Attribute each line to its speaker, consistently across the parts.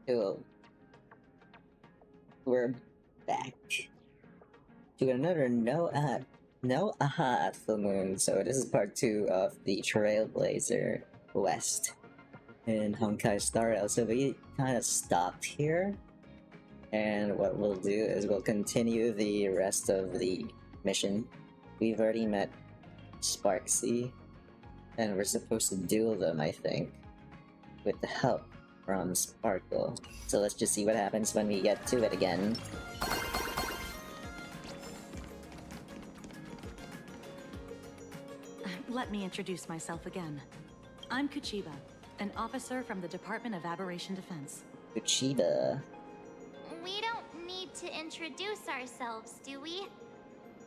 Speaker 1: Cool. We're back to another no aha at the moon. So this is part 2 of the Trailblazer West in Honkai Star Rail. So we kind of stopped here, and what we'll do is we'll continue the rest of the mission. We've already met Sparksy, and we're supposed to duel them, I think, with the help from Sparkle. So let's just see what happens when we get to it again.
Speaker 2: Let me introduce myself again. I'm Kuchiba, an officer from the Department of Aberration Defense.
Speaker 1: Kuchiba.
Speaker 3: We don't need to introduce ourselves, do we?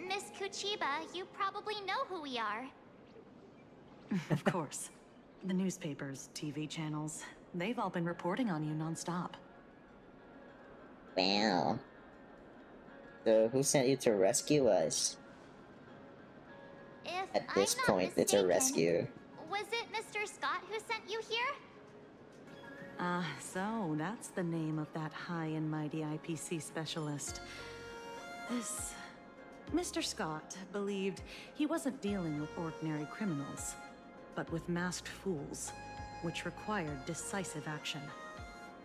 Speaker 3: Miss Kuchiba, you probably know who we are.
Speaker 2: Of course. The newspapers, TV channels, they've all been reporting on you nonstop.
Speaker 1: Wow. So who sent you to rescue us?
Speaker 3: If
Speaker 1: At this
Speaker 3: I'm not
Speaker 1: point, it's a
Speaker 3: mistaken,
Speaker 1: rescue.
Speaker 3: Was it Mr. Scott who sent you here?
Speaker 2: So that's the name of that high and mighty IPC specialist. This Mr. Scott believed he wasn't dealing with ordinary criminals, but with masked fools, which required decisive action.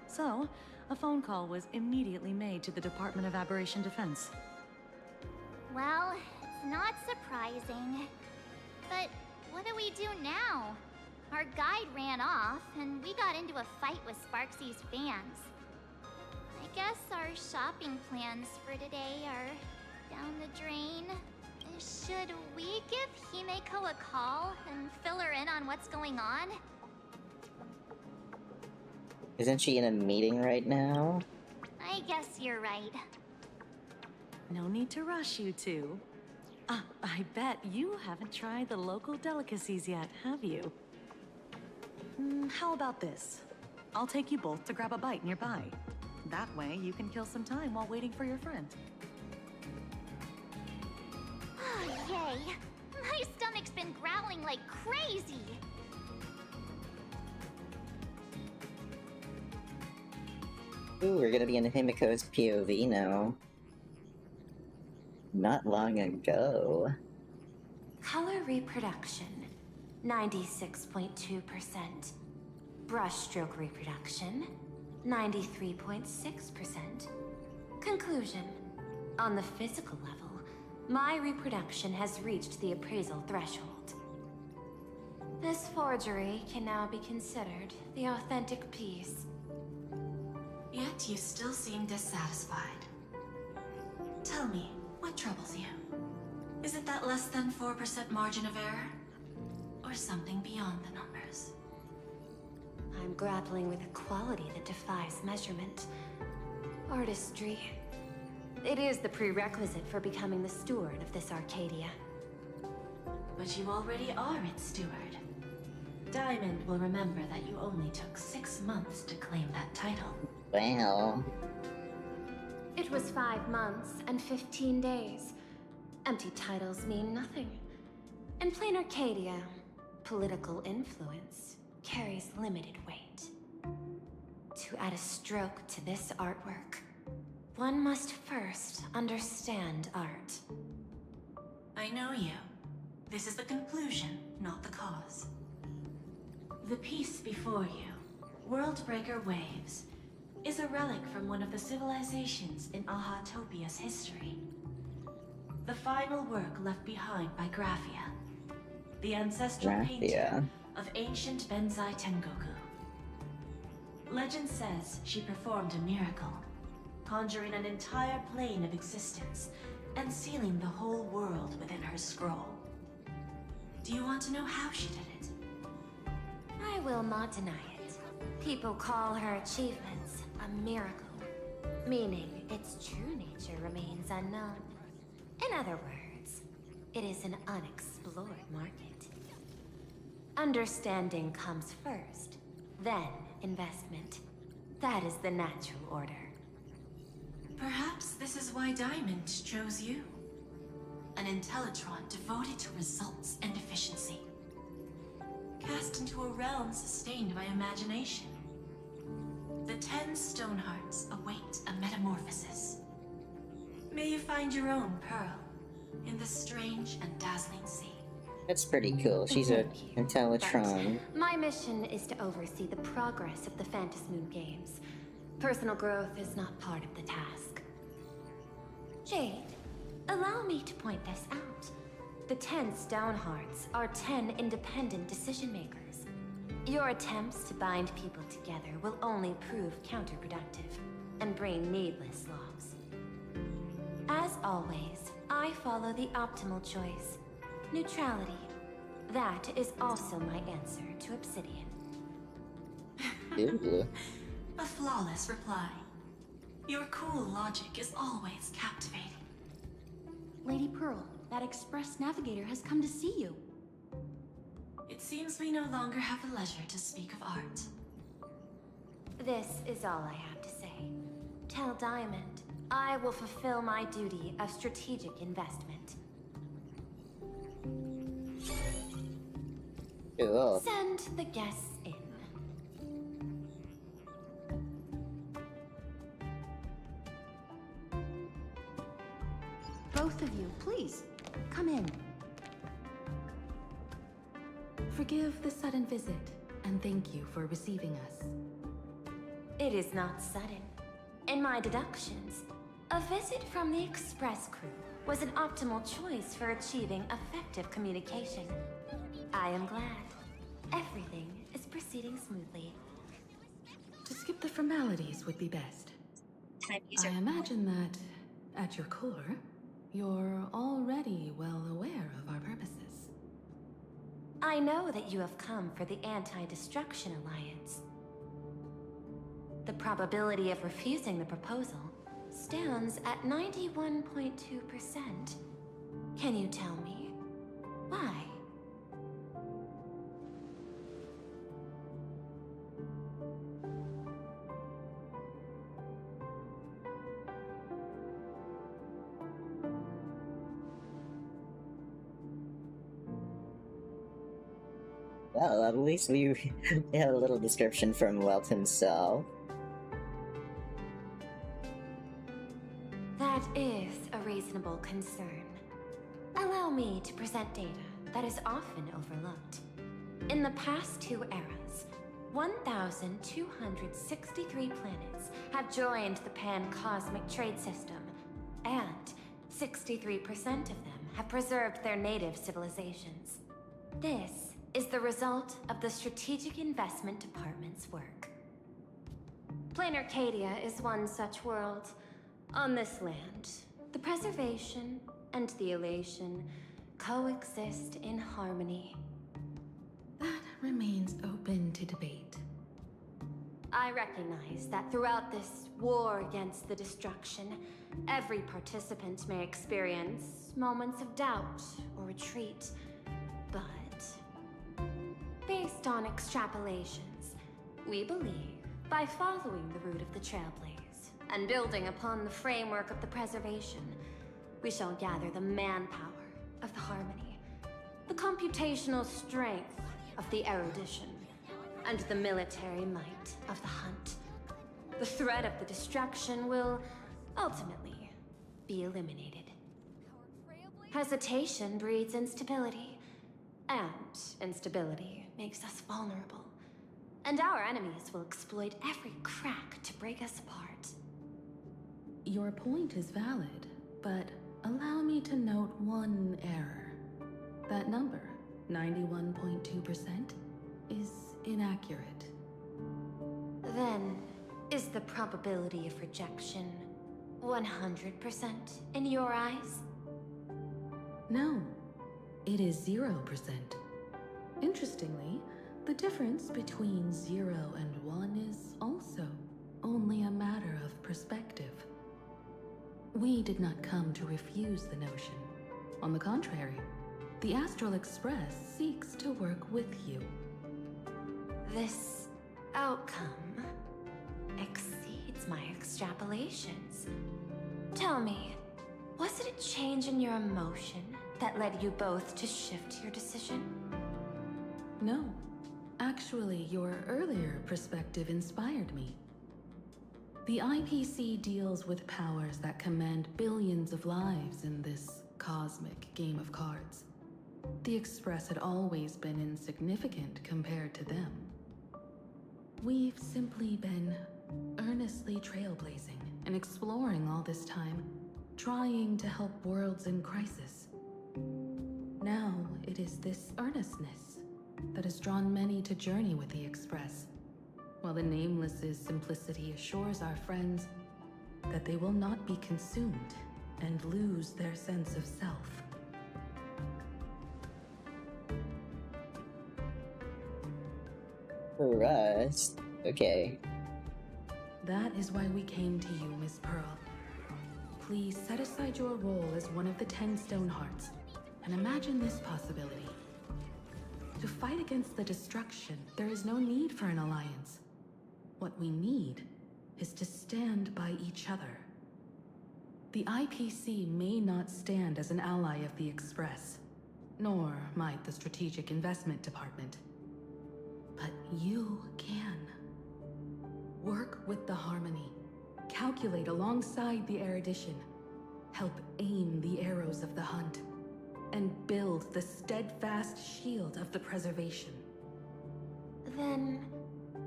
Speaker 2: So, a phone call was immediately made to the Department of Aberration Defense.
Speaker 3: Well, it's not surprising. But what do we do now? Our guide ran off, and we got into a fight with Sparksy's fans. I guess our shopping plans for today are down the drain. Should we give Himeko a call and fill her in on what's going on?
Speaker 1: Isn't she in a meeting right now?
Speaker 3: I guess you're right.
Speaker 2: No need to rush, you two. I bet you haven't tried the local delicacies yet, have you? How about this? I'll take you both to grab a bite nearby. That way, you can kill some time while waiting for your friend.
Speaker 3: Oh, yay. My stomach's been growling like crazy.
Speaker 1: Ooh, we're gonna be in Himiko's POV now. Not long ago.
Speaker 4: Color reproduction, 96.2%. Brushstroke reproduction, 93.6%. Conclusion. On the physical level, my reproduction has reached the appraisal threshold. This forgery can now be considered the authentic piece.
Speaker 5: Yet you still seem dissatisfied. Tell me, what troubles you? Is it that less than 4% margin of error? Or something beyond the numbers?
Speaker 4: I'm grappling with a quality that defies measurement. Artistry. It is the prerequisite for becoming the steward of this Arcadia.
Speaker 5: But you already are its steward. Diamond will remember that you only took 6 months to claim that title.
Speaker 1: Well...
Speaker 4: It was 5 months and 15 days. Empty titles mean nothing. In plain Arcadia, political influence carries limited weight. To add a stroke to this artwork, one must first understand art.
Speaker 5: I know you. This is the conclusion, not the cause. The piece before you, Worldbreaker Waves, is a relic from one of the civilizations in Ahatopia's history. The final work left behind by Graphia, the ancestral painter of ancient Benzai Tengoku. Legend says she performed a miracle, conjuring an entire plane of existence and sealing the whole world within her scroll. Do you want to know how she did it?
Speaker 4: I will not deny it. People call her achievements a miracle, meaning its true nature remains unknown. In other words, it is an unexplored market. Understanding comes first, then investment. That is the natural order.
Speaker 5: Perhaps this is why Diamond chose you. An Intellitron devoted to results and efficiency. Cast into a realm sustained by imagination. The 10 Stonehearts await a metamorphosis. May you find your own pearl in this strange and dazzling sea.
Speaker 1: That's pretty cool. She's a
Speaker 4: Thank you.
Speaker 1: Intellitron.
Speaker 4: But my mission is to oversee the progress of the Phantasmoon games. Personal growth is not part of the task. Jade, allow me to point this out. The 10 Stonehearts are 10 independent decision makers. Your attempts to bind people together will only prove counterproductive and bring needless loss. As always, I follow the optimal choice. Neutrality. That is also my answer to Obsidian.
Speaker 1: Ooh.
Speaker 5: A flawless reply. Your cool logic is always captivating.
Speaker 6: Lady Pearl, that Express Navigator has come to see you.
Speaker 5: It seems we no longer have the leisure to speak of art.
Speaker 4: This is all I have to say. Tell Diamond, I will fulfill my duty of strategic investment.
Speaker 1: Cool.
Speaker 4: Send the guests in.
Speaker 6: Both of you, please, come in. Forgive the sudden visit, and thank you for receiving us.
Speaker 4: It is not sudden. In my deductions, a visit from the Express crew was an optimal choice for achieving effective communication. I am glad. Everything is proceeding smoothly.
Speaker 6: To skip the formalities would be best. I imagine that, at your core, you're already well aware of our purposes.
Speaker 4: I know that you have come for the Anti-Destruction Alliance. The probability of refusing the proposal stands at 91.2%. Can you tell me why?
Speaker 1: Well, at least we had a little description from Welt himself.
Speaker 4: That is a reasonable concern. Allow me to present data that is often overlooked. In the past 2 eras, 1,263 planets have joined the Pan-Cosmic Trade System, and 63% of them have preserved their native civilizations. This is the result of the Strategic Investment Department's work. Plain Arcadia is one such world. On this land, the preservation and the elation coexist in harmony.
Speaker 6: That remains open to debate.
Speaker 4: I recognize that throughout this war against the destruction, every participant may experience moments of doubt or retreat, but based on extrapolations, we believe by following the route of the Trailblaze and building upon the framework of the preservation, we shall gather the manpower of the harmony, the computational strength of the erudition, and the military might of the hunt. The threat of the destruction will ultimately be eliminated. Hesitation breeds instability, and instability makes us vulnerable. And our enemies will exploit every crack to break us apart.
Speaker 6: Your point is valid, but allow me to note one error. That number, 91.2%, is inaccurate.
Speaker 4: Then, is the probability of rejection 100% in your eyes?
Speaker 6: No, it is 0%. Interestingly, the difference between 0 and 1 is also only a matter of perspective. We did not come to refuse the notion. On the contrary, the Astral Express seeks to work with you.
Speaker 4: This outcome exceeds my extrapolations. Tell me, was it a change in your emotion that led you both to shift your decision?
Speaker 6: No. Actually, your earlier perspective inspired me. The IPC deals with powers that command billions of lives in this cosmic game of cards. The Express had always been insignificant compared to them. We've simply been earnestly trailblazing and exploring all this time, trying to help worlds in crisis. Now it is this earnestness that has drawn many to journey with the Express, while the Nameless's simplicity assures our friends that they will not be consumed and lose their sense of self.
Speaker 1: Rust? Okay.
Speaker 6: That is why we came to you, Miss Pearl. Please set aside your role as one of the 10 Stonehearts and imagine this possibility. To fight against the destruction, there is no need for an alliance. What we need is to stand by each other. The IPC may not stand as an ally of the Express, nor might the Strategic Investment Department. But you can. Work with the Harmony. Calculate alongside the erudition. Help aim the arrows of the hunt. And build the steadfast shield of the preservation.
Speaker 4: Then,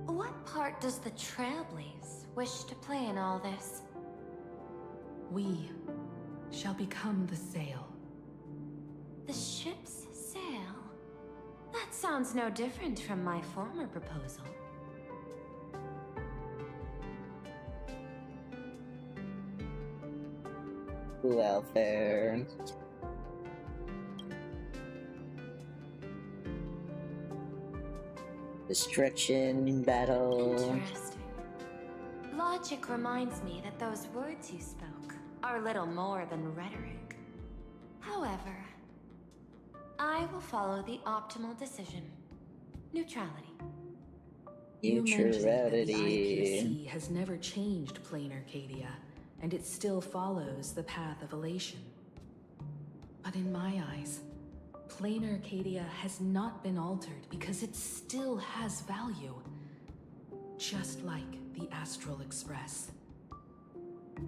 Speaker 4: what part does the Trailblaze wish to play in all this?
Speaker 6: We shall become the sail.
Speaker 4: The ship's sail? That sounds no different from my former proposal.
Speaker 1: Welfare. Destruction battle.
Speaker 4: Interesting. Logic reminds me that those words you spoke are little more than rhetoric. However, I will follow the optimal decision. Neutrality.
Speaker 6: You mentioned that the
Speaker 1: Neutrality.
Speaker 6: IPC has never changed Plain Arcadia, and it still follows the path of elation. But in my eyes, Plain Arcadia has not been altered because it still has value. Just like the Astral Express.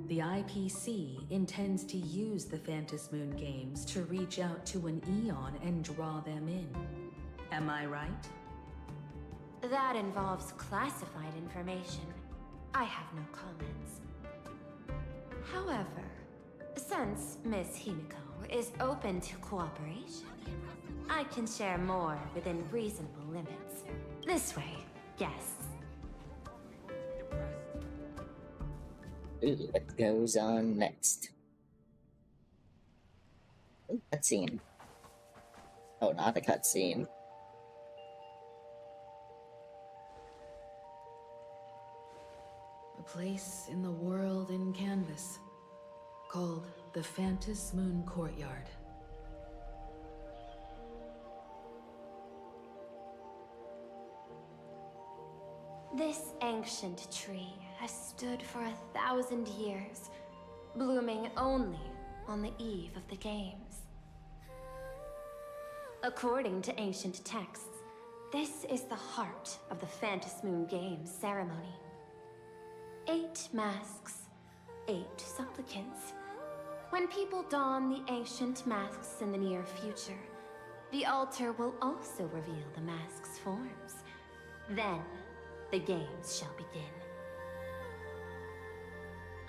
Speaker 6: The IPC intends to use the Phantom Moon games to reach out to an Eon and draw them in. Am I right?
Speaker 4: That involves classified information. I have no comments. However, since Miss Himiko is open to cooperation, I can share more within reasonable limits. This way, yes.
Speaker 1: Ooh, what goes on next? Ooh, cutscene. Oh, not a cutscene.
Speaker 6: A place in the world in canvas, called the Phantom Moon Courtyard.
Speaker 4: This ancient tree has stood for 1,000 years, blooming only on the eve of the games. According to ancient texts, this is the heart of the Phantom Moon Games ceremony. 8 masks, 8 supplicants. When people don the ancient masks in the near future, the altar will also reveal the masks' forms. Then, the games shall begin.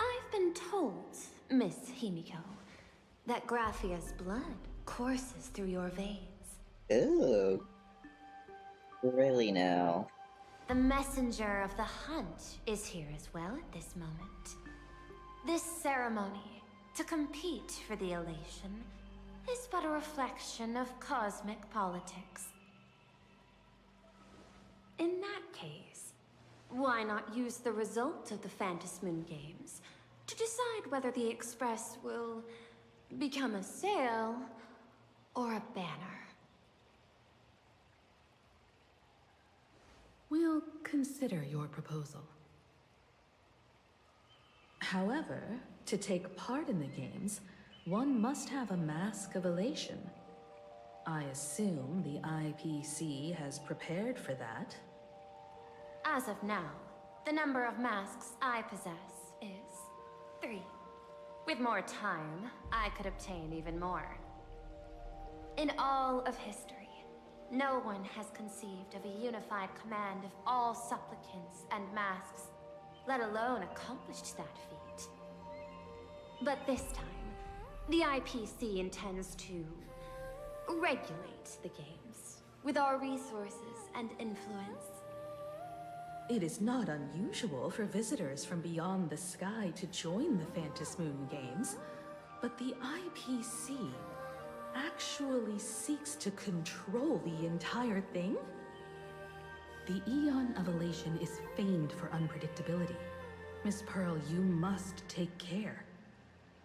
Speaker 4: I've been told, Miss Himiko, that Graphia's blood courses through your veins.
Speaker 1: Ooh. Really now?
Speaker 4: The messenger of the hunt is here as well at this moment. This ceremony, to compete for the elation, is but a reflection of cosmic politics. In that case, why not use the result of the Phantom Moon Games to decide whether the Express will become a sail or a banner?
Speaker 6: We'll consider your proposal. However, to take part in the games, one must have a mask of elation. I assume the IPC has prepared for that.
Speaker 4: As of now, the number of masks I possess is 3. With more time, I could obtain even more. In all of history, no one has conceived of a unified command of all supplicants and masks, let alone accomplished that feat. But this time, the IPC intends to regulate the games with our resources and influence.
Speaker 6: It is not unusual for visitors from beyond the sky to join the Phantom Moon Games, but the IPC actually seeks to control the entire thing? The Eon of Elation is famed for unpredictability. Miss Pearl, you must take care.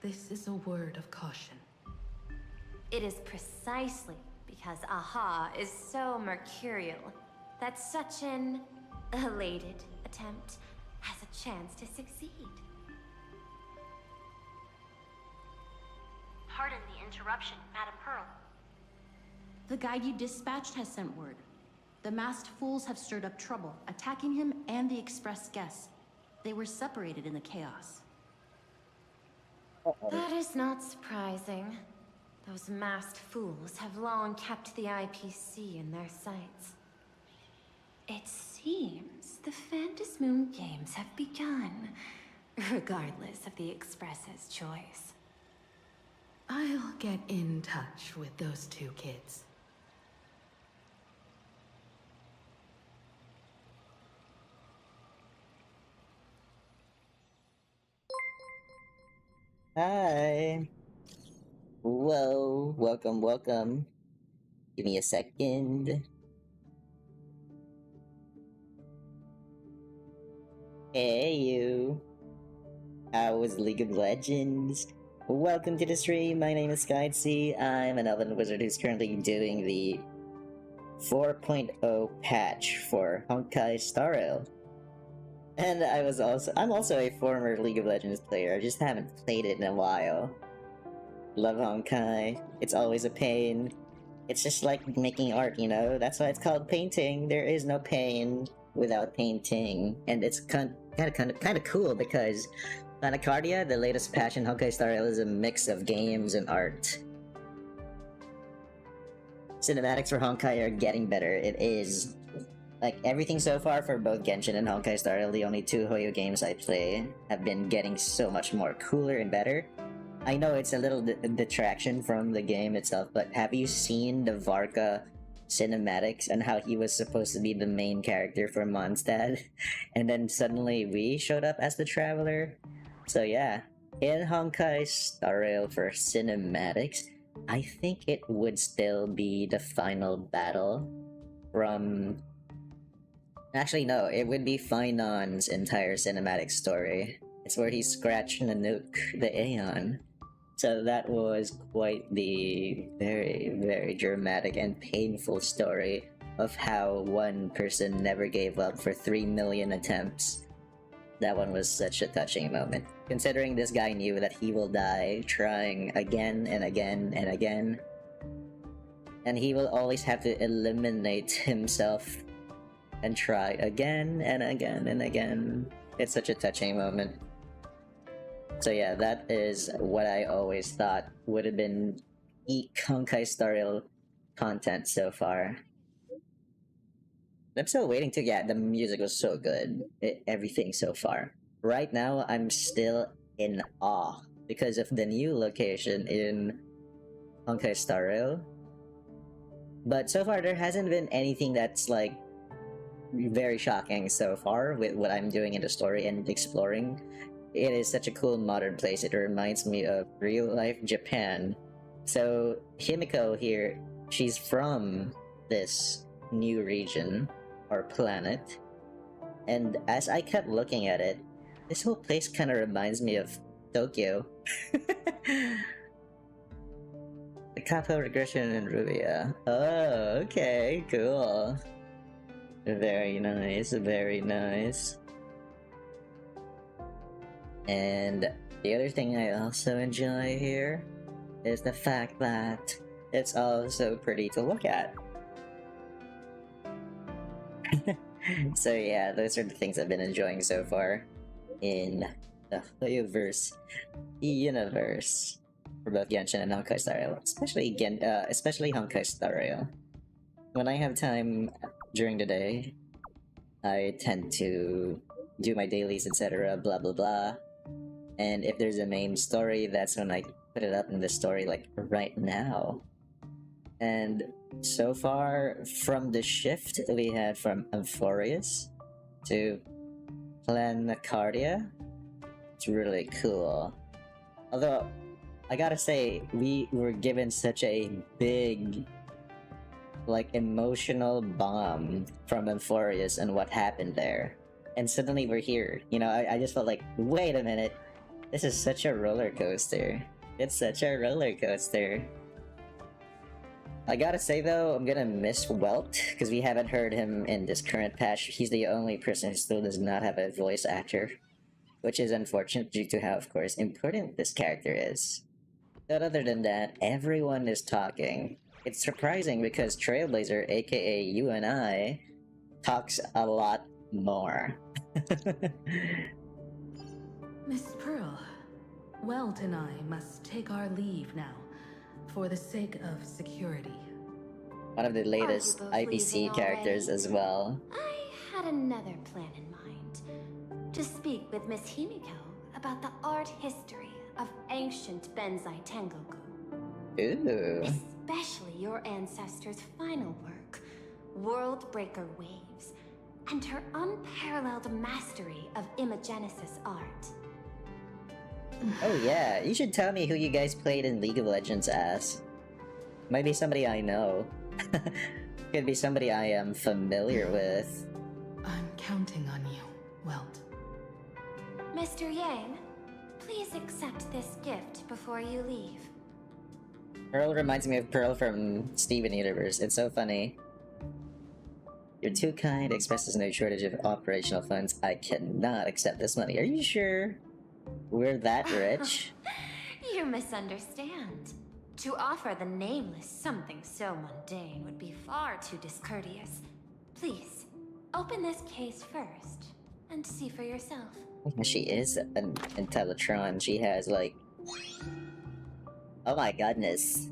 Speaker 6: This is a word of caution.
Speaker 4: It is precisely because Aha is so mercurial that such an elated attempt has a chance to succeed.
Speaker 7: Pardon the interruption, Madam Pearl.
Speaker 8: The guide you dispatched has sent word. The masked fools have stirred up trouble, attacking him and the express guests. They were separated in the chaos.
Speaker 4: That is not surprising. Those masked fools have long kept the IPC in their sights. It seems the Phantom Moon Games have begun, regardless of the Express's choice.
Speaker 6: I'll get in touch with those 2 kids.
Speaker 1: Hi. Whoa, welcome, welcome. Give me a second. Hey you! How was League of Legends? Welcome to the stream, my name is SkyC. I'm an elven wizard who's currently doing the 4.0 patch for Honkai Star Rail. And I'm also a former League of Legends player, I just haven't played it in a while. Love Honkai, it's always a pain. It's just like making art, you know? That's why it's called painting. There is no pain without painting. And it's kind of cool because Anacardia, the latest patch in Honkai Star Rail, is a mix of games and art. Cinematics for Honkai are getting better. It is. Like, everything so far for both Genshin and Honkai Star Rail, the only two Hoyo games I play, have been getting so much more cooler and better. I know it's a little detraction from the game itself, but have you seen the Varka cinematics and how he was supposed to be the main character for Mondstadt? And then suddenly we showed up as the Traveler? So yeah, in Honkai Star Rail for cinematics, I think it would still be the final battle from... Actually, no, it would be Finon's entire cinematic story. It's where he's scratching Nanook, the Aeon. So that was quite the very, very dramatic and painful story of how one person never gave up for 3 million attempts. That one was such a touching moment. Considering this guy knew that he will die trying again and again and again. And he will always have to eliminate himself and try again and again and again. It's such a touching moment. So yeah, that is what I always thought would have been peak Honkai Star Rail content so far. I'm still waiting to... Yeah, the music was so good. Everything so far. Right now, I'm still in awe because of the new location in Honkai Star Rail. But so far, there hasn't been anything that's like very shocking so far with what I'm doing in the story and exploring. It is such a cool modern place. It reminds me of real-life Japan. So Himiko here, she's from this new region or planet. And as I kept looking at it, this whole place kind of reminds me of Tokyo. The capo regression in Rubia. Oh, okay, cool. Very nice, very nice. And the other thing I also enjoy here is the fact that it's also pretty to look at. So yeah, those are the things I've been enjoying so far in the Hoyoverse universe for both Genshin and Honkai Star Rail, especially Honkai Star Rail. When I have time during the day, I tend to do my dailies, etc., blah blah blah. And if there's a main story, that's when I put it up in the story, like right now. And so far, from the shift we had from Amphorius to Planacardia, it's really cool. Although, I gotta say, we were given such a big, like, emotional bomb from Amphorius and what happened there. And suddenly we're here. You know, I just felt like, wait a minute. This is such a roller coaster. It's such a roller coaster. I gotta say though, I'm gonna miss Welt, because we haven't heard him in this current patch. He's the only person who still does not have a voice actor. Which is unfortunate due to how, of course, important this character is. But other than that, everyone is talking. It's surprising because Trailblazer, aka you and I, talks a lot more.
Speaker 6: Miss Pearl, Welt and I must take our leave now, for the sake of security.
Speaker 1: One of the latest
Speaker 4: both
Speaker 1: IPC
Speaker 4: leaving
Speaker 1: characters
Speaker 4: already?
Speaker 1: as well.
Speaker 4: I had another plan in mind. To speak with Miss Himiko about the art history of ancient Benzai Tengoku.
Speaker 1: Ooh.
Speaker 4: Especially your ancestors' final work, World Breaker Waves, and her unparalleled mastery of imagenesis art.
Speaker 1: Oh yeah, you should tell me who you guys played in League of Legends as. Might be somebody I know. Could be somebody I am familiar with.
Speaker 6: I'm counting on you, Welt.
Speaker 4: Mr. Yang, please accept this gift before you leave.
Speaker 1: Pearl reminds me of Pearl from Steven Universe. It's so funny. You're too kind, expresses no shortage of operational funds. I cannot accept this money. Are you sure we're that rich?
Speaker 4: You misunderstand. To offer the nameless something so mundane would be far too discourteous. Please, open this case first, and see for yourself.
Speaker 1: She is an Intellitron. She has like... Oh my goodness.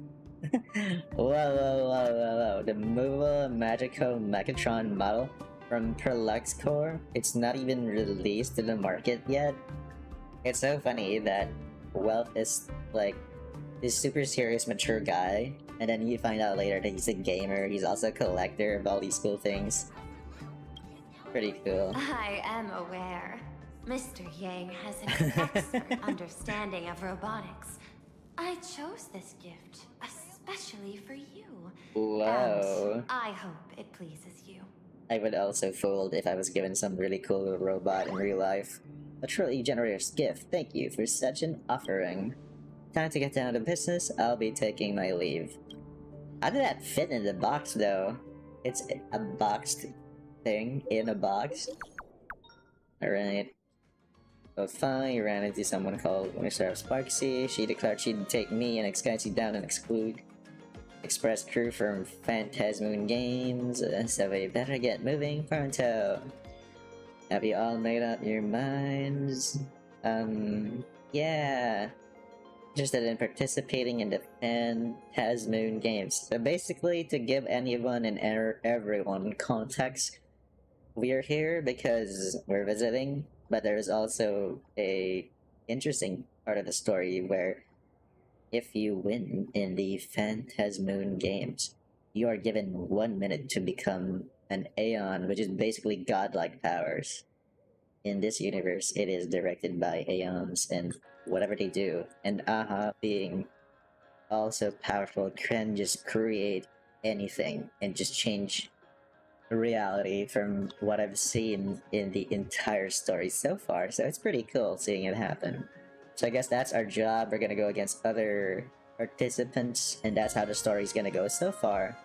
Speaker 1: Whoa. The movable Magico Megatron model from Perlex Core. It's not even released to the market yet. It's so funny that Wealth is like this super serious, mature guy, and then you find out later that he's a gamer. He's also a collector of all these cool things. Pretty cool.
Speaker 4: I am aware. Mr. Yang has an expert understanding of robotics. I chose this gift especially for you.
Speaker 1: Whoa.
Speaker 4: And I hope it pleases you.
Speaker 1: I would also fold if I was given some really cool robot in real life. A truly generous gift. Thank you for such an offering. Time to get down to business. I'll be taking my leave. How did that fit in the box though? It's a boxed thing in a box. Alright. So fine, you ran into someone called Mr. Sparksy. She declared she'd take me and Xcancy down and exclude express crew from Phantasmoon Games. So we better get moving pronto. Have you all made up your minds? Yeah. Interested in participating in the Phantasmoon Games. So basically, to give anyone and everyone context, we're here because we're visiting, but there's also a interesting part of the story where if you win in the Phantasmoon Games, you are given 1 minute to become an Aeon, which is basically godlike powers. In this universe, it is directed by Aeons and whatever they do. And Aha, being also powerful, can just create anything and just change reality from what I've seen in the entire story so far. So it's pretty cool seeing it happen. So I guess that's our job. We're gonna go against other participants, and that's how the story's gonna go so far.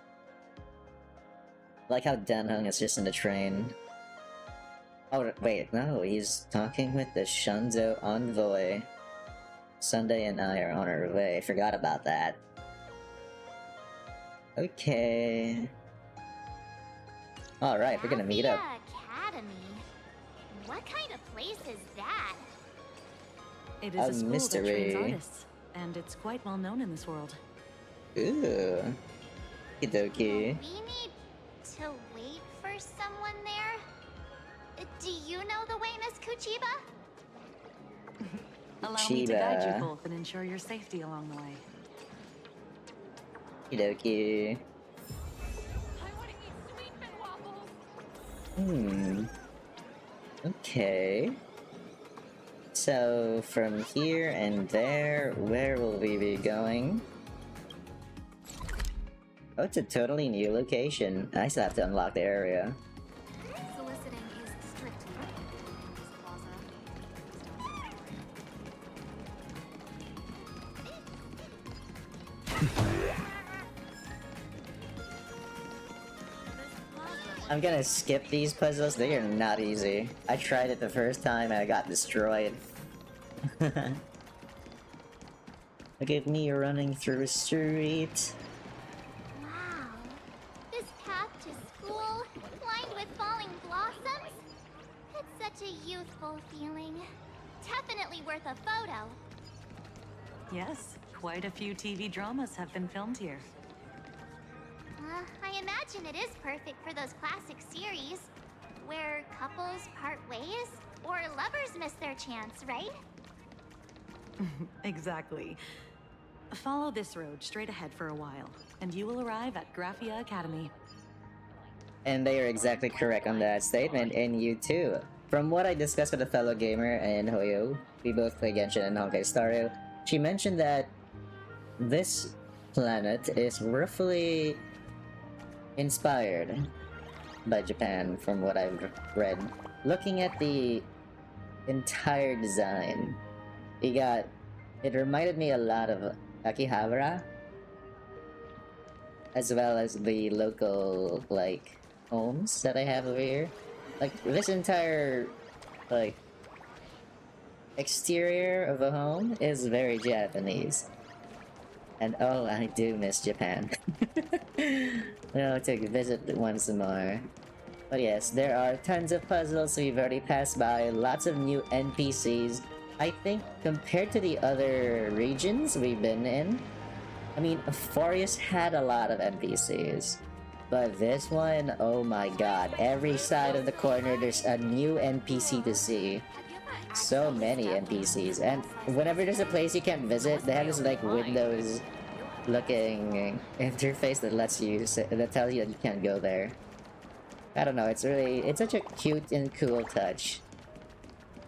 Speaker 1: Like how Danhung is just in the train. Oh, wait, no, he's talking with the Shunzo envoy. Sunday and I are on our way. Forgot about that. Okay. Alright, we're gonna meet up.
Speaker 3: Academy? What kind of place is that?
Speaker 2: It is a school that trains artists, and it's quite well known in this world.
Speaker 1: Ooh. Okie
Speaker 3: We need to wait for someone there? Do you know the way, Miss Kuchiba?
Speaker 2: Allow me to guide you both and ensure your safety along the way.
Speaker 1: Okie. Okay. So, from here and there, where will we be going? Oh, it's a totally new location. I still have to unlock the area.
Speaker 3: Soliciting is strictly
Speaker 1: I'm gonna skip these puzzles. They are not easy. I tried it the first time and I got destroyed. Look at me running through a street.
Speaker 3: Wow. This path to school, lined with falling blossoms. It's such a youthful feeling. Definitely worth a photo.
Speaker 2: Yes, quite a few TV dramas have been filmed here.
Speaker 3: I imagine it is perfect for those classic series, where couples part ways, or lovers miss their chance, right?
Speaker 2: Exactly. Follow this road straight ahead for a while, and you will arrive at Graphia Academy.
Speaker 1: And they are exactly correct on that statement, and you too. From what I discussed with a fellow gamer and Hoyo, we both play Genshin and Honkai Star Rail, she mentioned that this planet is roughly inspired by Japan, from what I've read. Looking at the entire design. We got. It reminded me a lot of Akihabara, as well as the local like homes that I have over here. Like this entire like exterior of a home is very Japanese. And oh, I do miss Japan. No, to visit once more. But yes, there are tons of puzzles we've already passed by, lots of new NPCs. I think compared to the other regions we've been in, I mean, Forius had a lot of NPCs. But this one, oh my god, every side of the corner there's a new NPC to see. So many NPCs, and whenever there's a place you can't visit, they have this like Windows looking interface that lets you that tells you that you can't go there. I don't know, it's such a cute and cool touch.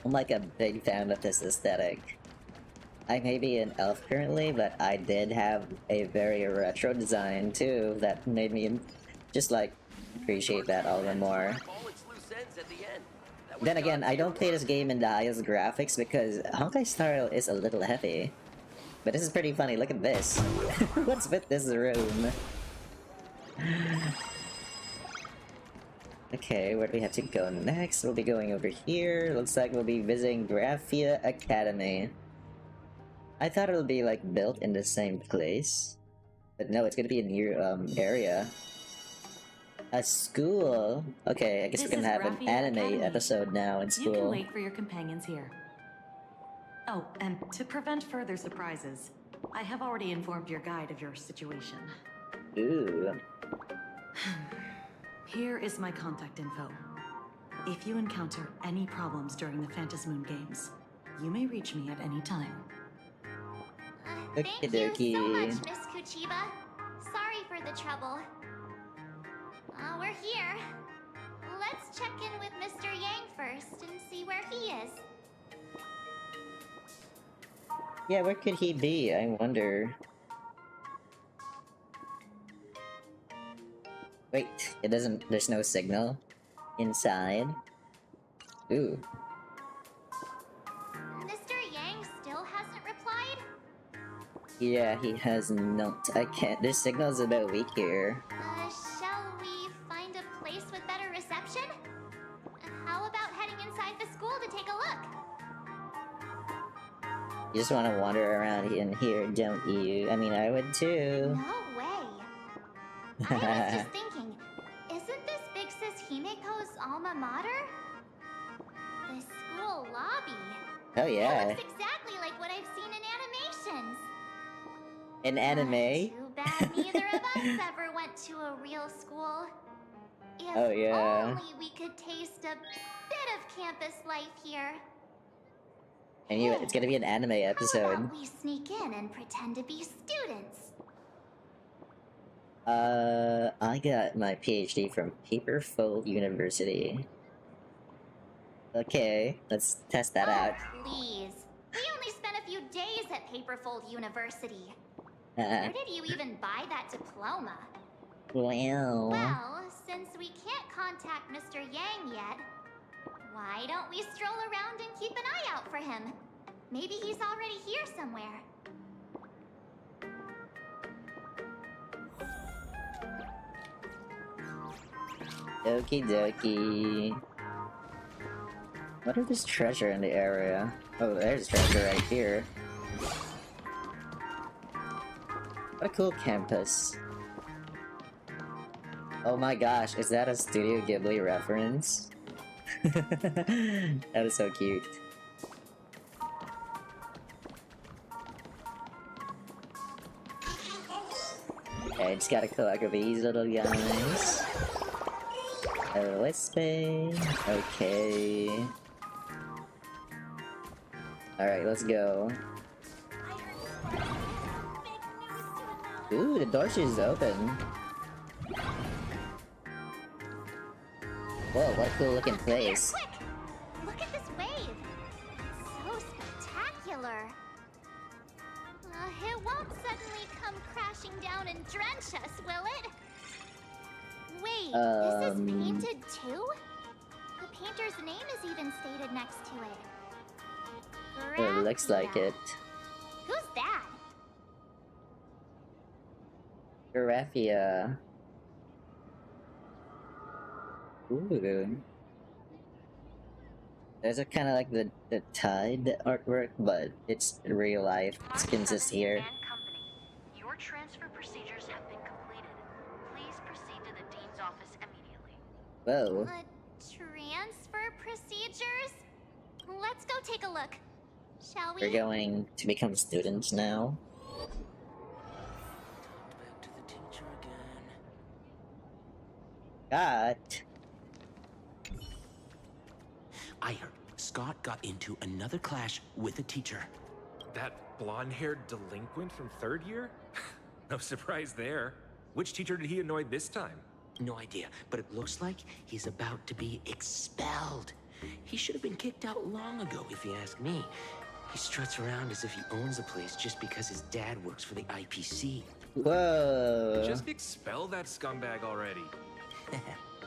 Speaker 1: I'm like a big fan of this aesthetic. I may be an elf currently, but I did have a very retro design too that made me just like appreciate that all the more. Then again, I don't play this game in the highest graphics because Honkai style is a little heavy. But this is pretty funny, look at this. What's with this room? Okay, where do we have to go next? We'll be going over here. Looks like we'll be visiting Graphia Academy. I thought it'll be like built in the same place. But no, it's gonna be a new area. A school? Okay, I guess we can have an anime episode now in school.
Speaker 2: You can wait for your companions here. Oh, and to prevent further surprises, I have already informed your guide of your situation.
Speaker 1: Ooh.
Speaker 2: Here is my contact info. If you encounter any problems during the Phantasmoon Games, you may reach me at any time.
Speaker 3: Thank you so much, Miss Kuchiba. Sorry for the trouble. We're here. Let's check in with Mr. Yang first and see where he is.
Speaker 1: Yeah, where could he be? I wonder. Wait, it doesn't. There's no signal inside. Ooh.
Speaker 3: Mr. Yang still hasn't replied?
Speaker 1: Yeah, he has not. I can't. Their signal's a bit weak here.
Speaker 3: Shall we find a place with better reception? How about heading inside the school to take a look?
Speaker 1: You just want to wander around in here, don't you? I mean, I would too.
Speaker 3: No way. I was just thinking, isn't this Big Sis Himiko's alma mater? The school lobby.
Speaker 1: Oh yeah.
Speaker 3: It looks exactly like what I've seen in animations.
Speaker 1: In anime?
Speaker 3: Too bad neither of us ever went to a real school. If
Speaker 1: Oh, yeah.
Speaker 3: only we could taste a bit of campus life here.
Speaker 1: I knew it. It's gonna be an anime
Speaker 3: How
Speaker 1: episode.
Speaker 3: about we sneak in and pretend to be students?
Speaker 1: I got my PhD from Paperfold University. Okay, let's test that out.
Speaker 3: Please. We only spent a few days at Paperfold University. Where did you even buy that diploma?
Speaker 1: Well...
Speaker 3: Well, since we can't contact Mr. Yang yet, why don't we stroll around and keep an eye out for him? Maybe he's already here somewhere.
Speaker 1: Okie dokie. What if there's treasure in the area? Oh, there's treasure right here. What a cool campus. Oh my gosh, is that a Studio Ghibli reference? That is so cute. Okay, I just gotta collect these little guys. Oh, Wispy. Okay. Alright, let's go. Ooh, the door is open. Whoa, what a cool looking place.
Speaker 3: Quick! Look at this wave! It's so spectacular. It won't suddenly come crashing down and drench us, will it? Wait, this is painted too? The painter's name is even stated next to it.
Speaker 1: It looks like it.
Speaker 3: Who's that?
Speaker 1: Graphia. Ooh. There's a kind of like the Tide artwork, but it's real life skins is here.
Speaker 7: And company. Your transfer procedures have been completed. Please proceed to the dean's office immediately.
Speaker 1: Whoa.
Speaker 3: Transfer procedures? Let's go take a look. Shall we?
Speaker 1: We're going to become students now.
Speaker 9: Back to the teacher again.
Speaker 1: Got.
Speaker 9: I heard Scott got into another clash with a teacher.
Speaker 10: That blonde-haired delinquent from third year? No surprise there. Which teacher did he annoy this time?
Speaker 9: No idea, but it looks like he's about to be expelled. He should have been kicked out long ago, if you ask me. He struts around as if he owns the place just because his dad works for the IPC.
Speaker 1: Whoa.
Speaker 10: Just expel that scumbag already.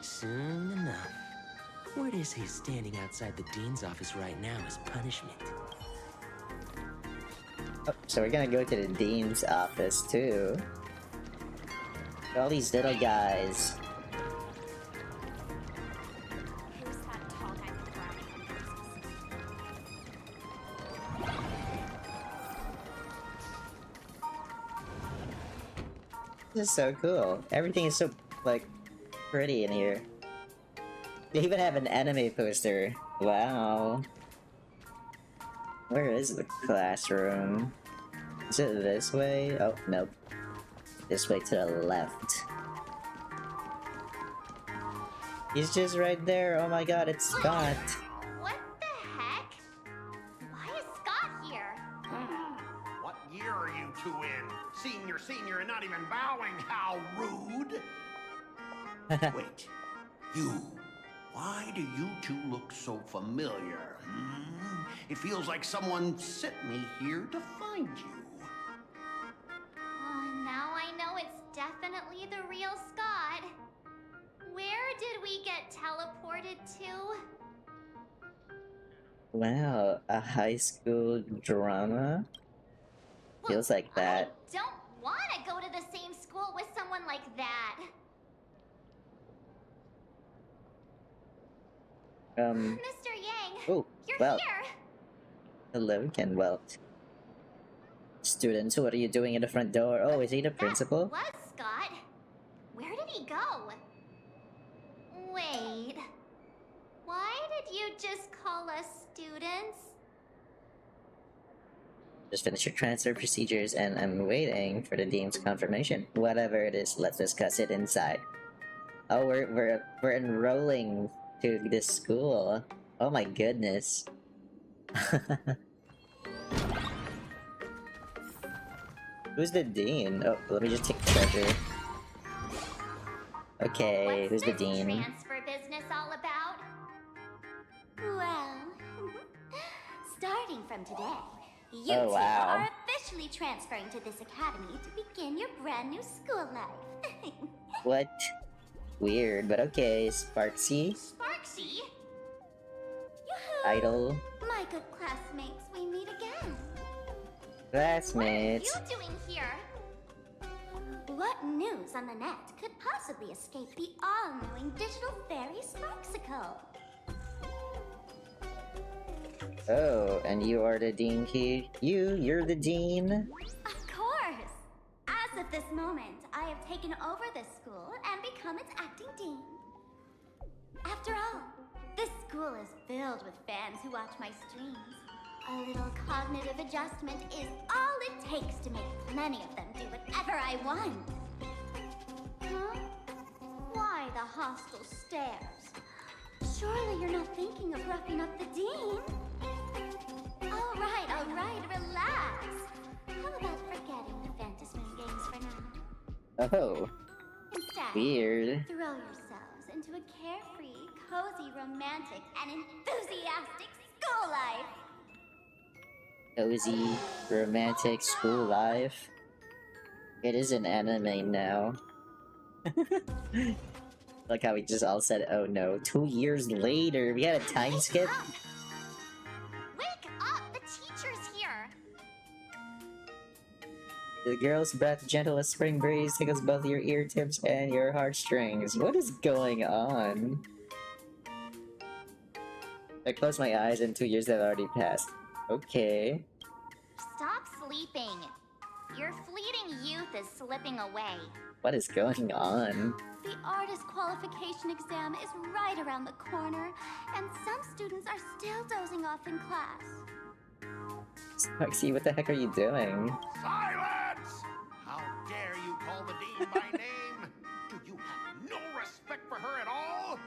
Speaker 9: Soon enough. Word is he's standing outside the dean's office right now as punishment.
Speaker 1: Oh, so we're gonna go to the dean's office too. All these little guys.
Speaker 3: Who's that tall guy with the brownie
Speaker 1: This is so cool. Everything is so, like, pretty in here. They even have an anime poster. Wow. Where is the classroom? Is it this way? Oh, nope. This way to the left. He's just right there. Oh my god, it's Scott.
Speaker 3: What the heck? Why is Scott here?
Speaker 11: What year are you two in? Senior, and not even bowing. How rude! Wait, you. Why do you two look so familiar? It feels like someone sent me here to find you.
Speaker 3: Now I know it's definitely the real Scott. Where did we get teleported to?
Speaker 1: Wow, a high school drama? Feels like that.
Speaker 3: I don't want to go to the same school with someone like that. Mr. Yang,
Speaker 1: Oh,
Speaker 3: you're
Speaker 1: well.
Speaker 3: here.
Speaker 1: Hello, Ken Welt. Students, what are you doing at the front door? Oh, is he the principal?
Speaker 3: That was Scott. Where did he go? Wait. Why did you just call us students?
Speaker 1: Just finished your transfer procedures and I'm waiting for the dean's confirmation. Whatever it is, let's discuss it inside. Oh, we're enrolling to this school. Oh my goodness. Who's the dean? Oh, let me just take the treasure. Okay, who's the dean?
Speaker 3: What's this transfer business all about?
Speaker 4: Well, starting from today, you
Speaker 1: Oh,
Speaker 4: two
Speaker 1: wow.
Speaker 4: are officially transferring to this academy to begin your brand new school life.
Speaker 1: What? Weird, but okay. Sparksy?
Speaker 3: Sparksy?
Speaker 4: Yoo-hoo!
Speaker 1: Idol?
Speaker 4: My good classmates, we meet again.
Speaker 1: Classmates?
Speaker 3: What are you doing here?
Speaker 4: What news on the net could possibly escape the all-knowing digital fairy Sparksicle?
Speaker 1: Oh, and you are the dean here? You're the dean?
Speaker 4: Of course! As of this moment, I have taken over this school and become its acting dean. After all, this school is filled with fans who watch my streams. A little cognitive adjustment is all it takes to make many of them do whatever I want. Huh? Why the hostile stares? Surely you're not thinking of roughing up the dean? All right, relax. How about forgetting the Phantasm games for now?
Speaker 1: Oh,
Speaker 4: Instead,
Speaker 1: weird.
Speaker 4: throw yourselves into a carefree, cozy, romantic, and enthusiastic school life.
Speaker 1: Cozy, romantic school life. It is an anime now. Like how we just all said, oh no, 2 years later, we had a time skip?
Speaker 3: Wake up! The
Speaker 1: The girl's breath, gentle as spring breeze, tickles both your ear tips and your heartstrings. What is going on? I close my eyes and 2 years have already passed. Okay.
Speaker 3: Stop sleeping. Your fleeting youth is slipping away.
Speaker 1: What is going on?
Speaker 4: The artist qualification exam is right around the corner, and some students are still dozing off in class.
Speaker 1: Sparksy, what the heck are you doing?
Speaker 11: Silence! How dare you call the dean by name? Do you have no respect for her at all?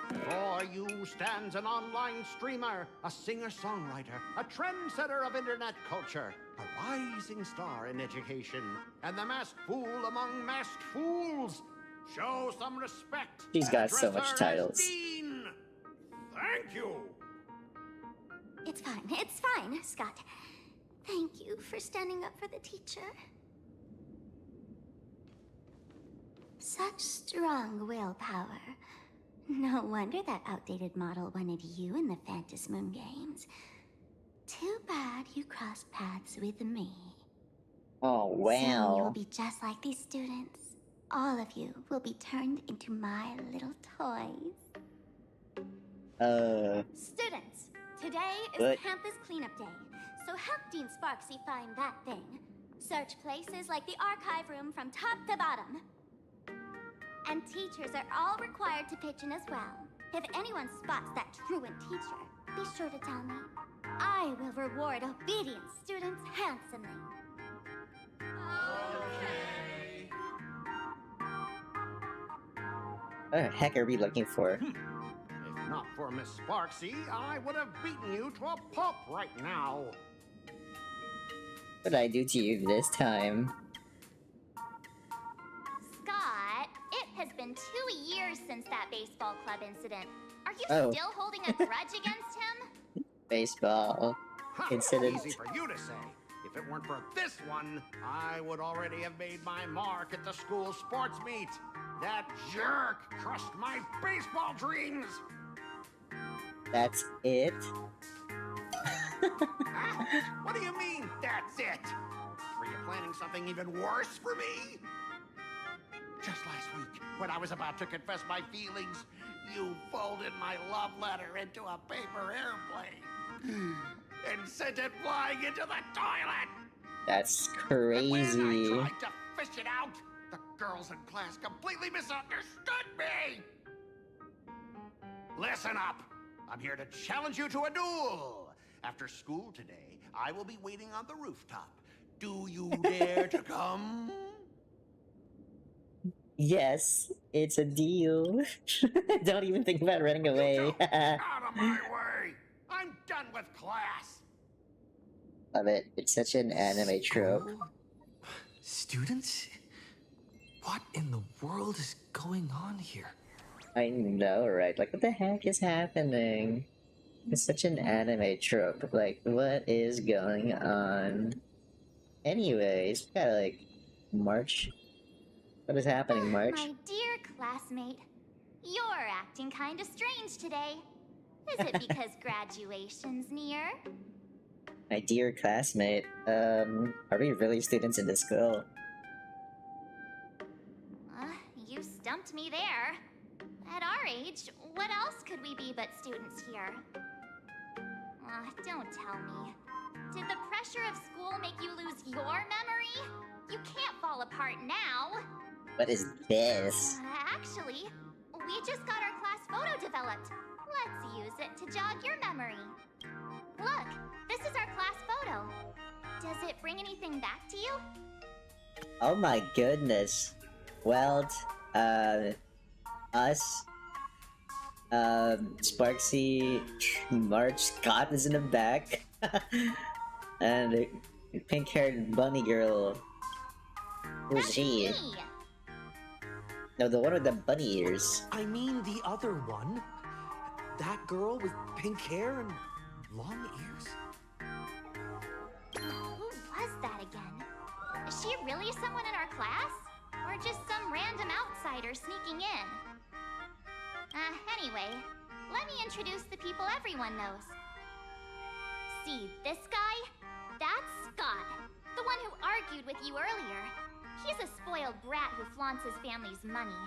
Speaker 11: Before you stands an online streamer, a singer-songwriter, a trendsetter of internet culture, a rising star in education, and the masked fool among masked fools. Show some respect.
Speaker 1: She's got
Speaker 11: and
Speaker 1: so
Speaker 11: address
Speaker 1: much
Speaker 11: her as
Speaker 1: titles.
Speaker 11: Dean. Thank you.
Speaker 4: It's fine, Scott. Thank you for standing up for the teacher. Such strong willpower. No wonder that outdated model wanted you in the Phantom Moon Games. Too bad you crossed paths with me.
Speaker 1: Oh,
Speaker 4: Soon you will
Speaker 1: wow.
Speaker 4: be just like these students. All of you will be turned into my little toys. Students, today is
Speaker 1: What?
Speaker 4: campus cleanup day, so help Dean Sparksy find that thing. Search places like the archive room from top to bottom. And teachers are all required to pitch in as well. If anyone spots that truant teacher, be sure to tell me. I will reward obedient students handsomely.
Speaker 1: What the heck are we looking for?
Speaker 11: If not for Miss Sparksy, I would have beaten you to a pulp right now.
Speaker 1: What did I do to you this time?
Speaker 3: Scott, it has been 2 years since that baseball club incident. Are you
Speaker 1: Oh.
Speaker 3: still holding a grudge against him?
Speaker 1: Baseball
Speaker 11: Ha,
Speaker 1: incident.
Speaker 11: Easy for you to say. If it weren't for this one, I would already have made my mark at the school sports meet. That jerk crushed my baseball dreams.
Speaker 1: That's it?
Speaker 11: Huh? What do you mean, that's it? Were you planning something even worse for me? Just last week, when I was about to confess my feelings, you folded my love letter into a paper airplane and sent it flying into the toilet.
Speaker 1: That's
Speaker 11: And
Speaker 1: crazy.
Speaker 11: when I tried to fish it out, the girls in class completely misunderstood me. Listen up. I'm here to challenge you to a duel. After school today, I will be waiting on the rooftop. Do you dare to come?
Speaker 1: Yes, it's a deal. Don't even think about running away.
Speaker 11: You two, out of my way. I'm done with class.
Speaker 1: Love it. It's such an anime trope.
Speaker 9: Students? What in the world is going on here?
Speaker 1: I know, right? Like, what the heck is happening? It's such an anime trope. Like, what is going on? Anyways, we gotta, like, March. What is happening, March?
Speaker 3: My dear classmate, you're acting kinda strange today. Is it because graduation's near?
Speaker 1: My dear classmate, are we really students in this school?
Speaker 3: You stumped me there. At our age, what else could we be but students here? Don't tell me. Did the pressure of school make you lose your memory? You can't fall apart now.
Speaker 1: What is this?
Speaker 3: Actually, we just got our class photo developed. Let's use it to jog your memory. Look, this is our class photo. Does it bring anything back to you?
Speaker 1: Oh my goodness. Well, us, Sparksy, March, Scott is in the back, and the pink-haired bunny girl. Who's
Speaker 3: That's
Speaker 1: she?
Speaker 3: me.
Speaker 1: No, the one with the bunny ears.
Speaker 9: I mean the other one. That girl with pink hair and long ears?
Speaker 3: Who was that again? Is she really someone in our class? Or just some random outsider sneaking in? Anyway, let me introduce the people everyone knows. See this guy? That's Scott. The one who argued with you earlier. He's a spoiled brat who flaunts his family's money.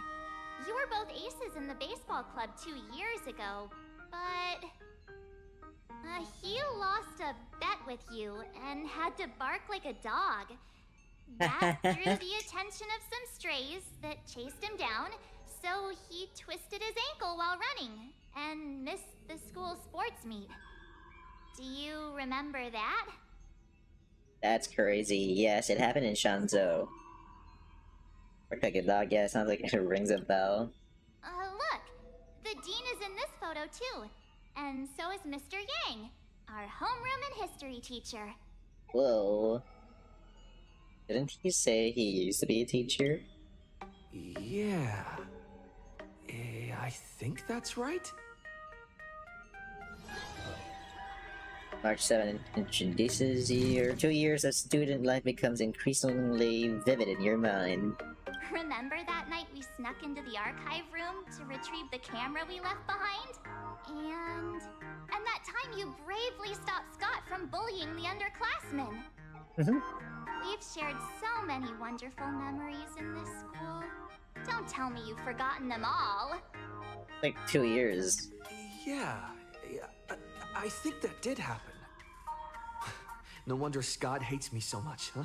Speaker 3: You were both aces in the baseball club 2 years ago, but... he lost a bet with you and had to bark like a dog. That drew the attention of some strays that chased him down, so he twisted his ankle while running and missed the school sports meet. Do you remember that?
Speaker 1: That's crazy. Yes, it happened in Shanzhou. Work like a dog, yeah, sounds like it rings a bell.
Speaker 3: Look! The dean is in this photo too. And so is Mr. Yang, our homeroom and history teacher.
Speaker 1: Whoa. Didn't he say he used to be a teacher?
Speaker 12: Yeah. I think that's right.
Speaker 1: March 7 introduces your 2 years of student life becomes increasingly vivid in your mind.
Speaker 3: Remember that night we snuck into the archive room to retrieve the camera we left behind? And that time you bravely stopped Scott from bullying the underclassmen. We've shared so many wonderful memories in this school. Don't tell me you've forgotten them all.
Speaker 1: Like 2 years.
Speaker 12: Yeah, I think that did happen. No wonder Scott hates me so much, huh?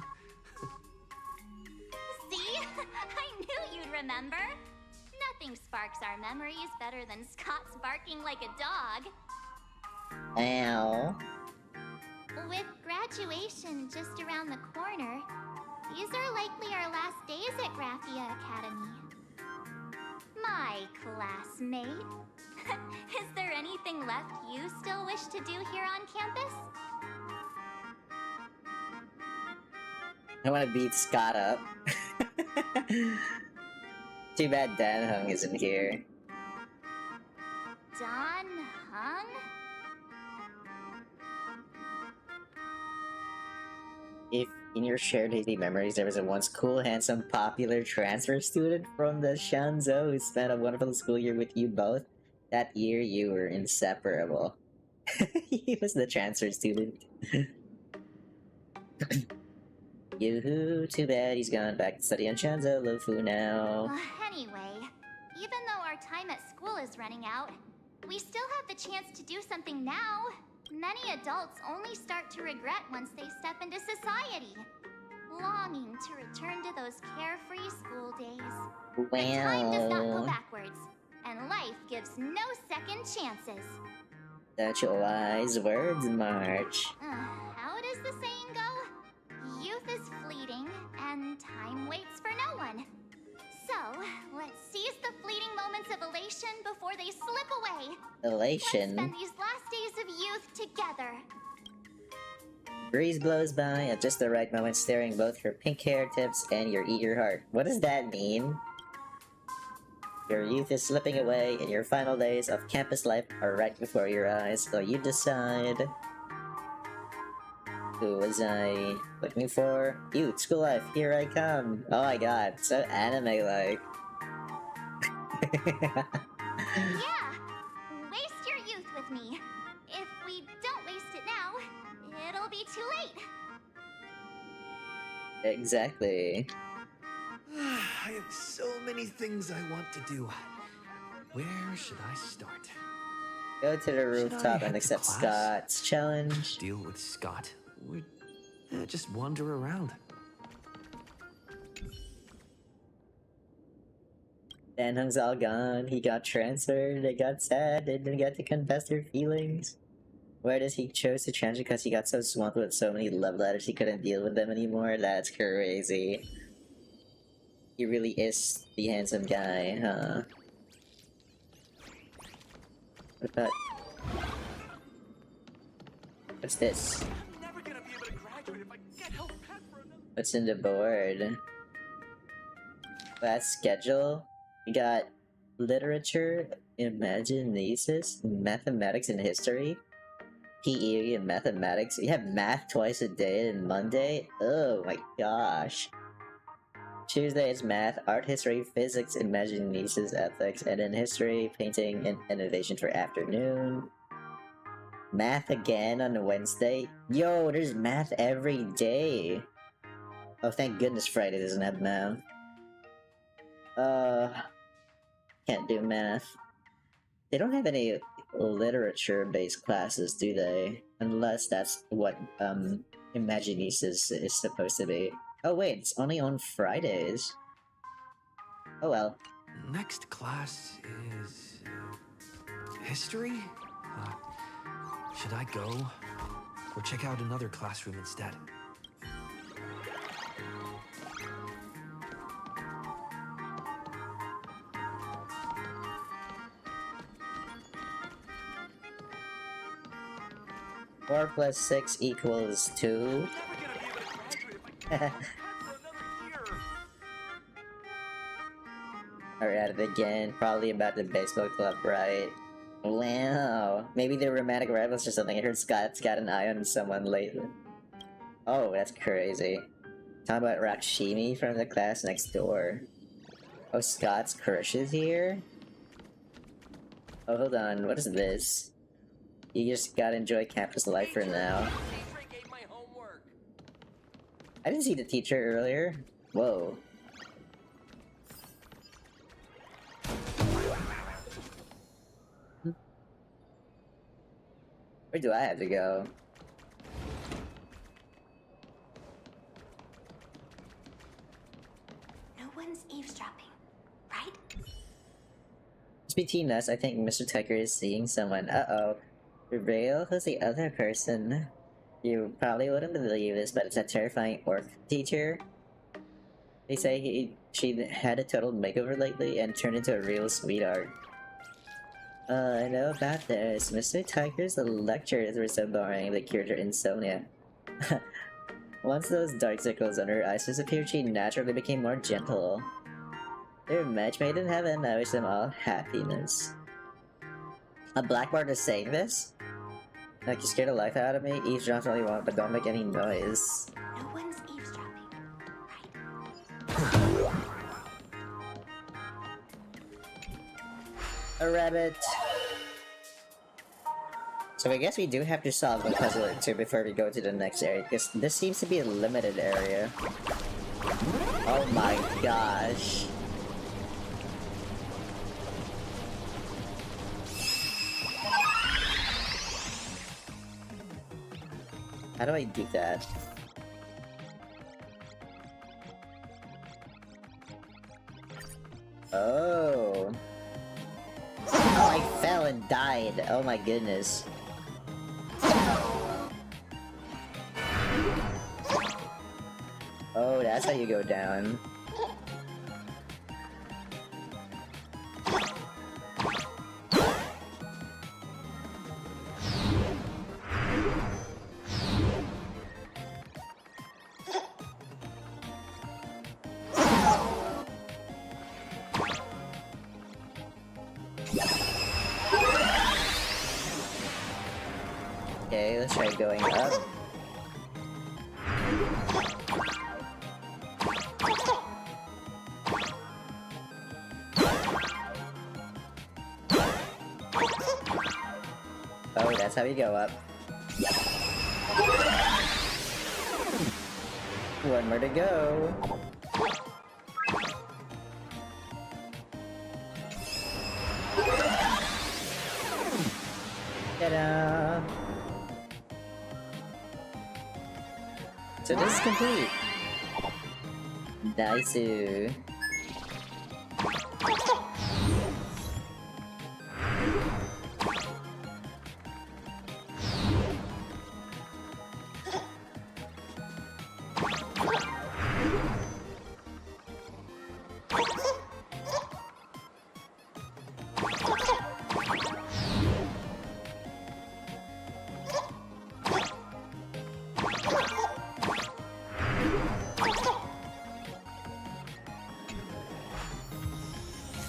Speaker 3: See? I knew you'd remember. Nothing sparks our memories better than Scott's barking like a dog.
Speaker 1: Ow.
Speaker 3: With graduation just around the corner, these are likely our last days at Graphia Academy. My classmate. Is there anything left you still wish to do here on campus?
Speaker 1: I want to beat Scott up. Too bad Dan Hung isn't here.
Speaker 3: Don Hung?
Speaker 1: If in your shared hazy memories there was a once cool, handsome, popular transfer student from the Shanzhou who spent a wonderful school year with you both, that year you were inseparable. He was the transfer student. Yoo-hoo, too bad he's gone back to study on Shanzhou Lufu now.
Speaker 3: Anyway, even though our time at school is running out, we still have the chance to do something now. Many adults only start to regret once they step into society, longing to return to those carefree school days. But time does not go backwards, and life gives no second chances.
Speaker 1: Such wise words, March.
Speaker 3: How does the saying go? Youth is fleeting, and time waits for no one. So, let's seize the fleeting moments of elation before they slip away.
Speaker 1: Elation?
Speaker 3: Let's spend these last days of youth together.
Speaker 1: Breeze blows by at just the right moment, stirring both your pink hair tips and your eager heart. What does that mean? Your youth is slipping away, and your final days of campus life are right before your eyes, so you decide... Who was I looking for? Youth, school life, here I come! Oh my god, so anime-like.
Speaker 3: Yeah! Waste your youth with me. If we don't waste it now, it'll be too late.
Speaker 1: Exactly.
Speaker 12: I have so many things I want to do. Where should I start?
Speaker 1: Go to the rooftop and accept
Speaker 12: class?
Speaker 1: Scott's challenge.
Speaker 12: Deal with Scott? Or just wander around?
Speaker 1: Dan Hung's all gone. He got transferred. They got sad. They didn't get to confess their feelings. Why does he chose to transfer? Because he got so swamped with so many love letters he couldn't deal with them anymore? That's crazy. He really is the handsome guy, huh? What about... What's this?
Speaker 10: I'm never gonna be able to graduate if I get held back for another.
Speaker 1: What's in the board? Class schedule? We got literature, imaginations, mathematics and history, PE and mathematics. You have math twice a day and Monday? Oh my gosh. Tuesday is math, art, history, physics, imaginations, ethics, and then history, painting, and innovation for afternoon. Math again on Wednesday? Yo, there's math every day. Oh, thank goodness Friday doesn't have math. Can't do math. They don't have any literature-based classes, do they? Unless that's what, Imaginesis is supposed to be. Oh wait, it's only on Fridays. Oh well.
Speaker 12: Next class is... history? Should I go? Or check out another classroom instead?
Speaker 1: Four plus 6 equals 2. Are at it again. Probably about the baseball club, right? Wow. Maybe they're romantic rivals or something. I heard Scott's got an eye on someone lately. Oh, that's crazy. Talking about Rakshimi from the class next door. Oh, Scott's crush is here? Oh, hold on. What is this? You just gotta enjoy campus life for now. I didn't see the teacher earlier. Whoa. Where do I have to go?
Speaker 4: No one's eavesdropping, right?
Speaker 1: Just between us, I think Mr. Tucker is seeing someone. Uh-oh. Reveal? Who's the other person? You probably wouldn't believe this, but it's a terrifying orc teacher. They say she had a total makeover lately and turned into a real sweetheart. I know about this. Mr. Tiger's lectures were so boring they cured her insomnia. Once those dark circles under her eyes disappeared, she naturally became more gentle. They're match made in heaven. I wish them all happiness. A blackboard is saying this? Like, you scared the life out of me? Eavesdrop all you want, but don't make any noise.
Speaker 4: No one's eavesdropping, right?
Speaker 1: A rabbit. So I guess we do have to solve the puzzle or two before we go to the next area, because this seems to be a limited area. Oh my gosh. How do I do that? Oh. Oh, I fell and died. Oh my goodness. Oh, that's how you go down. Okay, let's try going up. Oh, that's how you go up. One more to go. Ta-da! So this is complete. Nice.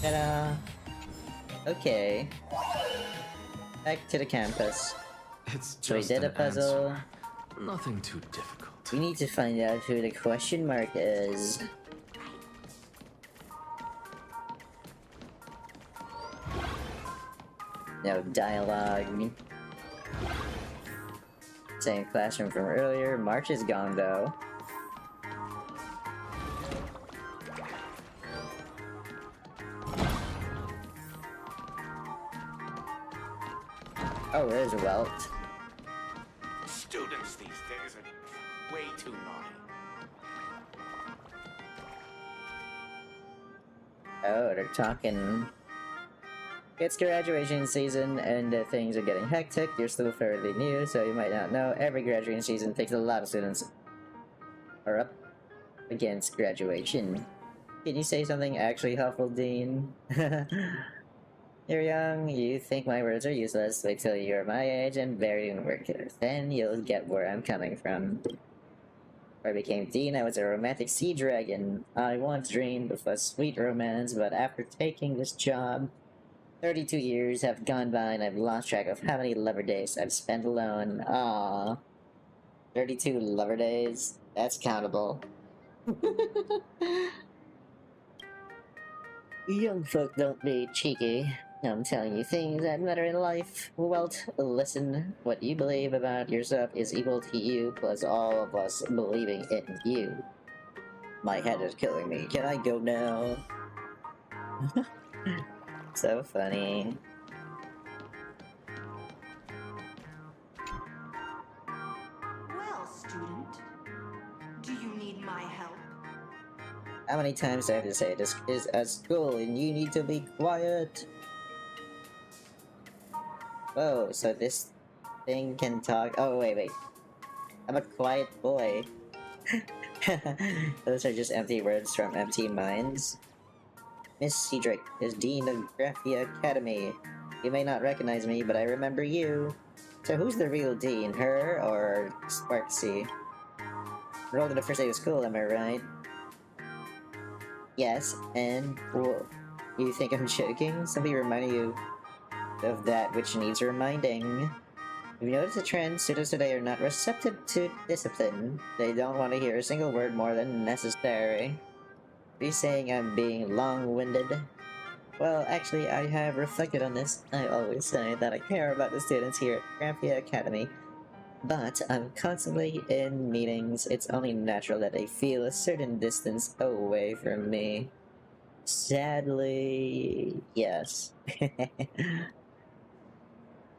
Speaker 1: Ta-da! Okay. Back to the campus.
Speaker 12: It's
Speaker 1: So we
Speaker 12: just
Speaker 1: did a
Speaker 12: an
Speaker 1: puzzle.
Speaker 12: answer. Nothing too difficult.
Speaker 1: We need to find out who the question mark is. No dialogue. Same classroom from earlier. March is gone though. Oh, where's Welt?
Speaker 11: Students these days are way too naughty.
Speaker 1: Oh, they're talking. It's graduation season, and things are getting hectic. You're still fairly new, so you might not know. Every graduation season takes a lot of students are up against graduation. Can you say something actually helpful, Dean? You're young, you think my words are useless. Wait till you're my age and very workers. Then you'll get where I'm coming from. Before I became Dean, I was a romantic sea dragon. I once dreamed of a sweet romance, but after taking this job, 32 years have gone by and I've lost track of how many lover days I've spent alone. Aww. 32 lover days? That's countable. Young folk don't be cheeky. I'm telling you things that matter in life. Welt, listen. What you believe about yourself is equal to you plus all of us believing in you. My head is killing me. Can I go now? So funny.
Speaker 13: Well, student, do you need my help?
Speaker 1: How many times do I have to say this is a school and you need to be quiet? Whoa, so this thing can talk. Oh, wait. I'm a quiet boy. Those are just empty words from empty minds. Miss Cedric is Dean of Graphia Academy. You may not recognize me, but I remember you. So who's the real Dean, her or Sparksy? Enrolled in the first day of school, am I right? Yes, and well, you think I'm joking? Somebody reminding you of that which needs reminding. Have you noticed a trend? Students today are not receptive to discipline. They don't want to hear a single word more than necessary. Are you saying I'm being long-winded? Well, actually, I have reflected on this. I always say that I care about the students here at Graphia Academy, but I'm constantly in meetings. It's only natural that they feel a certain distance away from me. Sadly, yes.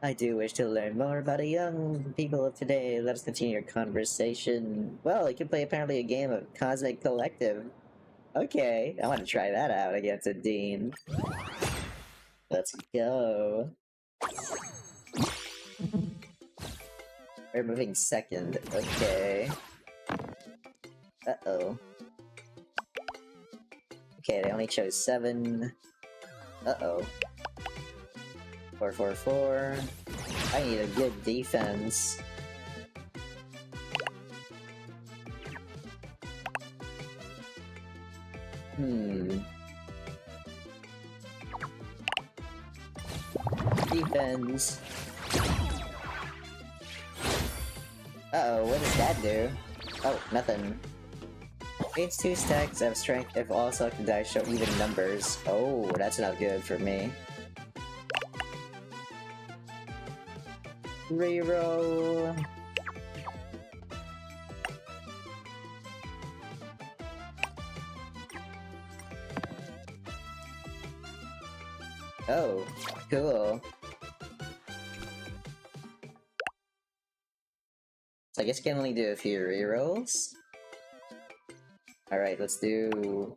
Speaker 1: I do wish to learn more about the young people of today. Let us continue our conversation. Well, you can play apparently a game of Cosmic Collective. Okay, I want to try that out against a Dean. Let's go. We're moving second. Okay. Uh-oh. Okay, they only chose 7. Uh-oh. 4. I need a good defense. Defense. Uh-oh, what does that do? Oh, nothing. Gains 2 stacks of strength if all selected dice show even numbers. Oh, that's not good for me. Reroll. Oh, cool. So I guess you can only do a few rerolls. Alright, let's do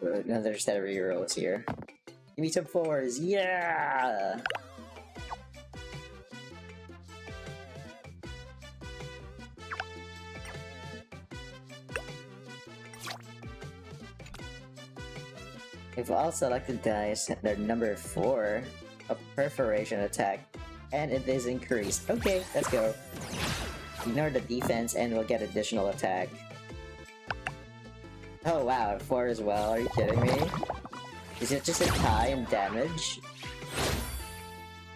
Speaker 1: another set of rerolls here. Give me some 4s, yeah! If all selected dice are number 4, a perforation attack, and it is increased. Okay, let's go. Ignore the defense and we'll get additional attack. Oh wow, 4 as well, are you kidding me? Is it just a tie in damage?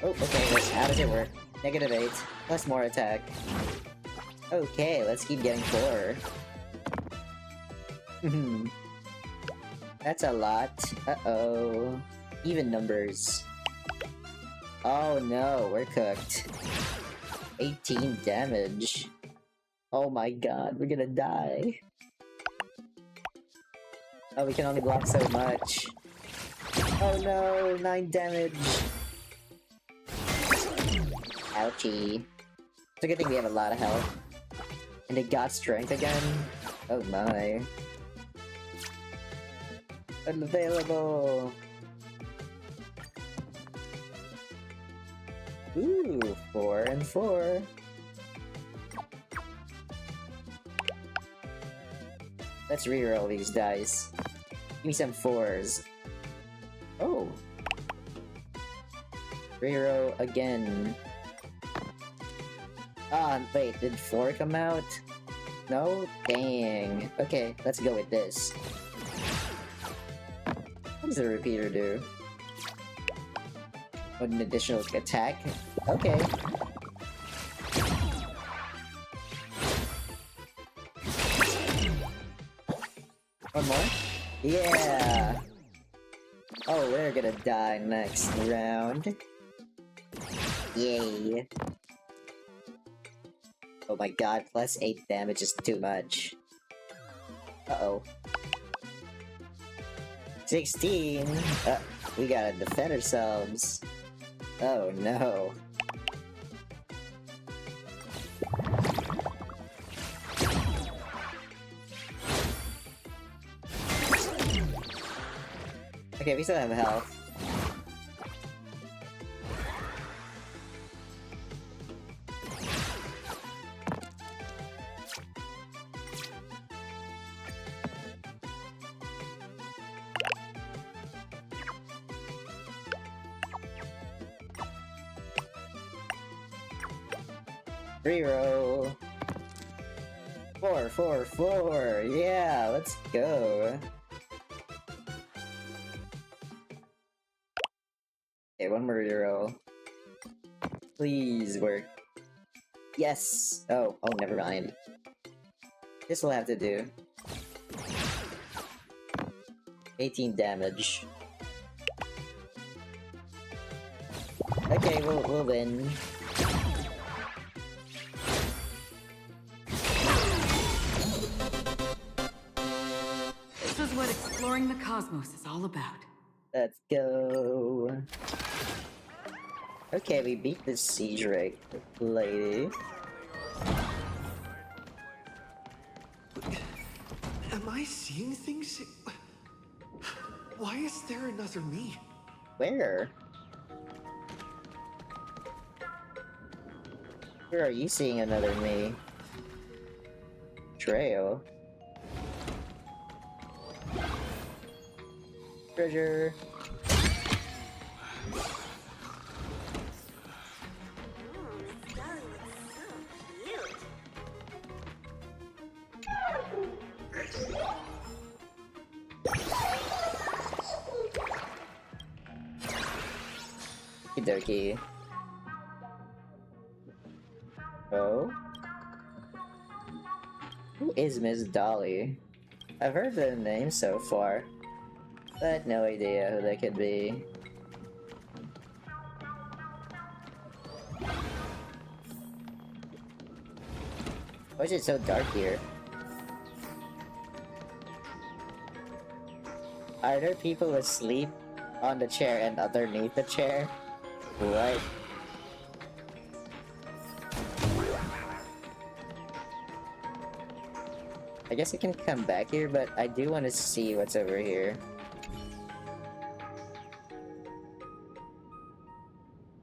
Speaker 1: Oh, okay, how does it work? -8, plus more attack. Okay, let's keep getting 4. That's a lot. Uh-oh. Even numbers. Oh no, we're cooked. 18 damage. Oh my god, we're gonna die. Oh, we can only block so much. Oh no, 9 damage. Ouchie. It's a good thing we have a lot of health. And it got strength again? Oh my. Unavailable! Ooh, 4 and 4. Let's reroll these dice. Give me some 4s. Oh! Reroll again. Ah, wait, did 4 come out? No? Dang. Okay, let's go with this. What does the repeater do? What, an additional attack? Okay. One more? Yeah! Oh, we're gonna die next round. Yay. Oh my god, plus 8 damage is too much. Uh-oh. 16! We gotta defend ourselves. Oh no. Okay, we still have health. Reroll. 4, 4, 4. Yeah, let's go. Okay, one more reroll. Please work. Yes. Oh, never mind. This will have to do. 18 damage. Okay, we'll win.
Speaker 14: This is what exploring the cosmos is all about.
Speaker 1: Let's go. Okay, we beat the siege lady.
Speaker 12: Am I seeing things? Why is there another me?
Speaker 1: Where? Where are you seeing another me? Trail. Treasure. Okie dokie. Oh? Who is Miss Dolly? I've heard the name so far, but no idea who that could be. Why is it so dark here? Are there people asleep on the chair and underneath the chair? What? I guess I can come back here, but I do want to see what's over here.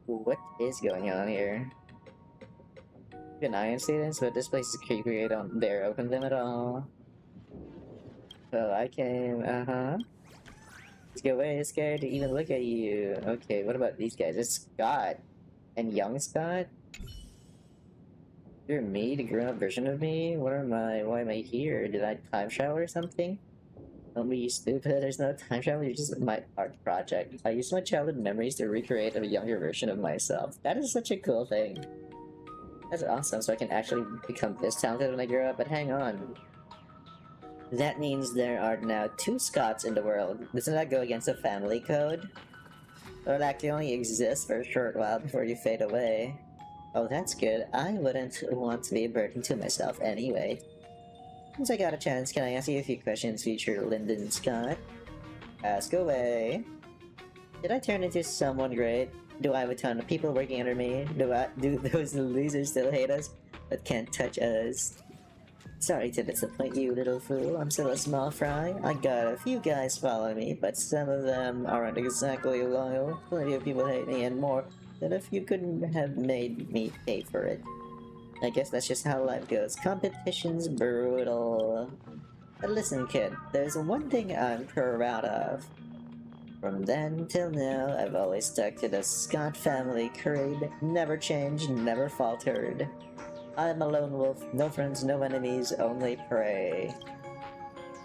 Speaker 1: What is going on here? Keep an eye on students, but this place is creepy. I don't dare open them at all. Well, I can, Let's get away, scared to even look at you. Okay, what about these guys? It's Scott. And young Scott? You're me, the grown-up version of me? Why am I here? Did I time travel or something? Don't be stupid, there's no time travel, you're just my art project. I use my childhood memories to recreate a younger version of myself. That is such a cool thing. That's awesome, so I can actually become this talented when I grow up, but hang on. That means there are now 2 Scotts in the world. Doesn't that go against the family code? Or that can only exist for a short while before you fade away. Oh, that's good. I wouldn't want to be a burden to myself anyway. Since I got a chance, can I ask you a few questions, future Lyndon Scott? Ask away. Did I turn into someone great? Do I have a ton of people working under me? Do those losers still hate us, but can't touch us? Sorry to disappoint you, little fool. I'm still a small fry. I got a few guys following me, but some of them aren't exactly loyal. Plenty of people hate me, and more than if you couldn't have made me pay for it. I guess that's just how life goes. Competition's brutal. But listen, kid, there's one thing I'm proud of. From then till now, I've always stuck to the Scott family creed. Never changed, never faltered. I'm a lone wolf, no friends, no enemies, only prey.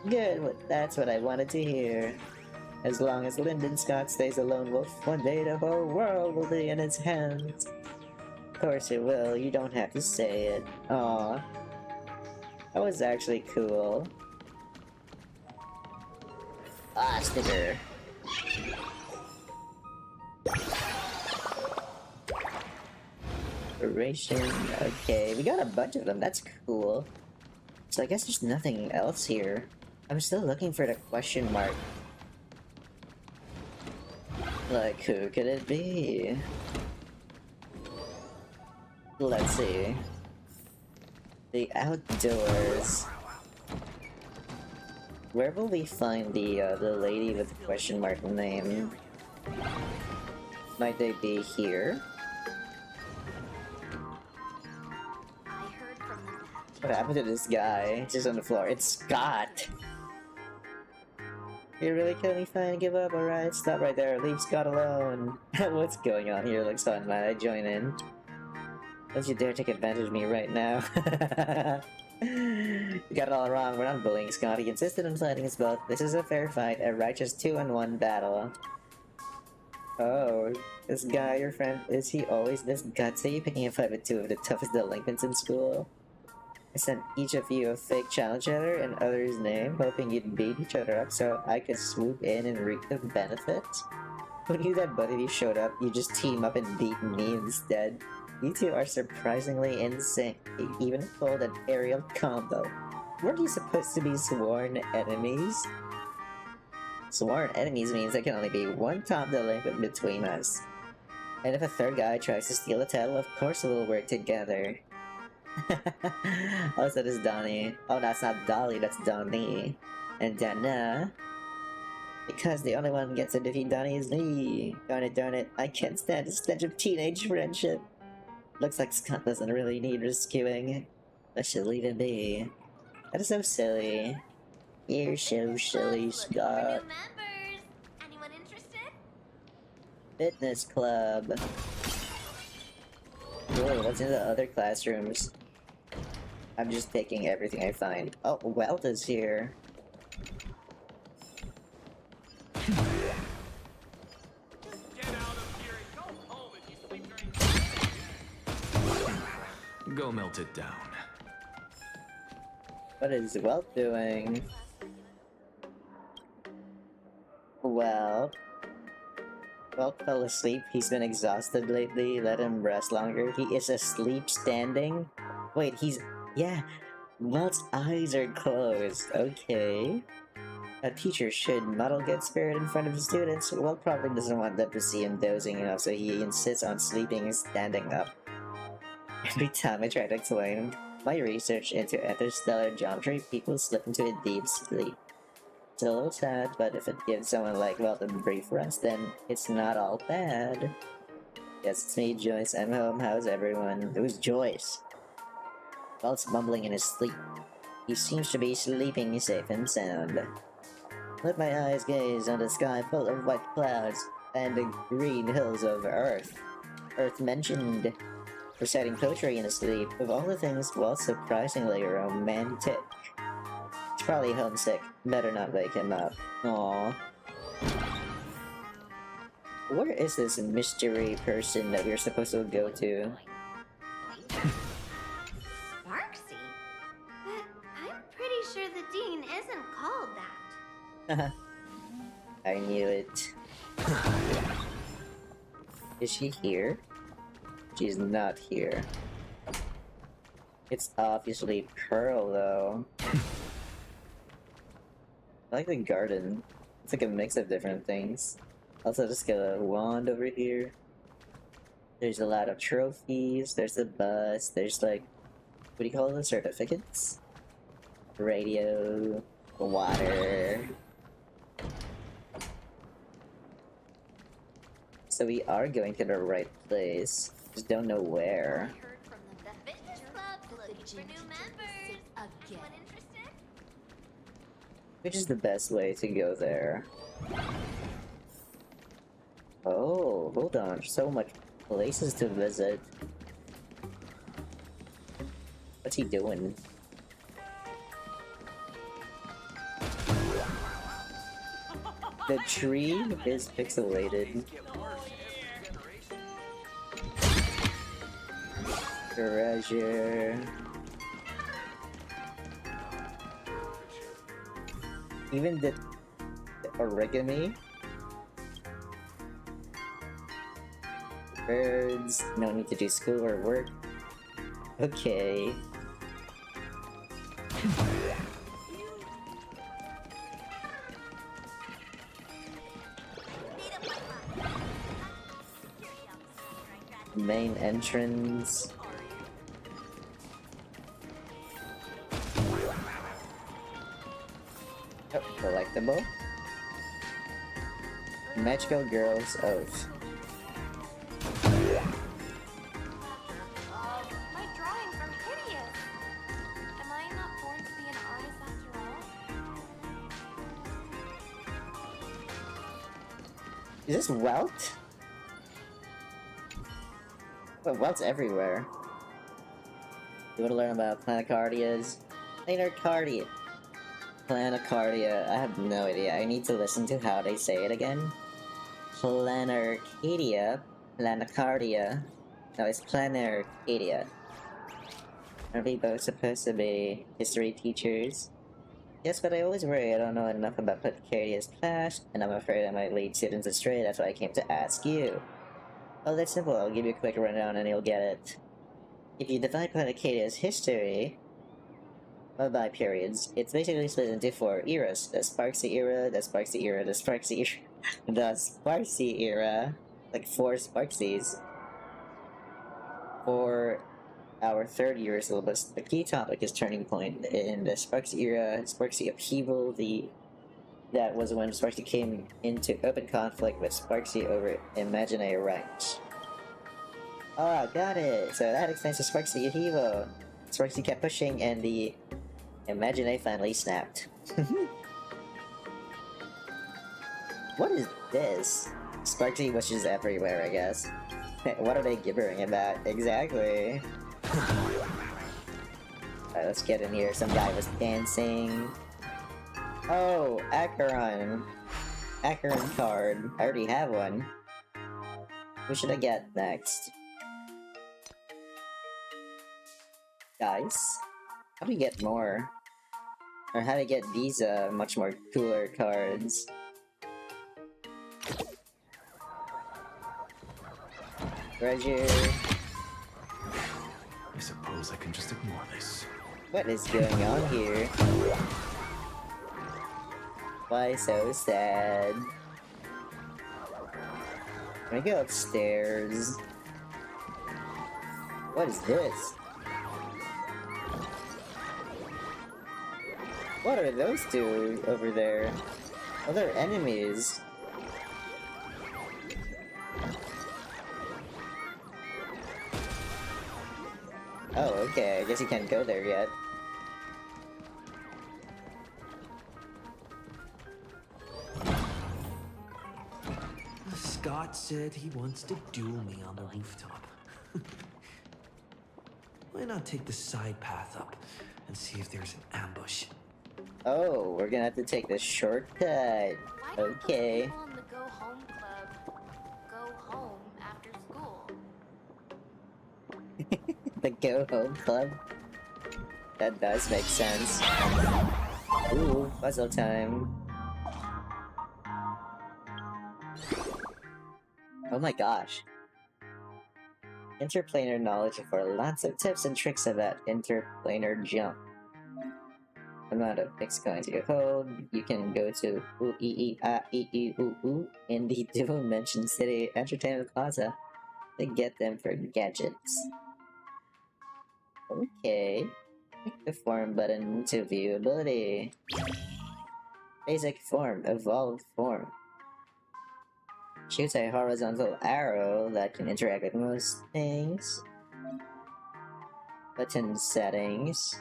Speaker 1: Good, that's what I wanted to hear. As long as Lyndon Scott stays a lone wolf, one day the whole world will be in his hands. Of course it will, you don't have to say it. Aw. That was actually cool. Ah, sticker. Duration. Okay, we got a bunch of them. That's cool. So I guess there's nothing else here. I'm still looking for the question mark. Like, who could it be? Let's see. The outdoors. Where will we find the lady with the question mark name? Might they be here? What happened to this guy? He's just on the floor. It's Scott! You really kill me, fine, give up, alright? Stop right there, leave Scott alone. What's going on here? Looks fun, might I join in? Don't you dare take advantage of me right now. You got it all wrong, we're not bullying Scott. He insisted on fighting us both. This is a fair fight, a righteous 2-on-1 battle. Oh, this guy, your friend, is he always this gutsy, picking a fight with two of the toughest delinquents in school? I sent each of you a fake challenge letter and others' name, hoping you'd beat each other up so I could swoop in and reap the benefits. Who knew that both of you showed up, you just team up and beat me instead? You two are surprisingly in sync. You even pulled an aerial combo. Weren't you supposed to be sworn enemies? Sworn enemies means there can only be one top delinquent between us. And if a third guy tries to steal the title, of course we'll work together. Oh, so this is Donnie. Oh, that's not Dolly, that's Donnie. And Dana. Because the only one who gets to defeat Donnie is me. Darn it, I can't stand the stench of teenage friendship. Looks like Scott doesn't really need rescuing. I should leave him be. That is so silly. You're so silly, Scott.
Speaker 3: Anyone interested?
Speaker 1: Fitness club. Whoa, what's in the other classrooms? I'm just taking everything I find. Oh, Welt is here.
Speaker 12: Go melt it down.
Speaker 1: What is Welt doing? Well, Welt fell asleep. He's been exhausted lately. Let him rest longer. He is asleep standing? Wait, yeah, Welt's eyes are closed. Okay. A teacher should model good spirit in front of his students. Welt probably doesn't want them to see him dozing enough, so he insists on sleeping and standing up. Every time I try to explain my research into interstellar geometry, people slip into a deep sleep. It's a little sad, but if it gives someone like Welt a brief rest, then it's not all bad. Yes, it's me, Joyce. I'm home. How's everyone? Who's Joyce? Welt's mumbling in his sleep. He seems to be sleeping safe and sound. Let my eyes gaze on the sky full of white clouds and the green hills of Earth. Earth mentioned. Reciting poetry in his sleep, of all the things, well, surprisingly romantic. He's probably homesick. Better not wake him up. Aww. Where is this mystery person that we're supposed to go to?
Speaker 3: Sparksy? But I'm pretty sure the dean isn't called that.
Speaker 1: I knew it. Is she here? She's not here. It's obviously Pearl, though. I like the garden. It's like a mix of different things. Also, just got a wand over here. There's a lot of trophies, there's a bus, there's like, what do you call them? Certificates? Radio, water. So we are going to the right place. Just don't know where.
Speaker 3: The fitness club's looking for new members. Anyone interested?
Speaker 1: Which is the best way to go there? Oh, hold on. There's so much places to visit. What's he doing? The tree is pixelated. Treasure. Even the origami. Birds. No need to do school or work. Okay. Main entrance. Oh, collectible. Magical Girl's Oath.
Speaker 4: My drawings are hideous. Am I not born to be an artist after all?
Speaker 1: Is this Welt? But Welt's everywhere. You wanna learn about Planecardias? Planecardia. Planecardia. I have no idea. I need to listen to how they say it again. Planarcadia. Planecardia. No, it's Planarcadia. Are we both supposed to be history teachers? Yes, but I always worry I don't know enough about Planarcadia's past, and I'm afraid I might lead students astray. That's why I came to ask you. Oh, that's simple. I'll give you a quick rundown and you'll get it. If you divide Planarcadia's history by periods, it's basically split into 4 eras. The Sparksy era, the Sparksy era, the Sparksy era, the Sparksy era. Like 4 Sparksies. For our 3rd year syllabus, the key topic is turning point. In the Sparksy era, Sparksy upheaval, that was when Sparksy came into open conflict with Sparksy over imaginary rights. Ah, got it! So that explains the Sparksy upheaval. Sparksy kept pushing and the imaginary finally snapped. What is this? Sparksy wishes everywhere, I guess. What are they gibbering about? Exactly. Alright, let's get in here. Some guy was dancing. Oh, Acheron. Acheron card. I already have one. Who should I get next? Guys? How do you get more? Or how to get these much more cooler cards? Treasure.
Speaker 12: I suppose I can just ignore this.
Speaker 1: What is going on here? Why so sad? Can I go upstairs? What is this? What are those two over there? Oh, they're enemies. Oh, okay, I guess you can't go there yet.
Speaker 12: Scott said he wants to duel me on the rooftop. Why not take the side path up and see if there's an ambush?
Speaker 1: Oh, we're gonna have to take the shortcut. Okay.
Speaker 3: People in the Go Home Club go home after school.
Speaker 1: The Go Home Club? That does make sense. Ooh, puzzle time. Oh my gosh. Interplanar knowledge for lots of tips and tricks about interplanar jump. Amount of fixed coins you hold. You can go to in the Dimension City Entertainment Plaza. to get them for gadgets. Okay. Click the form button to view ability. Basic form, evolved form. Shoots a horizontal arrow that can interact with most things. Button settings.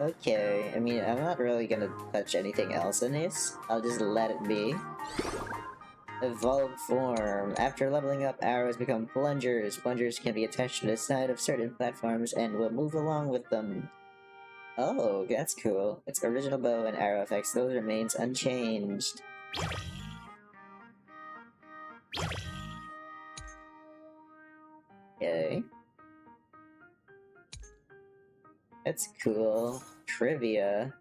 Speaker 1: Okay, I mean, I'm not really gonna touch anything else in this. I'll just let it be. Evolved form. After leveling up, arrows become plungers. Plungers can be attached to the side of certain platforms and will move along with them. Oh, that's cool. Its original bow and arrow effects, those remains unchanged. Okay. That's cool. Trivia.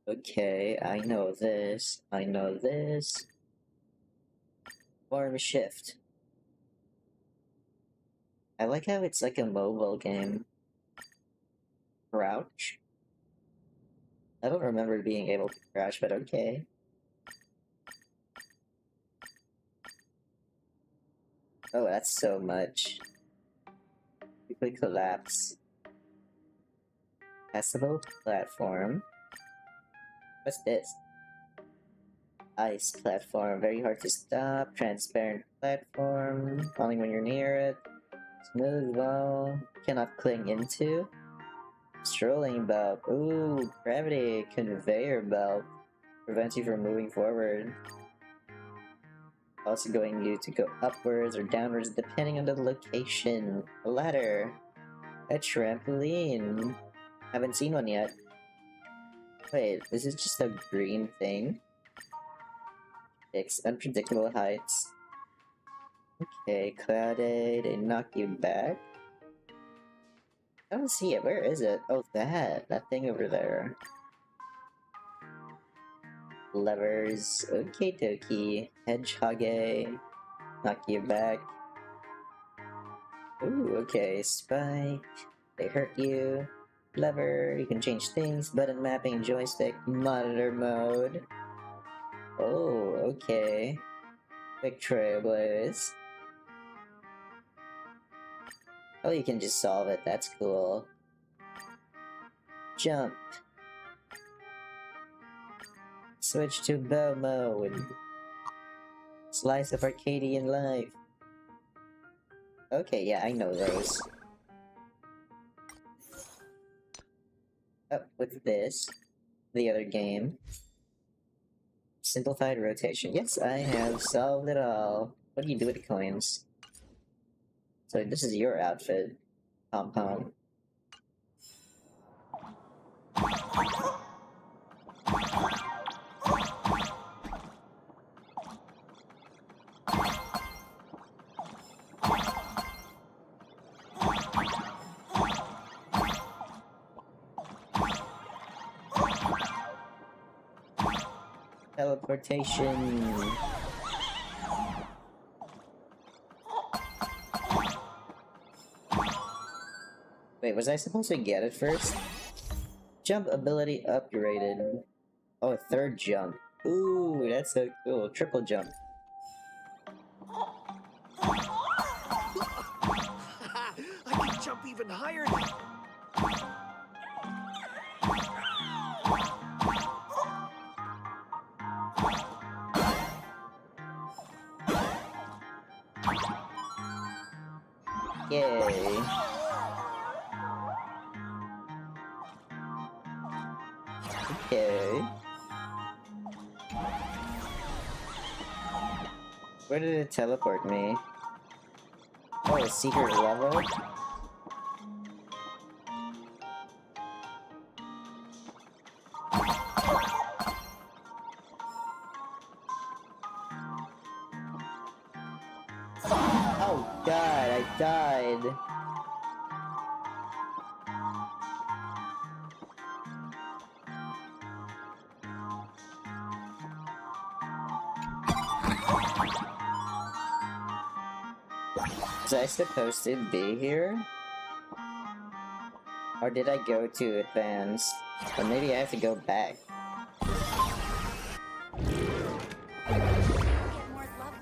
Speaker 1: Okay, I know this. I know this. Form shift. I like how it's like a mobile game. Crouch? I don't remember being able to crouch, but okay. Oh, that's so much. Quickly collapse. Passable platform. What's this? Ice platform. Very hard to stop. Transparent platform. Only when you're near it. Smooth wall. Cannot cling into. Strolling belt. Ooh, gravity conveyor belt. Prevents you from moving forward. Also going you to go upwards or downwards depending on the location. A ladder. A trampoline. Haven't seen one yet. Wait, is it just a green thing? It's unpredictable heights. Okay, clouded. They knock you back. I don't see it. Where is it? Oh, that thing over there. Levers. Okie dokie. Hedgehoggy. Knock you back. Ooh, okay. Spike. They hurt you. Lever. You can change things. Button mapping. Joystick. Monitor mode. Oh, okay. Quick trailblaze. Oh, you can just solve it. That's cool. Jump. Switch to bow mode. Slice of Arcadian life. Okay, yeah, I know those. Oh, what's this? The other game. Simplified rotation. Yes, I have solved it all. What do you do with the coins? So this is your outfit, Pom-Pom. Teleportation. Wait, was I supposed to get it first? Jump ability upgraded. Oh, a third jump. Ooh, that's so cool. Triple jump.
Speaker 12: I can jump even higher now.
Speaker 1: Yay. Okay. Where did it teleport me? Oh, a secret level? Oh god, I died. Was I supposed to be here? Or did I go to advance? Or maybe I have to go back.
Speaker 3: Get more love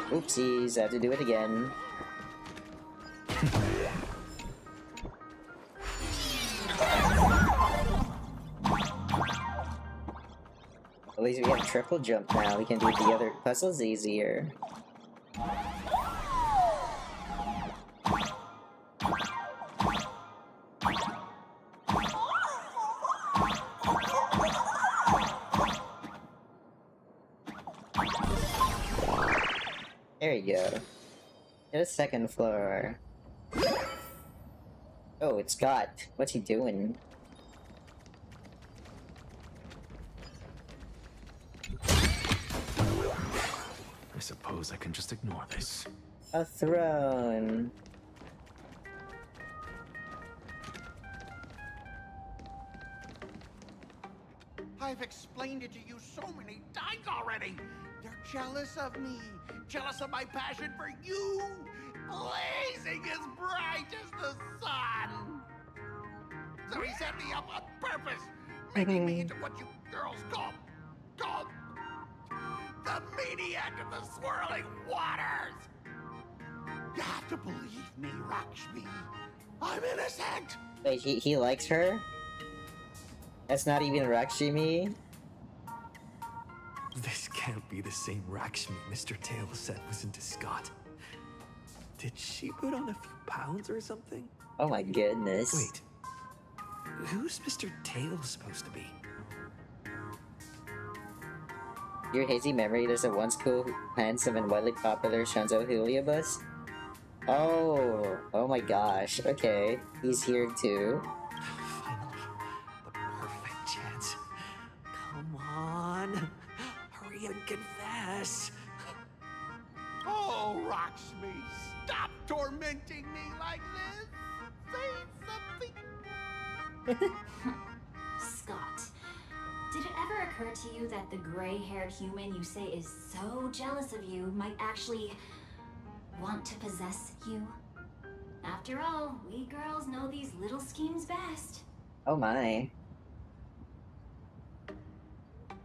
Speaker 1: Oopsies, I have to do it again. At least we have triple jump now. We can do the other puzzles easier. There you go. Get a second floor. Oh, it's Scott. What's he doing?
Speaker 12: I suppose I can just ignore this.
Speaker 1: A throne.
Speaker 11: I've explained it to you so many times already. They're jealous of me, jealous of my passion for you, blazing as bright as the sun. So he set me up on purpose, making me into what you girls call the maniac of the swirling waters. You have to believe me, Lakshmi. I'm innocent.
Speaker 1: Wait, he likes her? That's not even Rakshimi?
Speaker 12: This can't be the same Lakshmi Mr. Tail said was into Scott. Did she put on a few pounds or something?
Speaker 1: Oh my goodness.
Speaker 12: Wait. Who's Mr. Tail supposed to be?
Speaker 1: Your hazy memory, there's a once cool, handsome, and widely popular Shanzo Heliobus? Oh my gosh, okay. He's here too.
Speaker 12: Finally, the perfect chance. Come on. Hurry and confess.
Speaker 11: Oh, Lakshmi, stop tormenting me like this. Say something.
Speaker 4: Scott, did it ever occur to you that the gray-haired human you say is so jealous of you might actually want to possess you? After all, we girls know these little schemes best.
Speaker 1: Oh my.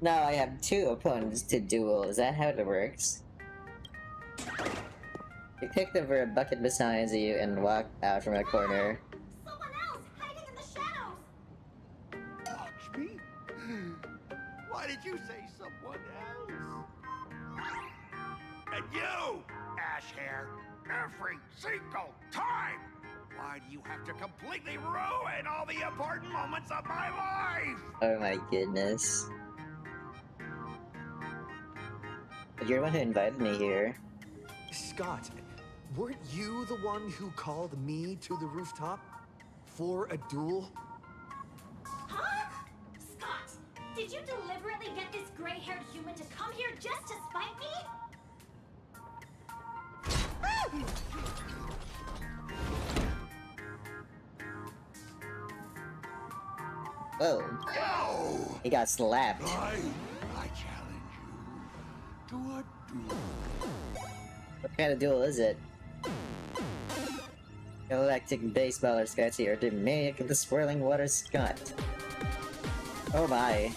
Speaker 1: Now I have two opponents to duel. Is that how it works? You pick the verb bucket beside you and walk out from a corner.
Speaker 3: Someone else hiding in the shadows!
Speaker 11: Lakshmi? Why did you say someone else? And you, Ash Hair, every single time! Why do you have to completely ruin all the important moments of my life?
Speaker 1: Oh my goodness. You're the one who invited me here.
Speaker 12: Scott, weren't you the one who called me to the rooftop? For a duel?
Speaker 3: Huh? Scott, did you deliberately get this gray-haired human to come here just to spite me?
Speaker 1: Whoa.
Speaker 11: No!
Speaker 1: He got slapped.
Speaker 11: I challenge you to a duel.
Speaker 1: What kind of duel is it? Galactic baseballer Scott here, the maniac of the swirling water Scott. Oh my.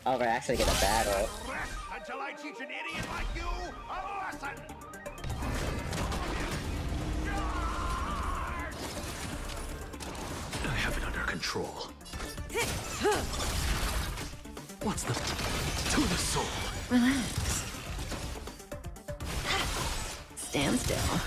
Speaker 1: Oh, we're actually gonna battle.
Speaker 11: Rest until I teach an idiot like you a lesson!
Speaker 12: I have it under control. What's the... to the soul?
Speaker 8: Relax. Stand still.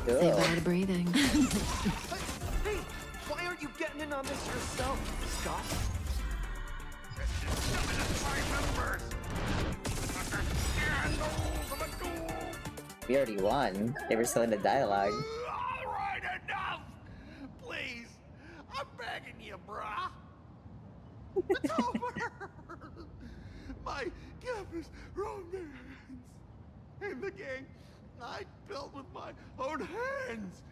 Speaker 8: Say bye to breathing.
Speaker 12: Hey, why aren't you getting in on this yourself, Scott?
Speaker 1: We already won. They were still in the dialogue.
Speaker 11: All right, enough! Please, I'm begging you, brah. It's over. My campus romance in the game I built with my own hands.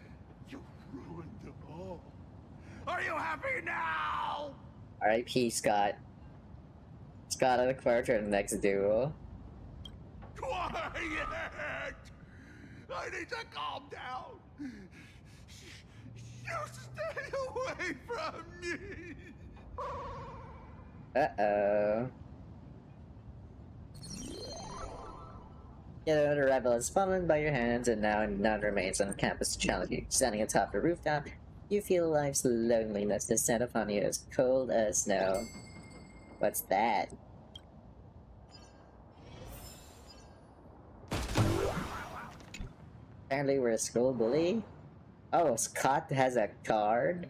Speaker 11: You ruined it all. Are you happy now?
Speaker 1: R.I.P. Scott. Scott, I look forward to the next duel.
Speaker 11: Quiet! I need to calm down. You stay away from me.
Speaker 1: Uh-oh. Yet another rebel is fallen by your hands, and now none remains on campus to challenge you. Standing atop the rooftop, you feel life's loneliness descend upon you as cold as snow. What's that? Apparently we're a school bully? Oh, Scott has a card?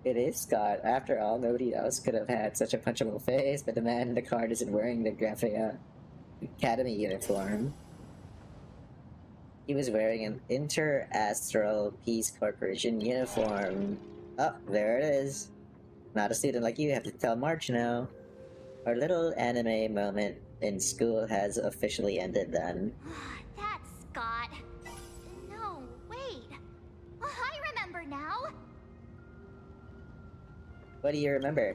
Speaker 1: It is Scott. After all, nobody else could have had such a punchable face, but the man in the card isn't wearing the Graphia Academy uniform. He was wearing an Inter-Astral Peace Corporation uniform. Oh, there it is. Not a student like you have to tell March now. Our little anime moment in school has officially ended then.
Speaker 3: That's Scott. No, wait. I remember now.
Speaker 1: What do you remember?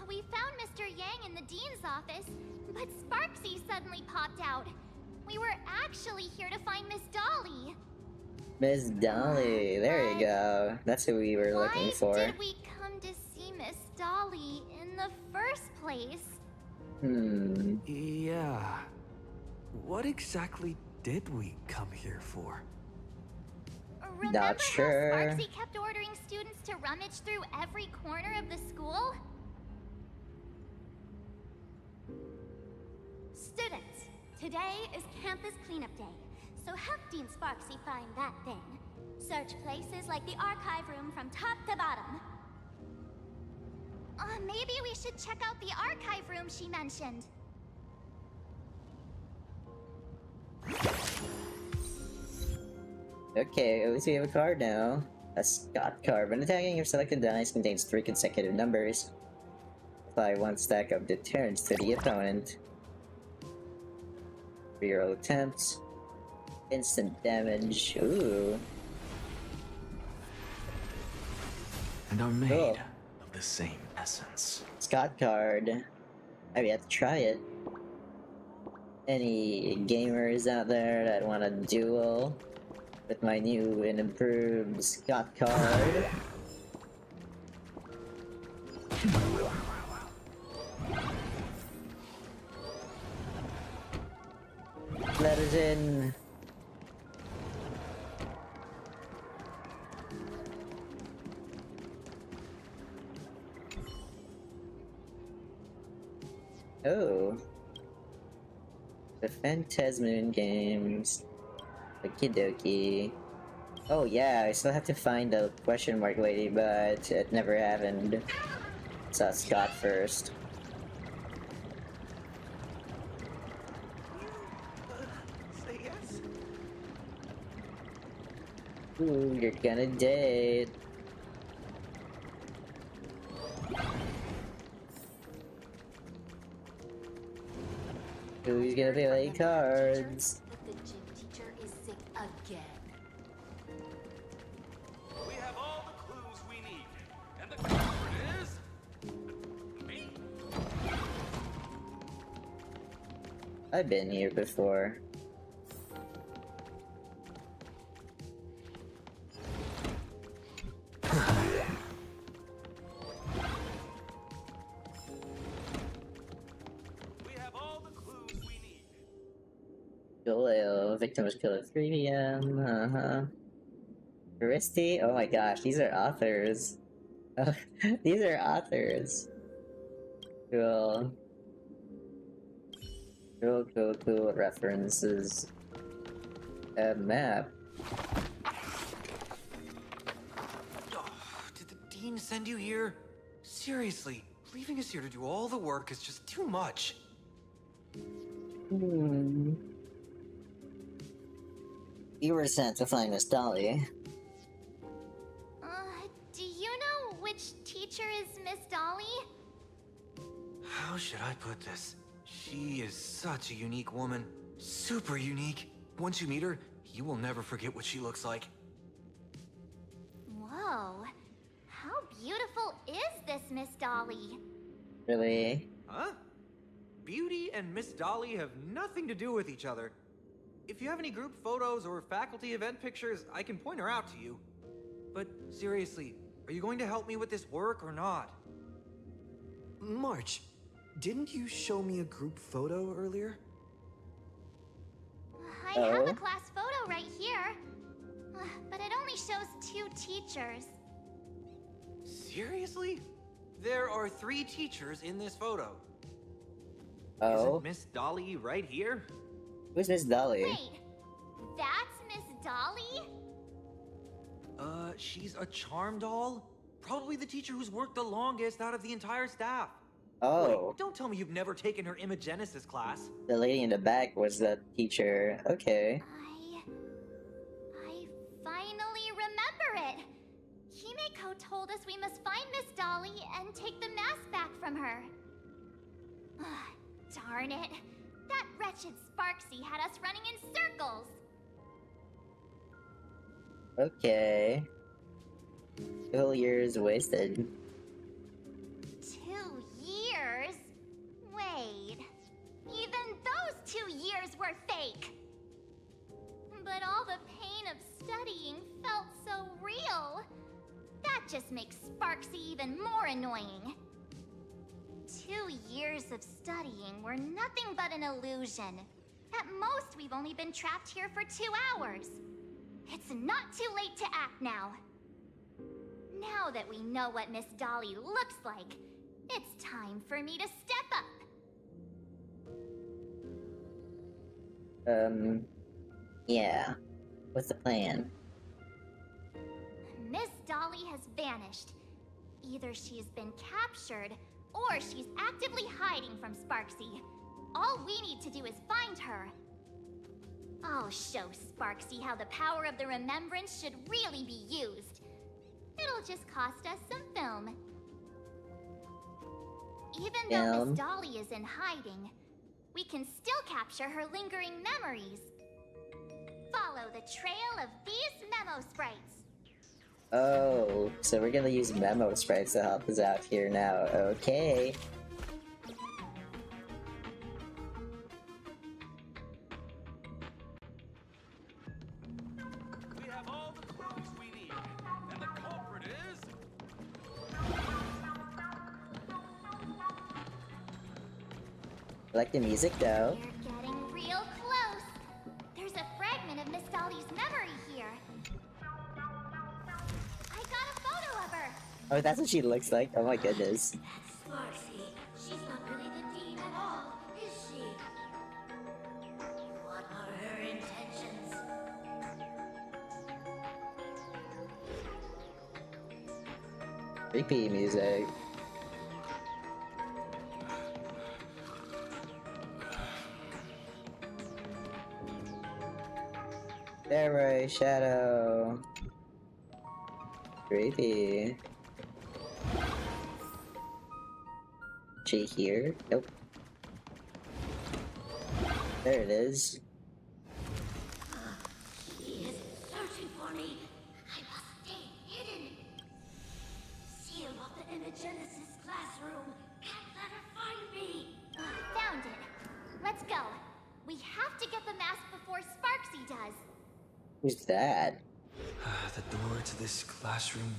Speaker 3: We found Mr. Yang in the dean's office, but Sparksy suddenly popped out. We were actually here to find Miss Dolly.
Speaker 1: Miss Dolly, there you go. That's who we were looking for.
Speaker 3: Why did we come to see Miss Dolly in the first place?
Speaker 12: Yeah. What exactly did we come here for?
Speaker 3: Remember
Speaker 1: Not sure.
Speaker 3: how Sparksy kept ordering students to rummage through every corner of the school?
Speaker 15: Students, today is campus cleanup day, so help Dean Sparksy find that thing. Search places like the archive room from top to bottom.
Speaker 3: Maybe we should check out the archive room she mentioned.
Speaker 1: Okay, at least we have a card now. A Scott card. When attacking, your selected dice contains 3 consecutive numbers. Apply 1 stack of deterrence to the opponent. Reroll attempts. Instant damage. Ooh.
Speaker 12: And are made
Speaker 1: Cool.
Speaker 12: of the same essence.
Speaker 1: Scott card. Maybe I have to try it. Any gamers out there that want a duel with my new and improved Scott card? Let us in. Oh. The Phantasmoon games. Okie dokie. Oh yeah, I still have to find the question mark lady, but it never happened. Saw Scott first.
Speaker 11: Say yes?
Speaker 1: Ooh, you're gonna date. Who's gonna play cards?
Speaker 4: But the gym teacher is sick again.
Speaker 10: We have all the clues we need, and the culprit is me.
Speaker 1: I've been here before.
Speaker 10: We have all the clues we need.
Speaker 1: Galileo, victim was killed at 3 p.m. Christie? Oh my gosh, these are authors. These are authors. Cool. Cool references. A map.
Speaker 12: Did the dean send you here? Seriously, leaving us here to do all the work is just too much.
Speaker 1: You were sent to find Miss Dolly.
Speaker 3: Do you know which teacher is Miss Dolly?
Speaker 12: How should I put this? She is such a unique woman. Super unique. Once you meet her, you will never forget what she looks like.
Speaker 3: Whoa. How beautiful is this Miss Dolly?
Speaker 1: Really?
Speaker 16: Huh? Beauty and Miss Dolly have nothing to do with each other. If you have any group photos or faculty event pictures, I can point her out to you. But seriously, Are you going to help me with this work or not?
Speaker 12: March, didn't you show me a group photo earlier?
Speaker 3: I have a class photo right here. But it only shows 2 teachers.
Speaker 16: Seriously? There are 3 teachers in this photo.
Speaker 1: Oh?
Speaker 16: Isn't Miss Dolly right here?
Speaker 1: Who's Miss Dolly?
Speaker 3: Wait, that's Miss Dolly?
Speaker 16: She's a charm doll? Probably the teacher who's worked the longest out of the entire staff.
Speaker 1: Oh.
Speaker 16: Wait, don't tell me you've never taken her Imagenesis class.
Speaker 1: The lady in the back was the teacher. Okay.
Speaker 3: I finally remember it. Himeko told us we must find Miss Dolly and take the mask back from her. Darn it. That wretched Sparksy had us running in circles.
Speaker 1: Okay. 2 whole years wasted.
Speaker 3: 2 years? Wait. Even those 2 years were fake. But all the pain of studying felt so real. That just makes Sparksy even more annoying. 2 years of studying were nothing but an illusion. At most, we've only been trapped here for 2 hours. It's not too late to act now. Now that we know what Miss Dolly looks like, it's time for me to step up.
Speaker 1: Yeah. What's the plan?
Speaker 3: Miss Dolly has vanished. Either she's been captured, or she's actively hiding from Sparksy. All we need to do is find her. I'll show Sparksy how the power of the remembrance should really be used. It'll just cost us some film. Even though Miss Dolly is in hiding, we can still capture her lingering memories. Follow the trail of these memo sprites.
Speaker 1: Oh, so we're gonna use memo sprites to help us out here now. Okay.
Speaker 10: We have all the clues we need, and the culprit is...
Speaker 1: I like the music though.
Speaker 3: We're getting real close. There's a fragment of Miss Dolly's memory here. I got a photo of her.
Speaker 1: Oh, that's what she looks like? Oh my goodness.
Speaker 15: Sparksy, she's not really the dean at all, is she? What are her intentions?
Speaker 1: Creepy music. There, shadow. Creepy. She here? Nope. There it is.
Speaker 15: She is searching for me. I must stay hidden. Seal off the Imagenesis classroom. Can't let her find me.
Speaker 3: Found it. Let's go. We have to get the mask before Sparksy does.
Speaker 1: Who's that?
Speaker 12: The door to this classroom...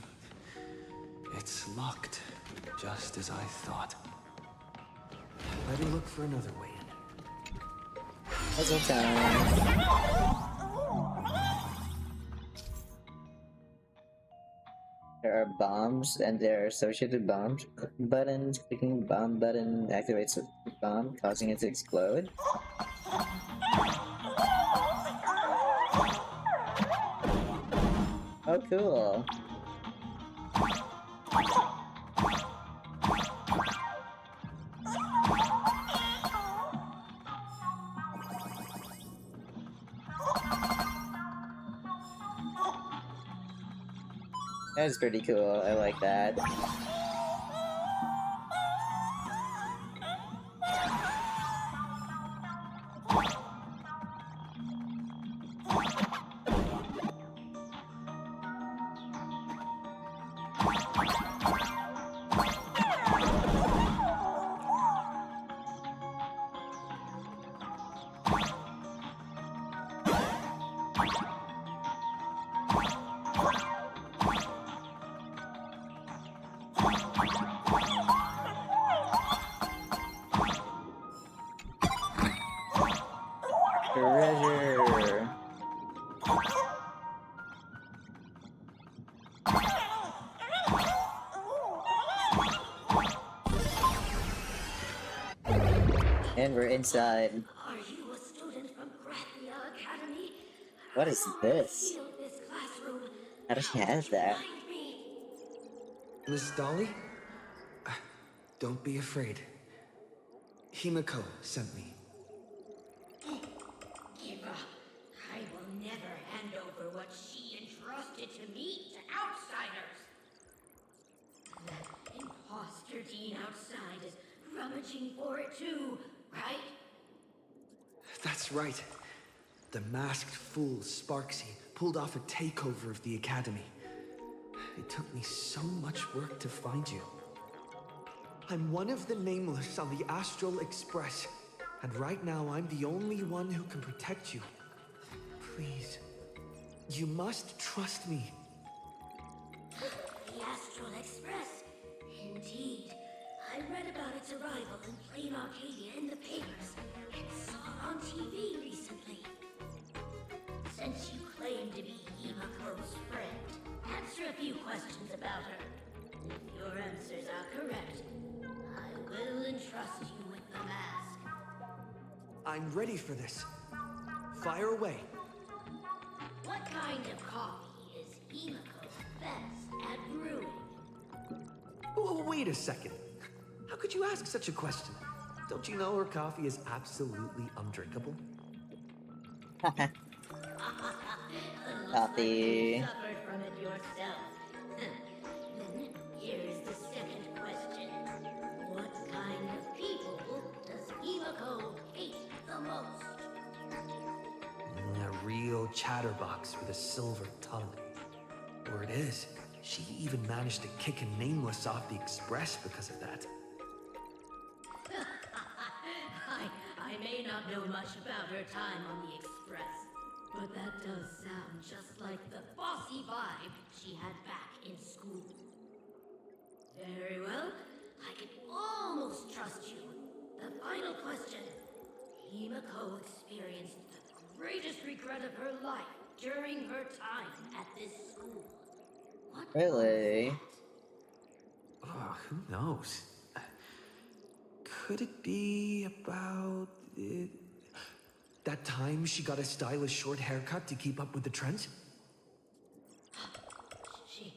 Speaker 12: it's locked, just as I thought. Better look for another way in.
Speaker 1: Puzzle time. There are bombs, and there are associated bombs buttons. Clicking bomb button activates the bomb, causing it to explode. Oh, cool. That's pretty cool. I like that. Treasure. And we're inside.
Speaker 17: Are you a student from Grathia Academy?
Speaker 1: What is this?
Speaker 17: This classroom.
Speaker 1: How does she have that?
Speaker 12: Miss Dolly? Don't be afraid. Himiko sent me.
Speaker 17: Give up. I will never hand over what she entrusted to me to outsiders. That imposter dean outside is rummaging for it too, right?
Speaker 12: That's right. The masked fool Sparksy pulled off a takeover of the academy. It took me so much work to find you. I'm one of the Nameless on the Astral Express, and right now I'm the only one who can protect you. Please, you must trust me.
Speaker 17: The Astral Express? Indeed. I read about its arrival in Plain Arcadia in the papers, and saw it on TV recently. Since you claim to be Himiko's friend, answer a few questions about her. If your answers are correct, I will entrust you with the mask.
Speaker 12: I'm ready for this. Fire away.
Speaker 17: What kind of coffee is Himiko best at brewing?
Speaker 12: Oh, wait a second. How could you ask such a question? Don't you know her coffee is absolutely undrinkable?
Speaker 1: Coffee.
Speaker 17: Suffered from it yourself. Then here's the second question. What kind of people does Himiko hate the most?
Speaker 12: A real chatterbox with a silver tongue. Or it is. She even managed to kick a Nameless off the Express because of that.
Speaker 17: I may not know much about her time on the Express, but that does sound just like the bossy vibe she had back in school. Very well, I can almost trust you. The final question. Himiko experienced the greatest regret of her life during her time at this school. What
Speaker 1: Really?
Speaker 12: Oh, who knows? Could it be about that time she got a stylish short haircut to keep up with the trends?
Speaker 17: She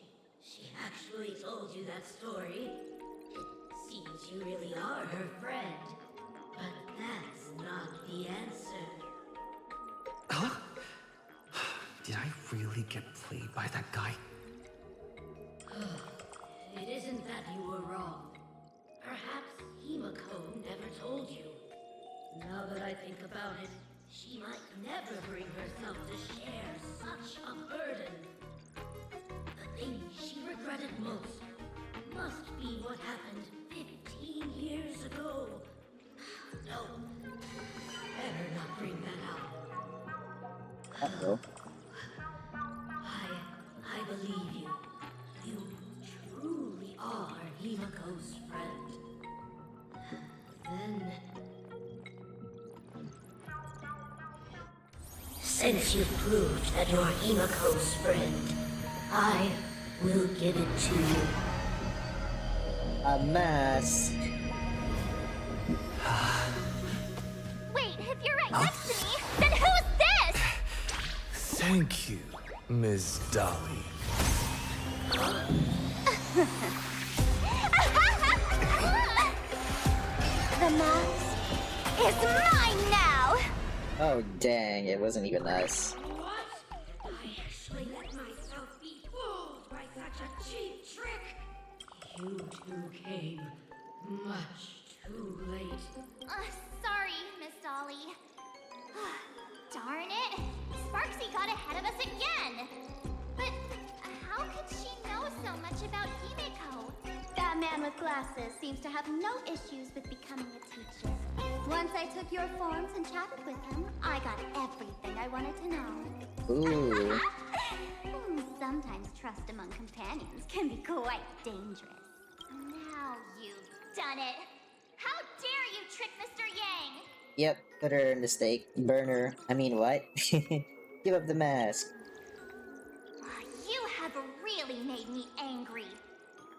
Speaker 17: actually told you that story. It seems you really are her friend. But that's not the answer.
Speaker 12: Huh? Did I really get played by that guy?
Speaker 17: It isn't that you were wrong. Perhaps Himiko never told you. Now that I think about it, she might never bring herself to share such a burden. The thing she regretted most must be what happened 15 years ago. No, better not bring that up.
Speaker 1: Uh-oh.
Speaker 17: I believe you. You truly are Himiko's friend. Then... Since you've proved that you're Himiko's friend, I will give it to you.
Speaker 1: A mask.
Speaker 3: Wait, if you're right next to me, then who's this?
Speaker 12: Thank you, Ms. Dolly.
Speaker 3: The mask is mine now!
Speaker 1: Oh dang, it wasn't even us.
Speaker 17: What? I actually let myself be fooled by such a cheap trick. You two came much too late.
Speaker 3: Sorry, Miss Dolly. Darn it! Sparksy got ahead of us again! But how could she know so much about Himiko? That man with glasses seems to have no issues with becoming a teacher. Once I took your forms and chatted with him, I got everything I wanted to know.
Speaker 1: Ooh.
Speaker 3: Sometimes trust among companions can be quite dangerous. you've done it. How dare you trick Mr. Yang?
Speaker 1: Yep, put her in the stake. Burn her. I mean, what? Give up the mask.
Speaker 3: You have really made me angry.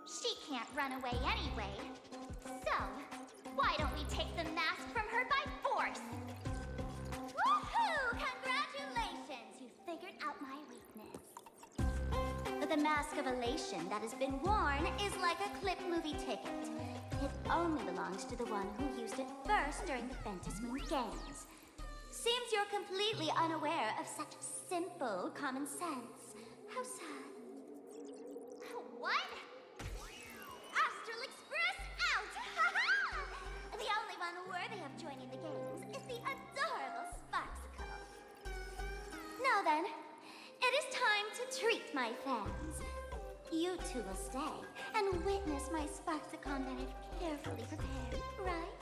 Speaker 3: She can't run away anyway. So, why don't we take the mask from her by force? Woohoo! Congratulations! You figured out my weakness. But the mask of elation that has been worn is like a clip movie ticket. It only belongs to the one who used it first during the Ventus Moon Games. Seems you're completely unaware of such simple common sense. How sad. What? Astral Express out! The only one worthy of joining the games is the adorable Sparksicle. Now then, it is time to treat my fans. You two will stay and witness my Sparksicon that I've carefully prepared, right?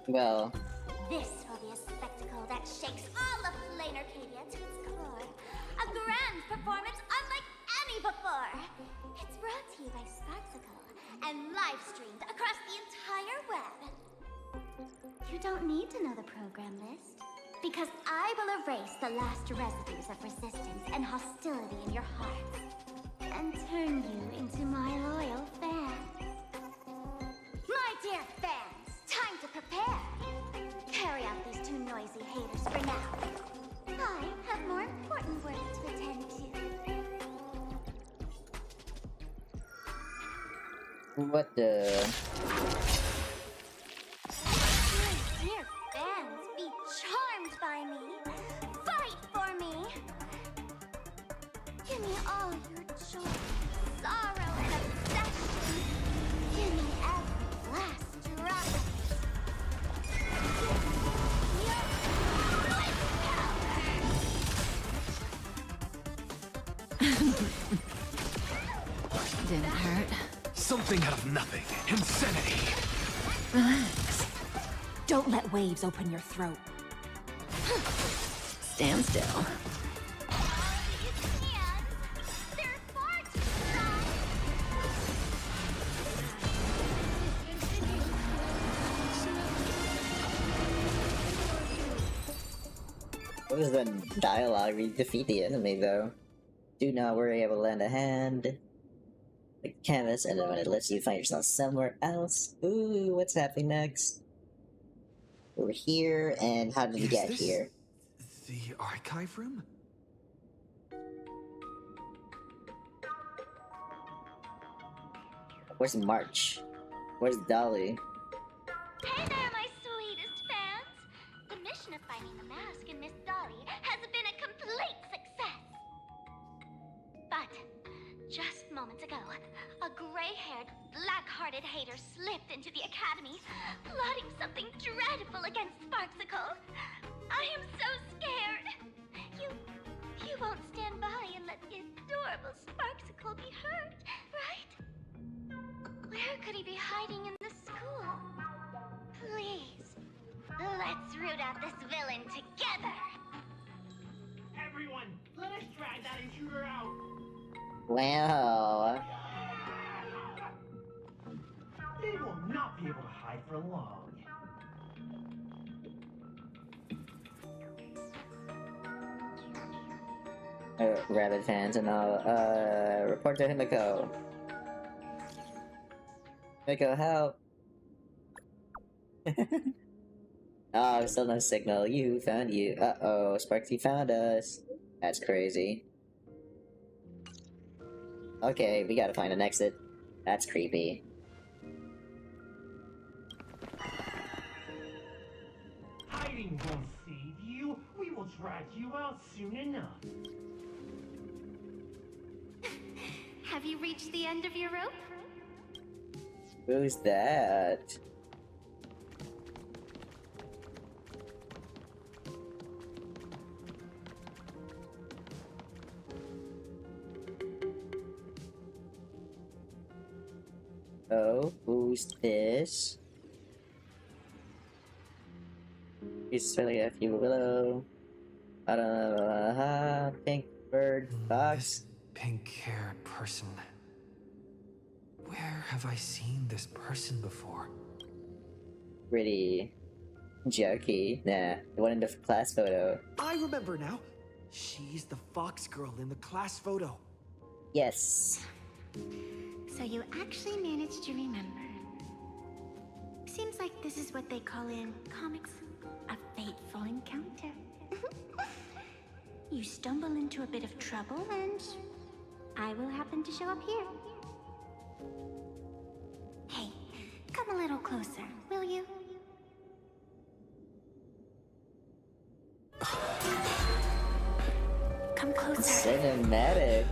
Speaker 1: Well,
Speaker 3: This will be a spectacle that shakes all of Flame Arcadia to its core. A grand performance unlike any before. It's brought to you by Sparksicle and live streamed across the entire web. You don't need to know the program list, because I will erase the last residues of resistance and hostility in your hearts and turn you into my loyal fans. My dear fans, time to prepare. Carry out these two noisy haters for now. I have more important work to attend to.
Speaker 1: what the...
Speaker 3: My dear fans, be charmed by me. Fight for me. Give me all your joy, sorrow, and obsession. Give me every last drop of
Speaker 6: Didn't hurt.
Speaker 10: Something out of nothing. Insanity.
Speaker 8: Relax. Don't let waves open your throat.
Speaker 6: Stand still.
Speaker 1: What was the dialogue? We defeat the enemy, though. Do not worry, I will lend a hand. The canvas, and then when it lets you find yourself somewhere else. Ooh, what's happening next? We're here, and how did we get here?
Speaker 12: The archive room?
Speaker 1: Where's March? Where's Dolly?
Speaker 3: Hey there, my sweetest fans! The mission of finding the mask and Miss Dolly has been a complete success. But just moments ago, a gray-haired, black-hearted hater slipped into the academy, plotting something dreadful against Sparksicle. I am so scared. You won't stand by and let the adorable Sparksicle be hurt, right? Where could he be hiding in the school? Please, let's root out this villain together.
Speaker 11: Everyone, let us drag that intruder out.
Speaker 1: Wow.
Speaker 11: They will not be able to hide for long.
Speaker 1: Rabbit fans and all. Report to Himiko. Himiko, help! Oh, still no signal. You found you. Uh-oh, Sparksy found us. That's crazy. Okay, we gotta find an exit. That's creepy.
Speaker 11: Hiding won't save you. We will drag you out soon enough.
Speaker 3: Have you reached the end of your rope?
Speaker 1: Who's that? Oh, who's this? He's really a few willow. Pink bird. Mr. Fox.
Speaker 12: This pink-haired person. Where have I seen this person before?
Speaker 1: Pretty jokey. Nah, the one in the class photo.
Speaker 12: I remember now. She's the fox girl in the class photo.
Speaker 1: Yes.
Speaker 15: So you actually managed to remember. Seems like this is what they call in comics a fateful encounter. You stumble into a bit of trouble and I will happen to show up here. Hey, come a little closer, will you? Come closer.
Speaker 1: Cinematic.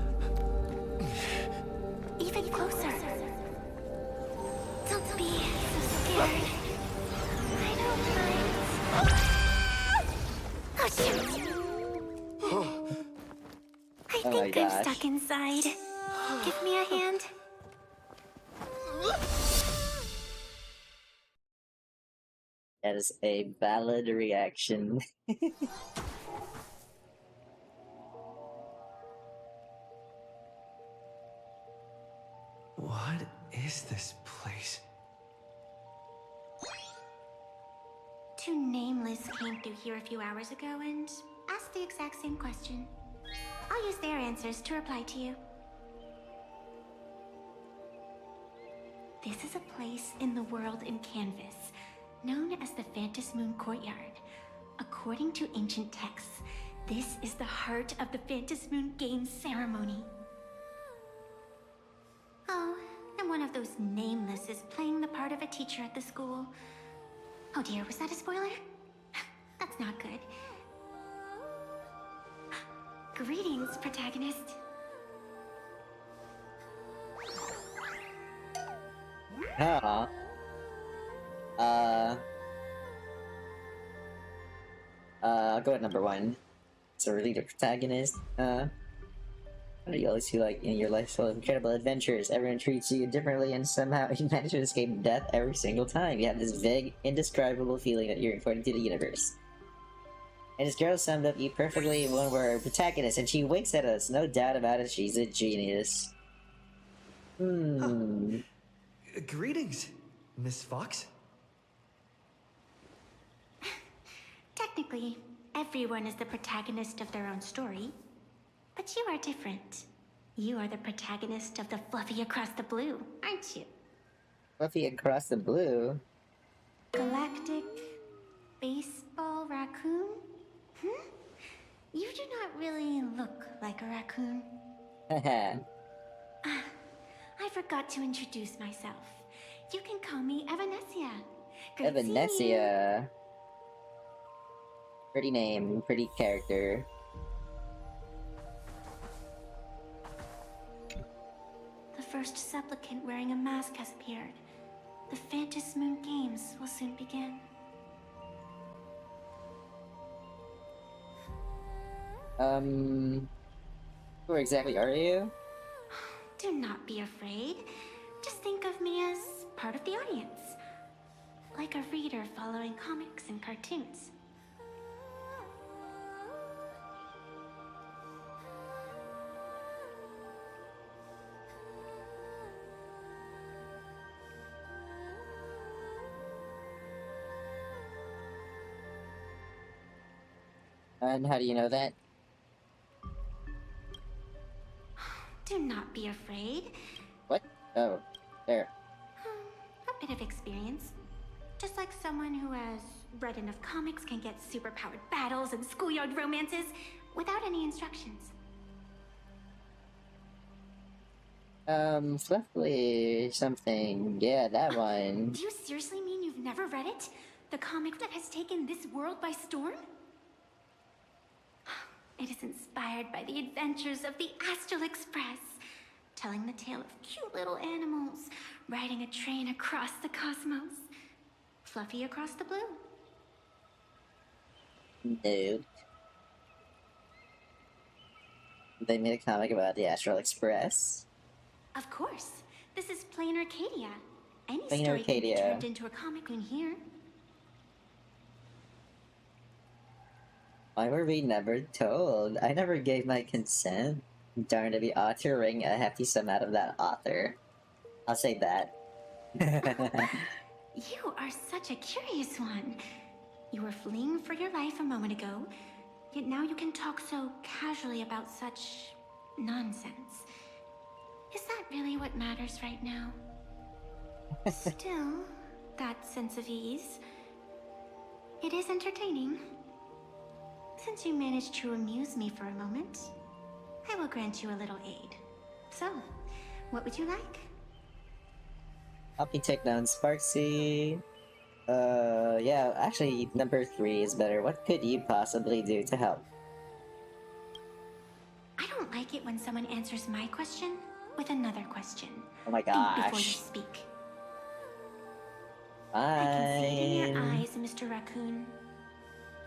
Speaker 15: Even closer. Don't be so scared. I don't mind. Oh, shoot. I
Speaker 1: Oh my
Speaker 15: think I'm
Speaker 1: gosh.
Speaker 15: stuck inside. Give me a hand.
Speaker 1: That is a valid reaction.
Speaker 12: What is this place?
Speaker 15: Two nameless came through here a few hours ago and asked the exact same question. I'll use their answers to reply to you. This is a place in the world in Canvas, known as the Phantos Moon Courtyard. According to ancient texts, this is the heart of the Phantos Moon Games ceremony. Oh, and one of those nameless is playing the part of a teacher at the school. Oh dear, was that a spoiler? That's not good. Greetings, protagonist.
Speaker 1: Huh. I'll go at number 1. So really the protagonist, what do you always feel like in your life full of incredible adventures? Everyone treats you differently and somehow you manage to escape death every single time. You have this vague, indescribable feeling that you're important to the universe. And this girl summed up you perfectly in one word, protagonist, and she winks at us. No doubt about it, she's a genius.
Speaker 12: Greetings, Miss Fox.
Speaker 15: Technically, everyone is the protagonist of their own story. But you are different. You are the protagonist of the Fluffy Across the Blue, aren't you?
Speaker 1: Fluffy Across the Blue?
Speaker 15: Galactic baseball raccoon? You do not really look like a raccoon.
Speaker 1: Haha.
Speaker 15: I forgot to introduce myself. You can call me Evanessia. Great seeing you.
Speaker 1: Evanessia. Pretty name, pretty character.
Speaker 15: The first supplicant wearing a mask has appeared. The Phantos Moon Games will soon begin.
Speaker 1: Who exactly are you?
Speaker 15: Do not be afraid. Just think of me as part of the audience. Like a reader following comics and cartoons.
Speaker 1: And how do you know that?
Speaker 15: Do not be afraid.
Speaker 1: What? Oh, there.
Speaker 15: A bit of experience. Just like someone who has read enough comics can get superpowered battles and schoolyard romances without any instructions.
Speaker 1: Fluffy something. Yeah, that one.
Speaker 15: Do you seriously mean you've never read it? The comic that has taken this world by storm? It is inspired by the adventures of the Astral Express, telling the tale of cute little animals riding a train across the cosmos. Fluffy Across the Blue.
Speaker 1: No. They made a comic about the Astral Express.
Speaker 15: Of course. This is plain Arcadia. Any
Speaker 1: Plain
Speaker 15: story can be
Speaker 1: Arcadia.
Speaker 15: turned into a comic in here.
Speaker 1: Why were we never told? I never gave my consent. Darn to be authoring a hefty sum out of that author. I'll say that.
Speaker 15: You are such a curious one. You were fleeing for your life a moment ago, yet now you can talk so casually about such nonsense. Is that really what matters right now? Still, that sense of ease, it is entertaining. Since you managed to amuse me for a moment, I will grant you a little aid. So, what would you like?
Speaker 1: Help me take down Sparksy. Yeah, actually, number 3 is better. What could you possibly do to help?
Speaker 15: I don't like it when someone answers my question with another question.
Speaker 1: Oh my
Speaker 15: Think before you
Speaker 1: gosh.
Speaker 15: speak.
Speaker 1: Fine.
Speaker 15: I can see it in your eyes, Mr. Raccoon.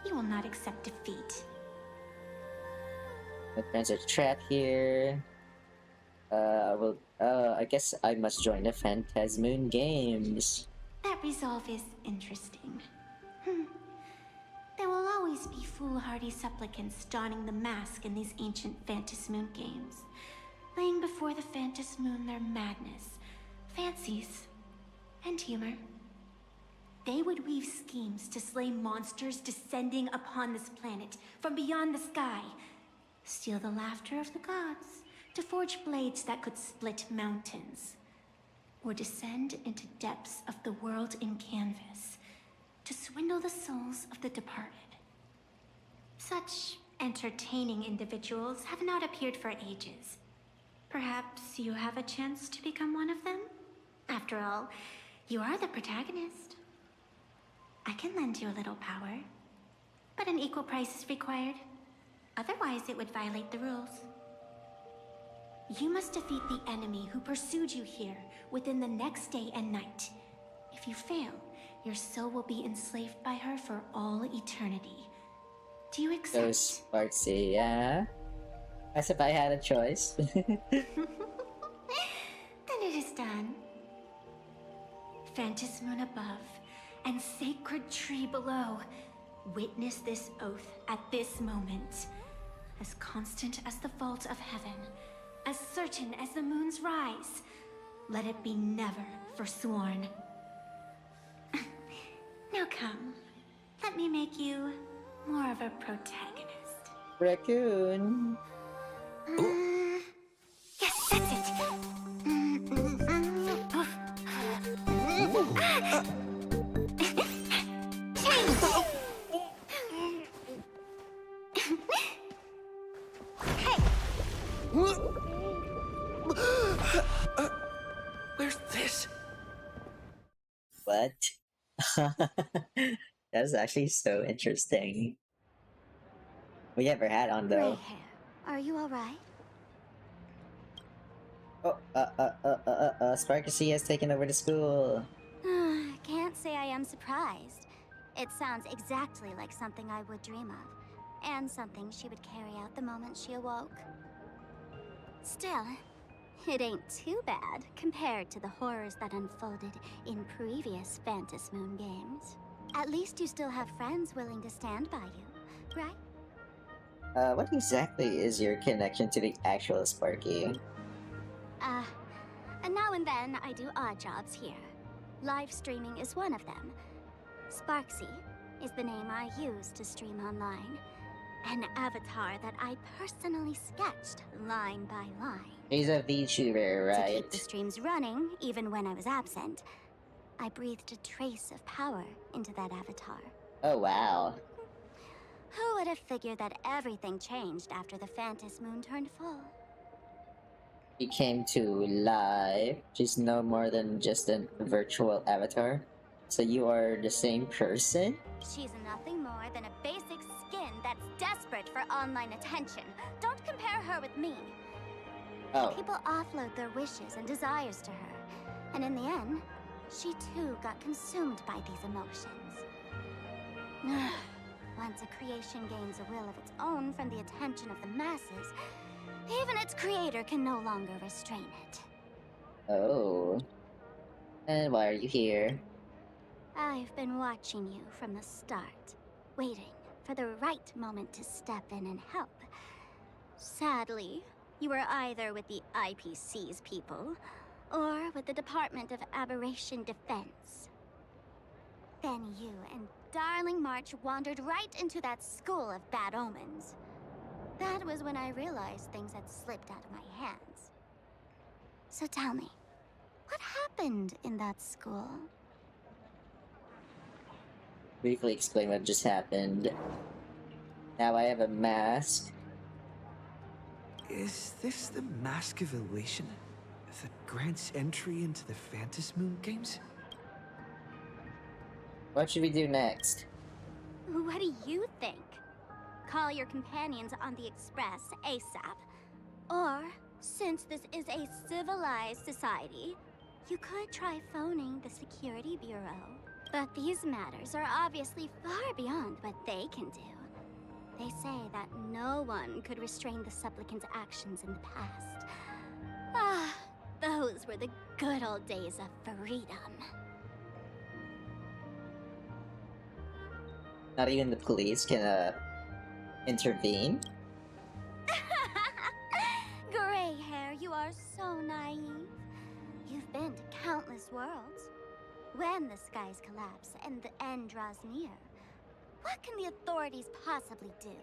Speaker 15: You will not accept defeat.
Speaker 1: There's a trap here. I guess I must join the Phantasmoon Games.
Speaker 15: That resolve is interesting. There will always be foolhardy supplicants donning the mask in these ancient Phantasmoon games, laying before the Phantasmoon their madness, fancies, and humor. They would weave schemes to slay monsters descending upon this planet from beyond the sky, steal the laughter of the gods, to forge blades that could split mountains, or descend into depths of the world in canvas, to swindle the souls of the departed. Such entertaining individuals have not appeared for ages. Perhaps you have a chance to become one of them? After all, you are the protagonist. I can lend you a little power, but an equal price is required. Otherwise, it would violate the rules. You must defeat the enemy who pursued you here within the next day and night. If you fail, your soul will be enslaved by her for all eternity. Do you accept?
Speaker 1: So Sparksy, yeah? As if I had a choice.
Speaker 15: Then it is done. Phantasmoon above and sacred tree below, witness this oath at this moment. As constant as the vault of heaven, as certain as the moon's rise, let it be never forsworn. Now come, let me make you more of a protagonist.
Speaker 1: Raccoon.
Speaker 15: Yes, that's it.
Speaker 9: Where's this?
Speaker 1: What? That's actually so interesting. We have her hat on though.
Speaker 3: Gray hair. Are you alright?
Speaker 1: Oh, Sparksy has taken over the school.
Speaker 3: Can't say I am surprised. It sounds exactly like something I would dream of, and something she would carry out the moment she awoke. Still, it ain't too bad compared to the horrors that unfolded in previous Phantasmoon games. At least you still have friends willing to stand by you, right?
Speaker 1: What exactly is your connection to the actual Sparky?
Speaker 3: And now and then I do odd jobs here. Live streaming is one of them. Sparksy is the name I use to stream online. An avatar that I personally sketched line by line.
Speaker 1: He's a VTuber, right?
Speaker 3: To keep the streams running, even when I was absent, I breathed a trace of power into that avatar.
Speaker 1: Oh wow.
Speaker 3: Who would have figured that everything changed after the Phantasmoon turned full?
Speaker 1: He came to life. She's no more than just a virtual avatar. So you are the same person?
Speaker 3: She's nothing more than a basic skin that's desperate for online attention. Don't compare her with me.
Speaker 1: Oh.
Speaker 3: People offload their wishes and desires to her. And in the end, she too got consumed by these emotions. Once a creation gains a will of its own from the attention of the masses, even its creator can no longer restrain it.
Speaker 1: Oh. And why are you here?
Speaker 3: I've been watching you from the start, waiting for the right moment to step in and help. Sadly, you were either with the IPC's people, or with the Department of Aberration Defense. Then you and Darling March wandered right into that school of bad omens. That was when I realized things had slipped out of my hands. So tell me, what happened in that school?
Speaker 1: Briefly explain what just happened. Now I have a mask.
Speaker 12: Is this the Mask of Elation that grants entry into the Phantasmoon games?
Speaker 1: What should we do next?
Speaker 3: What do you think? Call your companions on the Express ASAP. Or, since this is a civilized society, you could try phoning the Security Bureau. But these matters are obviously far beyond what they can do. They say that no one could restrain the supplicant's actions in the past. Ah, those were the good old days of freedom.
Speaker 1: Not even the police can, intervene?
Speaker 3: Gray hair, you are so naive. You've been to countless worlds. When the skies collapse and the end draws near, what can the authorities possibly do?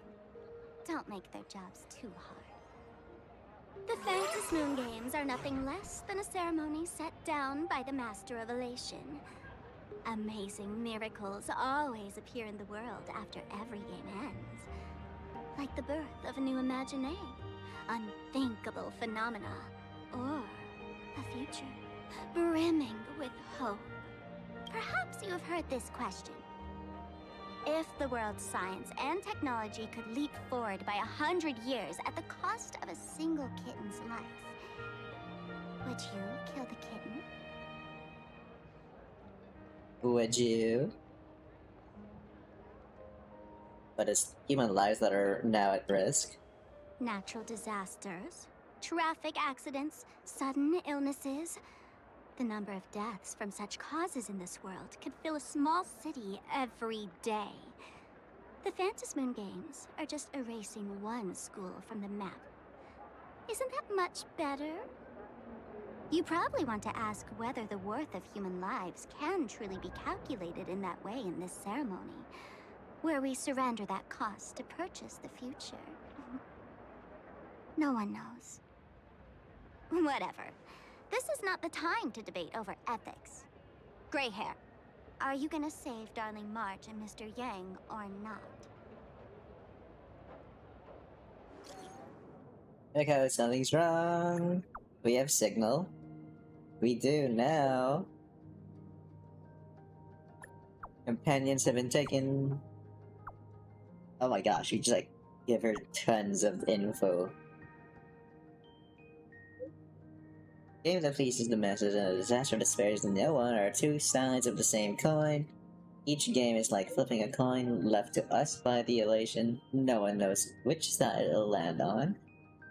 Speaker 3: Don't make their jobs too hard. The Phantasmoon Games are nothing less than a ceremony set down by the Master of Elation. Amazing miracles always appear in the world after every game ends. Like the birth of a new imaginé, unthinkable phenomena, or a future brimming with hope. Perhaps you have heard this question. If the world's science and technology could leap forward by 100 years at the cost of a single kitten's life, would you kill the kitten?
Speaker 1: Would you? But it's human lives that are now at risk.
Speaker 3: Natural disasters, traffic accidents, sudden illnesses. The number of deaths from such causes in this world could fill a small city every day. The Phantasmoon Games are just erasing one school from the map. Isn't that much better? You probably want to ask whether the worth of human lives can truly be calculated in that way in this ceremony, where we surrender that cost to purchase the future. No one knows. Whatever. This is not the time to debate over ethics. Gray hair, are you gonna save Darling March and Mr. Yang or not?
Speaker 1: Okay, something's wrong. We have signal. We do now. Companions have been taken. Oh my gosh, you just like give her tons of info. Game that pleases the masses and a disaster that spares no one are two sides of the same coin. Each game is like flipping a coin left to us by the elation. No one knows which side it'll land on.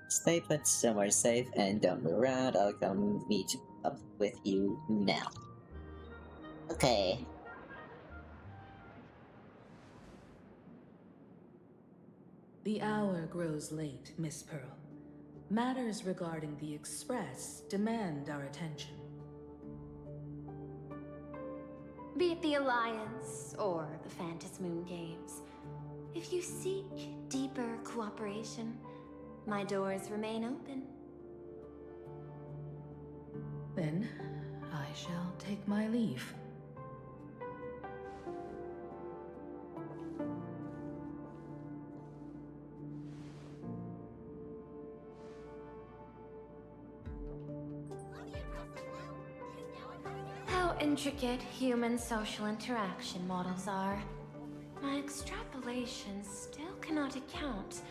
Speaker 1: Stay put somewhere safe and don't move around. I'll come meet up with you now. Okay.
Speaker 6: The hour grows late, Miss Pearl. Matters regarding the Express demand our attention.
Speaker 4: Be it the Alliance or the Phantasmoon Games, if you seek deeper cooperation, my doors remain open.
Speaker 6: Then, I shall take my leave.
Speaker 4: How intricate human social interaction models are. My extrapolations still cannot account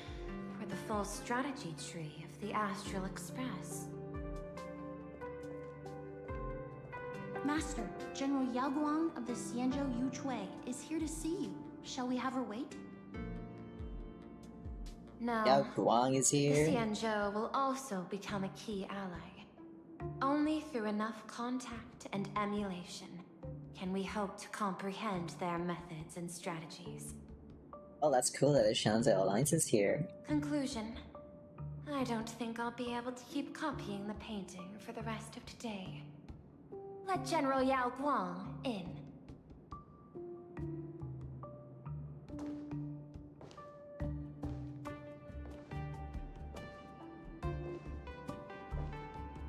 Speaker 4: for the full strategy tree of the Astral Express.
Speaker 8: Master, General Yao Guang of the Xianzhou Yuchui is here to see you. Shall we have her wait?
Speaker 4: No.
Speaker 1: Yao Guang is here.
Speaker 4: The Xianzhou will also become a key ally. Only through enough contact and emulation can we hope to comprehend their methods and strategies.
Speaker 1: Oh, that's cool that it shows the alliances here.
Speaker 4: Conclusion. I don't think I'll be able to keep copying the painting for the rest of today. Let General Yao Guang in.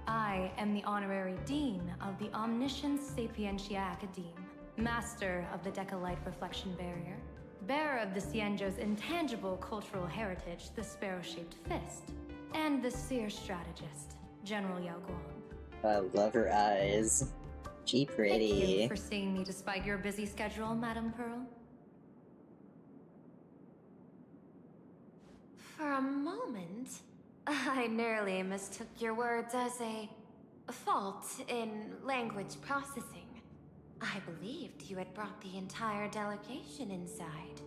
Speaker 18: I am the honorary dean of the Omniscience Sapientia Academe, master of the Decalite Reflection Barrier, bearer of the Xianzhou's intangible cultural heritage, the Sparrow-Shaped Fist, and the Seer Strategist, General Yao Guang.
Speaker 1: I love her eyes. She pretty.
Speaker 18: Thank you for seeing me despite your busy schedule, Madame Pearl.
Speaker 4: For a moment, I nearly mistook your words as a fault in language processing. I believed you had brought the entire delegation inside.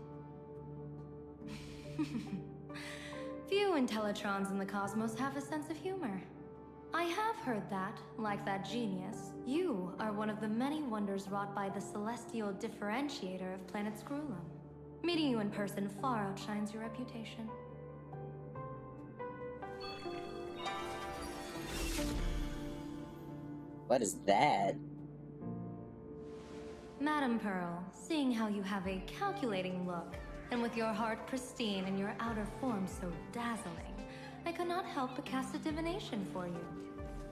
Speaker 18: Few Intellitrons in the cosmos have a sense of humor. I have heard that, like that genius, you are one of the many wonders wrought by the celestial differentiator of planet Scrulum. Meeting you in person far outshines your reputation.
Speaker 1: What is that?
Speaker 18: Madame Pearl, seeing how you have a calculating look, and with your heart pristine and your outer form so dazzling, I could not help but cast a divination for you.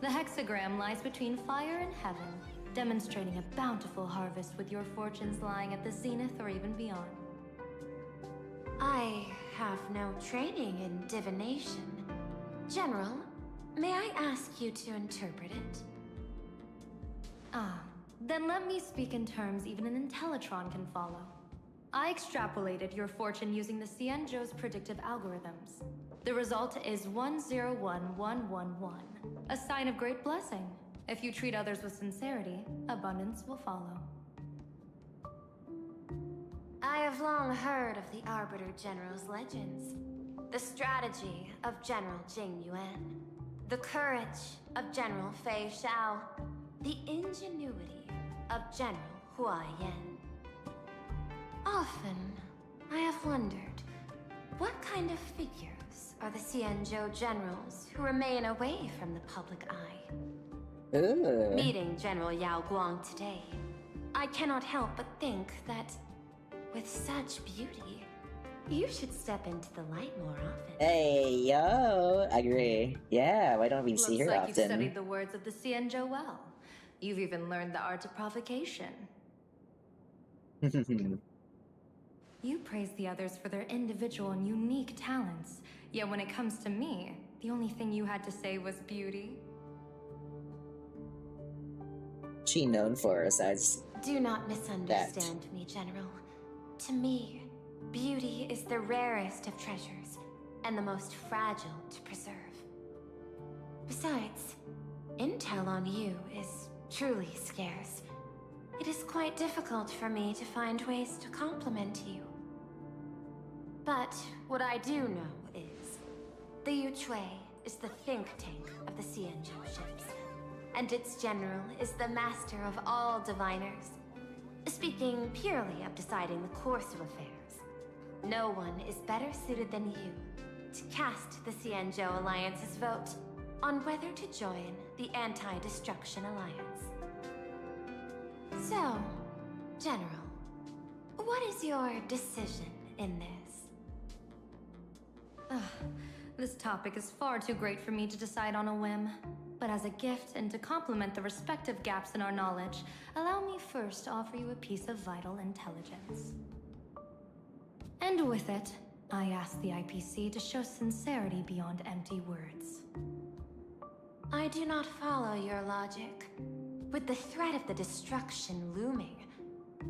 Speaker 18: The hexagram lies between fire and heaven, demonstrating a bountiful harvest with your fortunes lying at the zenith or even beyond.
Speaker 4: I have no training in divination. General, may I ask you to interpret it?
Speaker 18: Ah, then let me speak in terms even an Intellitron can follow. I extrapolated your fortune using the Xianzhou's predictive algorithms. The result is 101111, a sign of great blessing. If you treat others with sincerity, abundance will follow.
Speaker 4: I have long heard of the Arbiter General's legends. The strategy of General Jing Yuan. The courage of General Fei Xiao. The ingenuity of General Hua Yan. Often, I have wondered, what kind of figures are the Xianzhou generals who remain away from the public eye?
Speaker 1: Ooh.
Speaker 4: Meeting General Yao Guang today, I cannot help but think that, with such beauty, you should step into the light more often.
Speaker 1: Hey, yo! Agree. Yeah, why don't we see her
Speaker 18: Looks like
Speaker 1: often?
Speaker 18: you've studied the words of the Xianzhou well. You've even learned the art of provocation. You praise the others for their individual and unique talents, yet when it comes to me, the only thing you had to say was beauty.
Speaker 1: She known for besides
Speaker 4: Do not misunderstand me, General. To me, beauty is the rarest of treasures, and the most fragile to preserve. Besides, intel on you is truly scarce. It is quite difficult for me to find ways to compliment you. But what I do know is, the Yuchui is the think tank of the Xianzhou ships, and its general is the master of all diviners. Speaking purely of deciding the course of affairs, no one is better suited than you to cast the Xianzhou Alliance's vote on whether to join the Anti-Destruction Alliance. So, General, what is your decision in this?
Speaker 18: This topic is far too great for me to decide on a whim. But as a gift and to complement the respective gaps in our knowledge, allow me first to offer you a piece of vital intelligence. And with it, I ask the IPC to show sincerity beyond empty words.
Speaker 4: I do not follow your logic. With the threat of the destruction looming,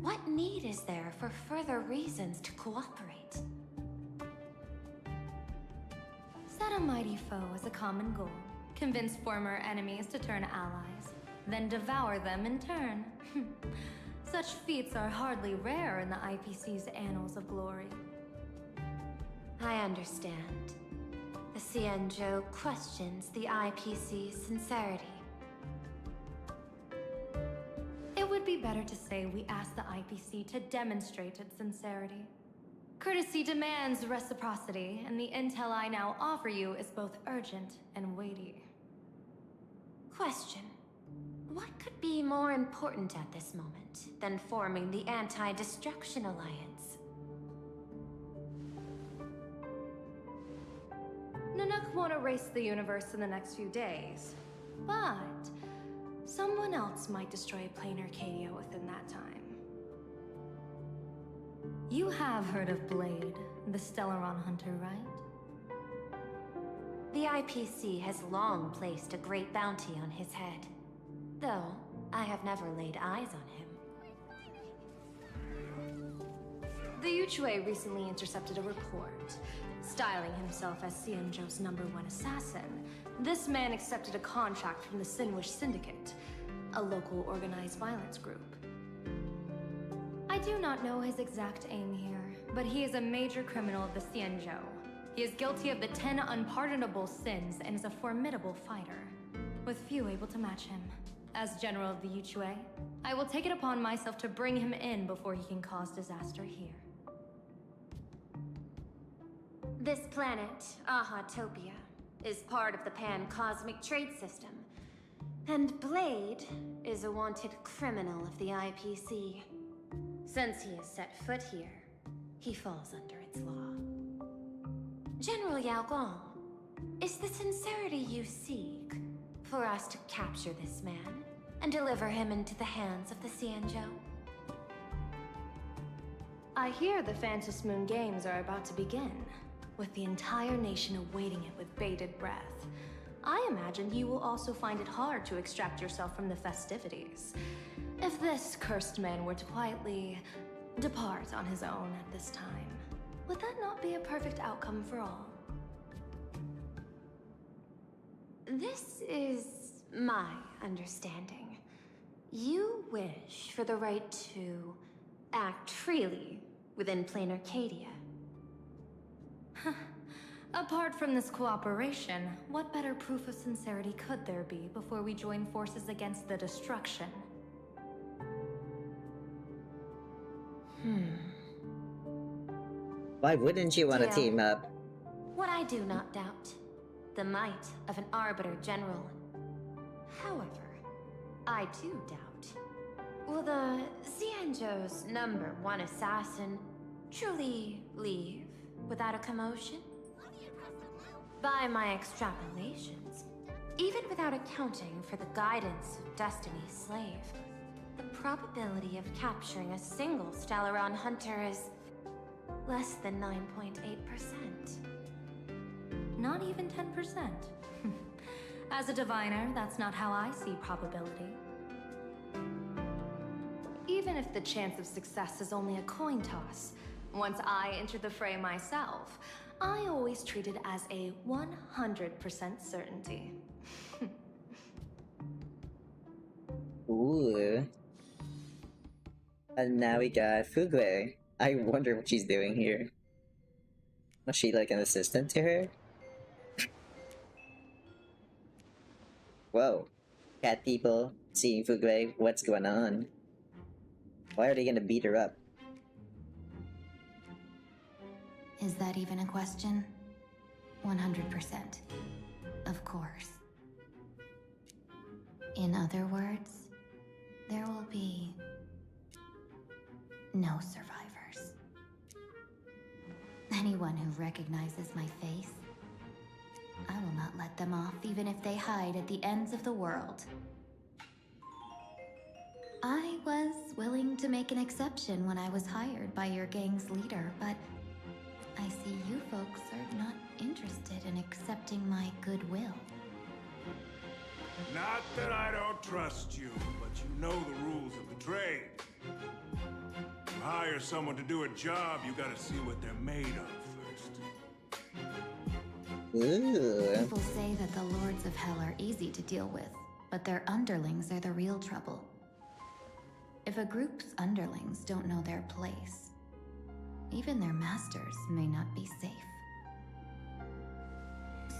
Speaker 4: what need is there for further reasons to cooperate?
Speaker 18: Set a mighty foe as a common goal. Convince former enemies to turn allies, then devour them in turn. Such feats are hardly rare in the IPC's annals of glory.
Speaker 4: I understand. The Xianzhou questions the IPC's sincerity.
Speaker 18: It would be better to say we ask the IPC to demonstrate its sincerity. Courtesy demands reciprocity, and the intel I now offer you is both urgent and weighty.
Speaker 4: Question. What could be more important at this moment than forming the Anti-Destruction Alliance?
Speaker 18: Nanook won't erase the universe in the next few days, but someone else might destroy Plain Arcadia within that time. You have heard of Blade, the Stellaron hunter, right?
Speaker 4: The IPC has long placed a great bounty on his head, though I have never laid eyes on him.
Speaker 18: The Yuchue recently intercepted a report. Styling himself as Xianzhou's #1 assassin, this man accepted a contract from the Sinwish Syndicate, a local organized violence group. I do not know his exact aim here, but he is a major criminal of the Xianzhou. He is guilty of the 10 unpardonable sins and is a formidable fighter, with few able to match him. As General of the Yuchue, I will take it upon myself to bring him in before he can cause disaster here.
Speaker 4: This planet, Ahatopia, is part of the pan-cosmic trade system. And Blade is a wanted criminal of the IPC. Since he has set foot here, he falls under its law. General Yao Gong, is the sincerity you seek for us to capture this man and deliver him into the hands of the Xianzhou?
Speaker 18: I hear the Phantom Moon Games are about to begin, with the entire nation awaiting it with bated breath. I imagine you will also find it hard to extract yourself from the festivities. If this cursed man were to quietly depart on his own at this time, would that not be a perfect outcome for all?
Speaker 4: This is my understanding. You wish for the right to act freely within Plain Arcadia.
Speaker 18: Apart from this cooperation, what better proof of sincerity could there be before we join forces against the destruction?
Speaker 1: Why wouldn't you want to
Speaker 4: Deal.
Speaker 1: team up?
Speaker 4: What I do not doubt, the might of an Arbiter General. However, I do doubt, will the Xianzhou's #1 assassin truly leave without a commotion? By my extrapolations, even without accounting for the guidance of Destiny's slave, the probability of capturing a single Stellaron hunter is less than 9.8%.
Speaker 18: Not even 10%. As a diviner, that's not how I see probability. Even if the chance of success is only a coin toss, once I enter the fray myself, I always treat it as a 100% certainty.
Speaker 1: Ooh. And now we got Fugwe. I wonder what she's doing here. Was she like an assistant to her? Whoa. Cat people seeing Fugwe, what's going on? Why are they gonna beat her up?
Speaker 15: Is that even a question? 100%. Of course. In other words, there will be no survivors. Anyone who recognizes my face, I will not let them off even if they hide at the ends of the world. I was willing to make an exception when I was hired by your gang's leader, but I see you folks are not interested in accepting my goodwill.
Speaker 19: Not that I don't trust you, but you know the rules of the trade. You hire someone to do a job, you gotta see what they're made of first.
Speaker 1: Ooh.
Speaker 15: People say that the Lords of Hell are easy to deal with, but their underlings are the real trouble. If a group's underlings don't know their place, even their masters may not be safe.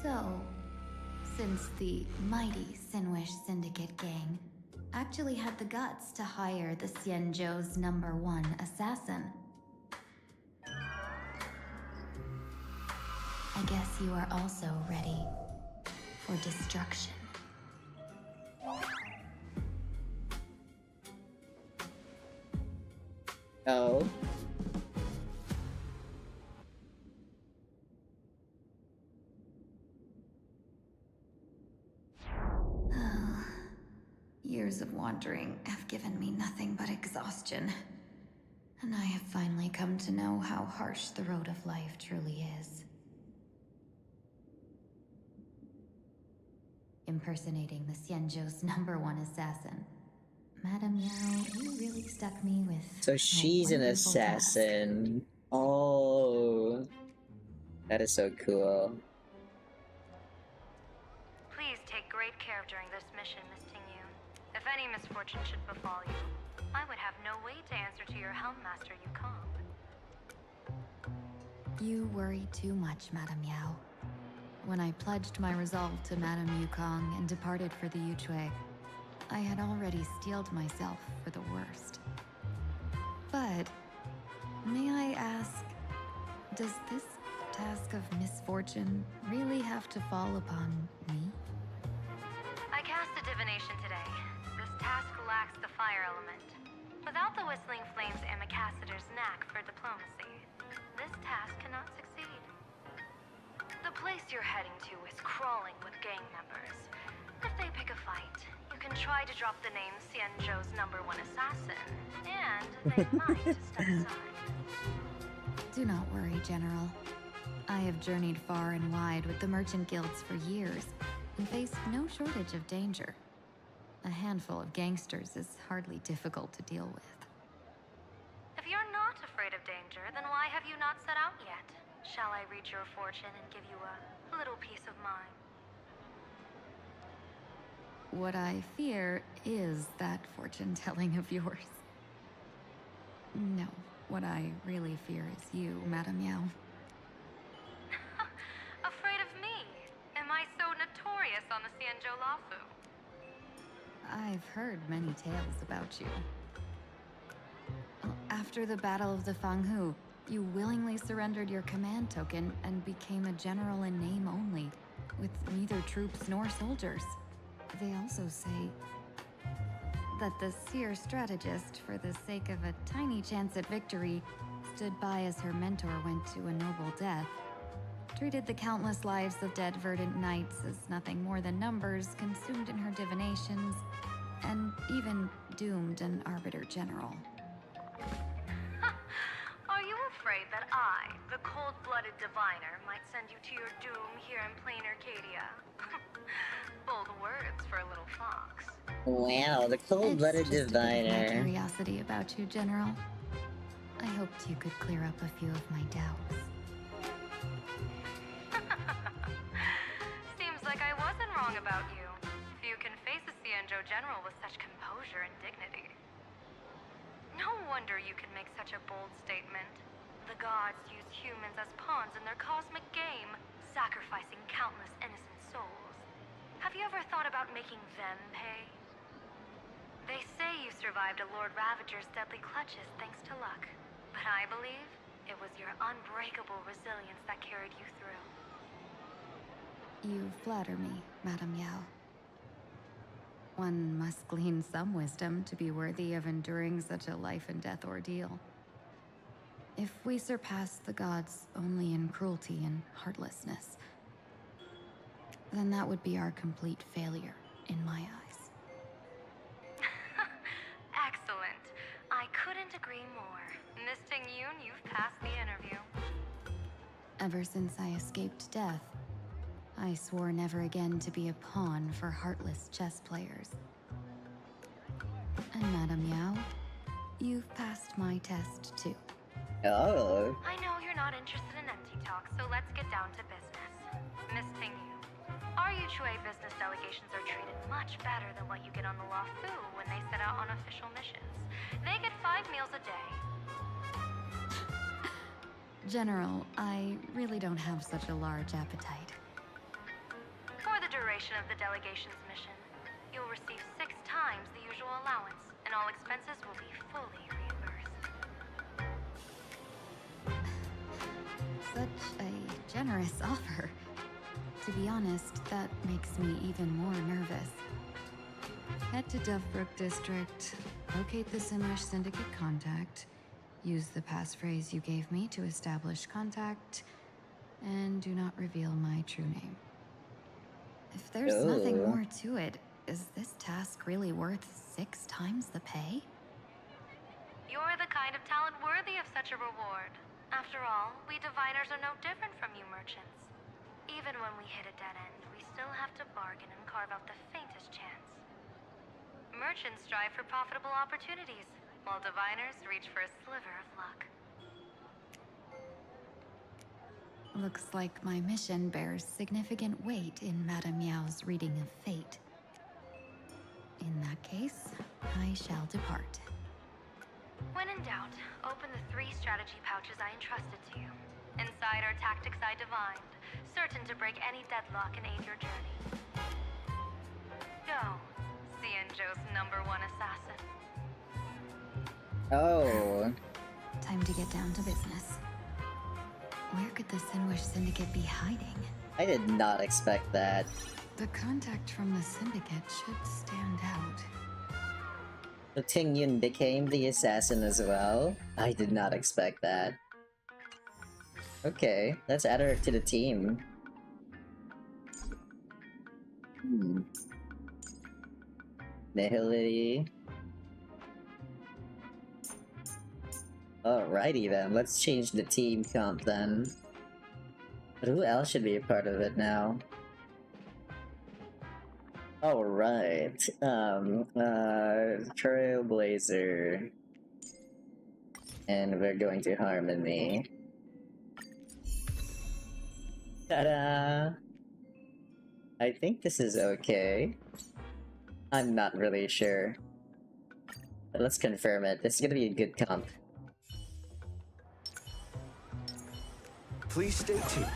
Speaker 15: So, since the mighty Sinwish Syndicate gang actually had the guts to hire the Xianzhou's #1 assassin,
Speaker 4: I guess you are also ready for destruction.
Speaker 1: Oh.
Speaker 4: Years of wandering have given me nothing but exhaustion. And I have finally come to know how harsh the road of life truly is. Impersonating the Xianzhou's #1 assassin. Madame Yao, you really stuck me with
Speaker 1: So she's an assassin. Oh. That is so cool.
Speaker 7: Please take great care during this mission, Miss Tingyu. If any misfortune should befall you, I would have no way to answer to your Helm Master Yukong.
Speaker 4: You worry too much, Madame Yao. When I pledged my resolve to Madame Yukong and departed for the Yuchui, I had already steeled myself for the worst. But, may I ask, does this task of misfortune really have to fall upon me?
Speaker 7: I cast a divination today. This task lacks the fire element. Without the Whistling Flames Ambassador's knack for diplomacy, this task cannot succeed. The place you're heading to is crawling with gang members. If they pick a fight, you can try to drop the name Xianzhou's #1 assassin, and they might step aside.
Speaker 4: Do not worry, General. I have journeyed far and wide with the merchant guilds for years and faced no shortage of danger. A handful of gangsters is hardly difficult to deal with.
Speaker 7: If you're not afraid of danger, then why have you not set out yet? Shall I read your fortune and give you a little peace of mind?
Speaker 4: What I fear is that fortune-telling of yours. No, what I really fear is you, Madame Yao.
Speaker 7: Afraid of me? Am I so notorious on the Xianzhou Lafu?
Speaker 4: I've heard many tales about you. After the Battle of the Fanghu, you willingly surrendered your command token and became a general in name only, with neither troops nor soldiers. They also say that the seer strategist, for the sake of a tiny chance at victory, stood by as her mentor went to a noble death, treated the countless lives of dead verdant knights as nothing more than numbers consumed in her divinations, and even doomed an arbiter general.
Speaker 7: Are you afraid that I, the cold-blooded diviner, might send you to your doom here in plain Arcadia? Bold words for a little fox.
Speaker 1: Wow, the cold-blooded
Speaker 4: It's just a bit of my
Speaker 1: diviner.
Speaker 4: curiosity about you, General. I hoped you could clear up a few of my doubts.
Speaker 7: Seems like I wasn't wrong about you. Few can face a Xianzhou general with such composure and dignity. No wonder you can make such a bold statement. The gods use humans as pawns in their cosmic game, sacrificing countless innocent souls. Have you ever thought about making them pay? They say you survived a Lord Ravager's deadly clutches thanks to luck. But I believe it was your unbreakable resilience that carried you through.
Speaker 4: You flatter me, Madame Yao. One must glean some wisdom to be worthy of enduring such a life-and-death ordeal. If we surpass the gods only in cruelty and heartlessness, then that would be our complete failure in my eyes.
Speaker 7: Excellent. I couldn't agree more. Miss Ting-Yun, you've passed the interview.
Speaker 4: Ever since I escaped death, I swore never again to be a pawn for heartless chess players. And Madame Yao, you've passed my test too.
Speaker 1: Oh.
Speaker 7: I know you're not interested in empty talk, so let's get down to business. Miss Ting-Yu, our Yuchui business delegations are treated much better than what you get on the Lafu when they set out on official missions. They get 5 meals a day.
Speaker 4: General, I really don't have such a large appetite.
Speaker 7: For the duration of the delegation's mission, you'll receive 6 times the usual allowance, and all expenses will be fully reimbursed.
Speaker 4: Such a
Speaker 20: generous offer. To be honest, that makes me even more nervous. Head to Dovebrook District, locate the Sinwish Syndicate contact, use the passphrase you gave me to establish contact, and do not reveal my true name. If there's nothing more to it, is this task really worth 6 times the pay?
Speaker 7: You're the kind of talent worthy of such a reward. After all, we diviners are no different from you merchants. Even when we hit a dead end, we still have to bargain and carve out the faintest chance. Merchants strive for profitable opportunities, while diviners reach for a sliver of luck.
Speaker 20: Looks like my mission bears significant weight in Madame Yao's reading of fate. In that case, I shall depart.
Speaker 7: When in doubt, open the 3 strategy pouches I entrusted to you. Inside are tactics I divined, certain to break any deadlock and aid your journey. Go, Xianzhou's #1 assassin.
Speaker 1: Oh.
Speaker 20: Time to get down to business. Where could the Sinwish Syndicate be hiding?
Speaker 1: I did not expect that.
Speaker 20: The contact from the Syndicate should stand out.
Speaker 1: So Ting Yun became the assassin as well? I did not expect that. Okay, let's add her to the team. Nihility. Alrighty then, let's change the team comp then. But who else should be a part of it now? Alright, Trailblazer. And we're going to Harmony. Ta-da! I think this is okay. I'm not really sure. But let's confirm it. This is gonna be a good comp.
Speaker 12: Please stay tuned.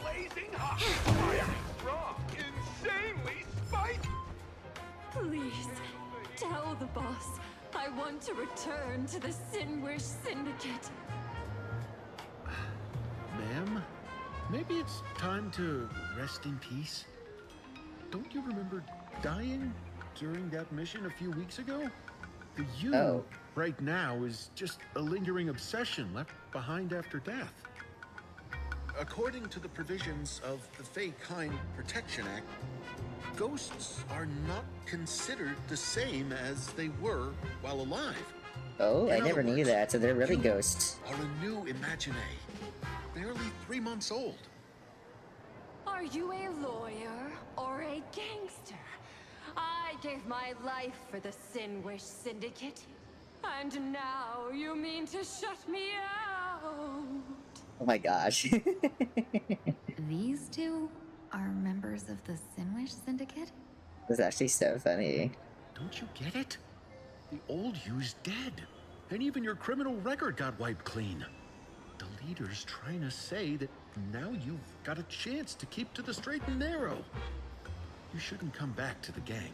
Speaker 19: Blazing hot, fire strong, insanely spicy.
Speaker 18: Please, tell the boss I want to return to the Sinwish Syndicate.
Speaker 21: Ma'am, maybe it's time to rest in peace. Don't you remember dying during that mission a few weeks ago? The you right now is just a lingering obsession left behind after death. According to the provisions of the Fey-Kind Protection Act, ghosts are not considered the same as they were while alive.
Speaker 1: Oh, I never knew that, so they're really ghosts.
Speaker 21: Are a new Imagine, barely 3 months old.
Speaker 18: Are you a lawyer or a gangster? I gave my life for the Sinwish Syndicate, and now you mean to shut me out?
Speaker 1: Oh my gosh.
Speaker 20: These two are members of the Sinwish Syndicate?
Speaker 1: That's actually so funny.
Speaker 21: Don't you get it? The old you's dead, and even your criminal record got wiped clean. The leader's trying to say that now you've got a chance to keep to the straight and narrow. You shouldn't come back to the gang.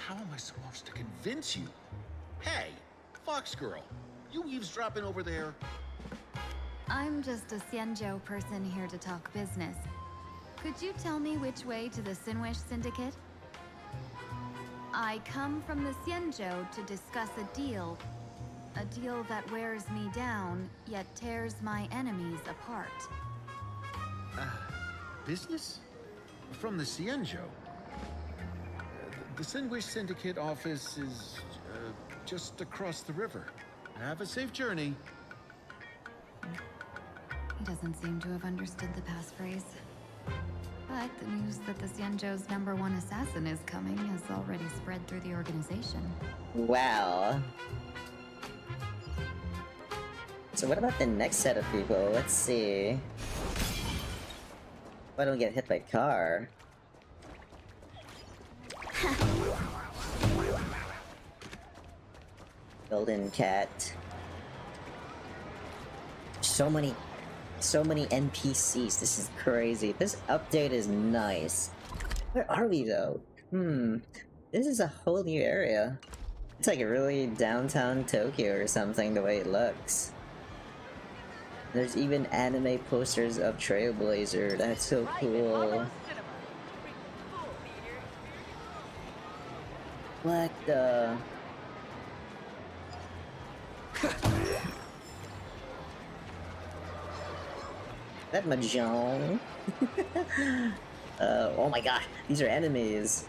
Speaker 21: How am I supposed to convince you? Hey, Fox Girl, you eavesdropping over there?
Speaker 20: I'm just a Xianzhou person here to talk business. Could you tell me which way to the Sinwish Syndicate? I come from the Xianzhou to discuss a deal. A deal that wears me down, yet tears my enemies apart.
Speaker 21: Business? From the Xianzhou? The Sinwish Syndicate office is just across the river. Have a safe journey.
Speaker 20: He doesn't seem to have understood the passphrase. But the news that the Xianzhou's #1 assassin is coming has already spread through the organization.
Speaker 1: Wow. So what about the next set of people? Let's see. If I don't get hit by a car. Golden Cat. So many NPCs. This is crazy. This update is nice. Where are we though? This is a whole new area. It's like really downtown Tokyo or something the way it looks. There's even anime posters of Trailblazer. That's so cool. What the? That mahjong? Oh my god, these are enemies.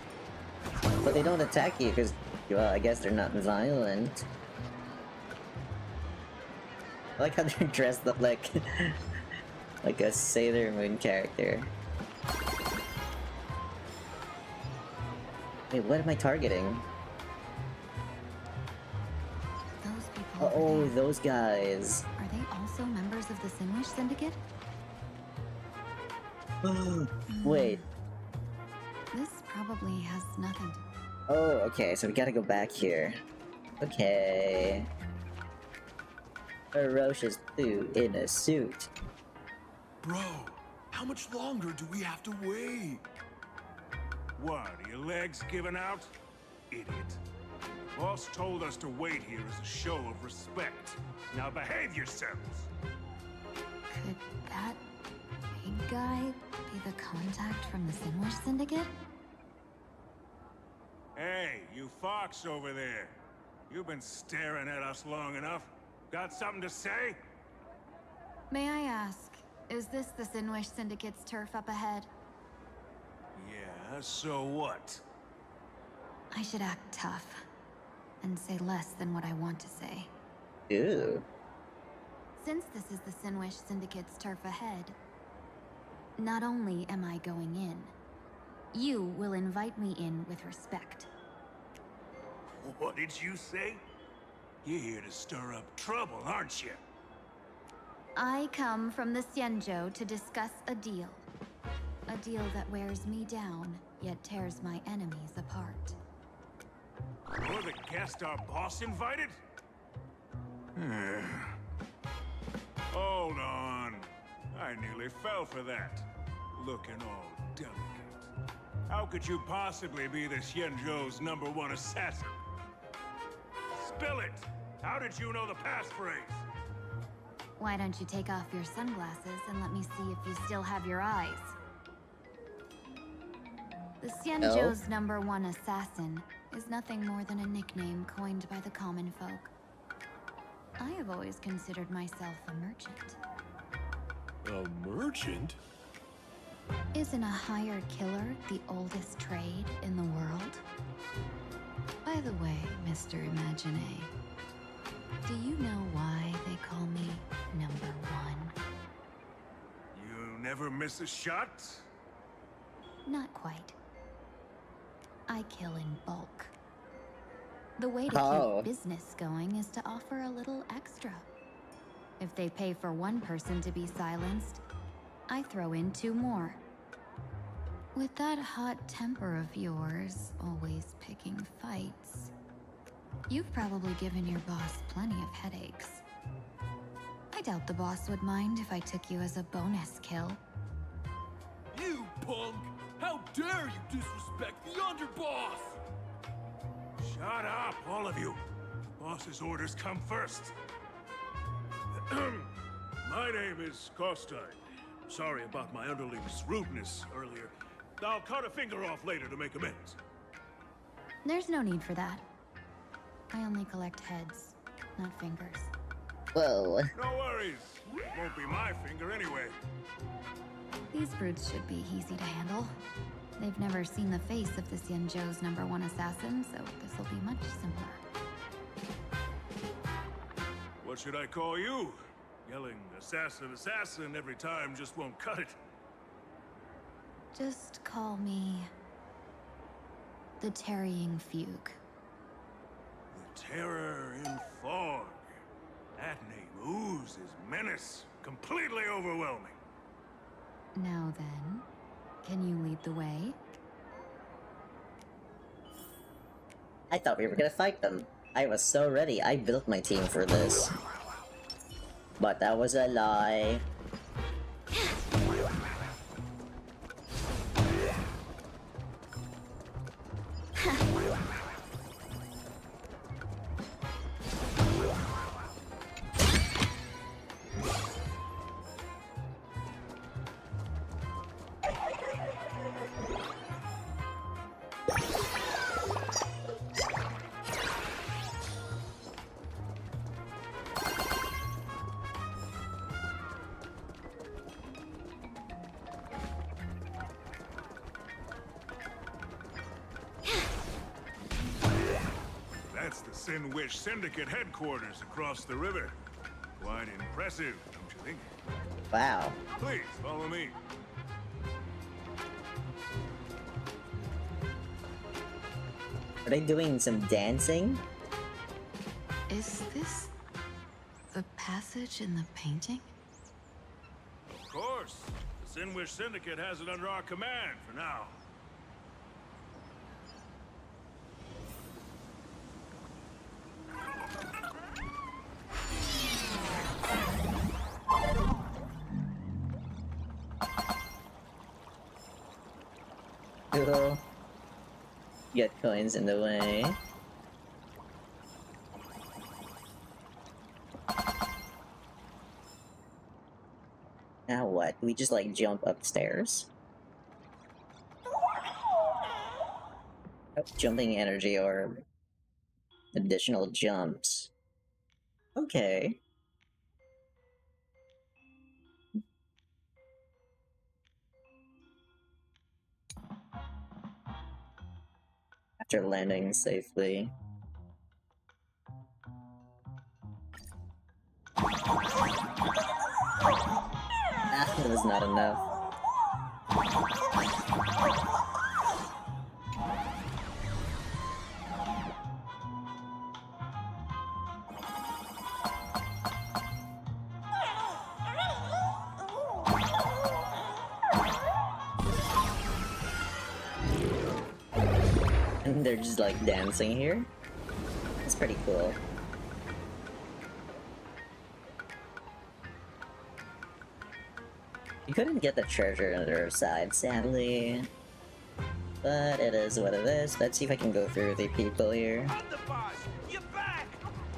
Speaker 1: But they don't attack you because, well, I guess they're not violent. I like how they're dressed up like like a Sailor Moon character. Wait, what am I targeting?
Speaker 20: Those people.
Speaker 1: Oh, those guys.
Speaker 20: Are they also members of the Sinwish Syndicate?
Speaker 1: Wait.
Speaker 20: This probably has nothing to...
Speaker 1: Oh, okay, so we gotta go back here. Okay. Ferocious Pooh in a suit.
Speaker 19: Bro, how much longer do we have to wait? What, are your legs giving out? Idiot. Boss told us to wait here as a show of respect. Now behave yourselves!
Speaker 20: Could that big guy be the contact from the Sinwish Syndicate?
Speaker 19: Hey, you fox over there. You've been staring at us long enough. Got something to say?
Speaker 20: May I ask, is this the Sinwish Syndicate's turf up ahead?
Speaker 19: Yeah, so what?
Speaker 20: I should act tough and say less than what I want to say.
Speaker 1: Ew.
Speaker 20: Since this is the Sinwish Syndicate's turf ahead, not only am I going in, you will invite me in with respect.
Speaker 19: What did you say? You're here to stir up trouble, aren't you?
Speaker 20: I come from the Xianzhou to discuss a deal. A deal that wears me down, yet tears my enemies apart.
Speaker 19: You're the guest our boss invited? Hold on. I nearly fell for that. Looking all delicate. How could you possibly be the Xianzhou's #1 assassin? Spill it! How did you know the passphrase?
Speaker 20: Why don't you take off your sunglasses and let me see if you still have your eyes? The Xianzhou's #1 assassin is nothing more than a nickname coined by the common folk. I have always considered myself a merchant.
Speaker 19: A merchant?
Speaker 20: Isn't a hired killer the oldest trade in the world? By the way, Mr. Imagine, do you know why they call me #1?
Speaker 19: You never miss a shot?
Speaker 20: Not quite. I kill in bulk. The way to keep business going is to offer a little extra. If they pay for one person to be silenced, I throw in 2 more. With that hot temper of yours, always picking fights, you've probably given your boss plenty of headaches. I doubt the boss would mind if I took you as a bonus kill.
Speaker 5: You punk! How dare you disrespect the underboss!
Speaker 19: Shut up, all of you. The boss's orders come first. My name is Kostai. Sorry about my underling's rudeness earlier. I'll cut a finger off later to make amends.
Speaker 20: There's no need for that. I only collect heads, not fingers.
Speaker 1: Whoa.
Speaker 19: No worries. Won't be my finger anyway.
Speaker 20: These brutes should be easy to handle. They've never seen the face of the Xianzhou's #1 assassin, so this'll be much simpler.
Speaker 19: What should I call you? Yelling assassin, assassin every time just won't cut it.
Speaker 20: Just call me the Tarrying Fugue.
Speaker 19: The Terror in Fog. That name oozes menace. Completely overwhelming.
Speaker 20: Now then, can you lead the way?
Speaker 1: I thought we were gonna fight them. I was so ready. I built my team for this. But that was a lie.
Speaker 19: That's the Sin Wish Syndicate headquarters across the river. Quite impressive, don't you think?
Speaker 1: Wow.
Speaker 19: Please, follow me.
Speaker 1: Are they doing some dancing?
Speaker 20: Is this the passage in the painting?
Speaker 19: Of course. The Sin Wish Syndicate has it under our command for now.
Speaker 1: Cool. Get coins in the way. Now what? We just like jump upstairs? Oh, jumping energy or additional jumps. Okay. After landing safely. That was not enough. And they're just like dancing here. It's pretty cool. You couldn't get the treasure on their side, sadly. But it is what it is. Let's see if I can go through the people here.
Speaker 11: Underboss, you're back!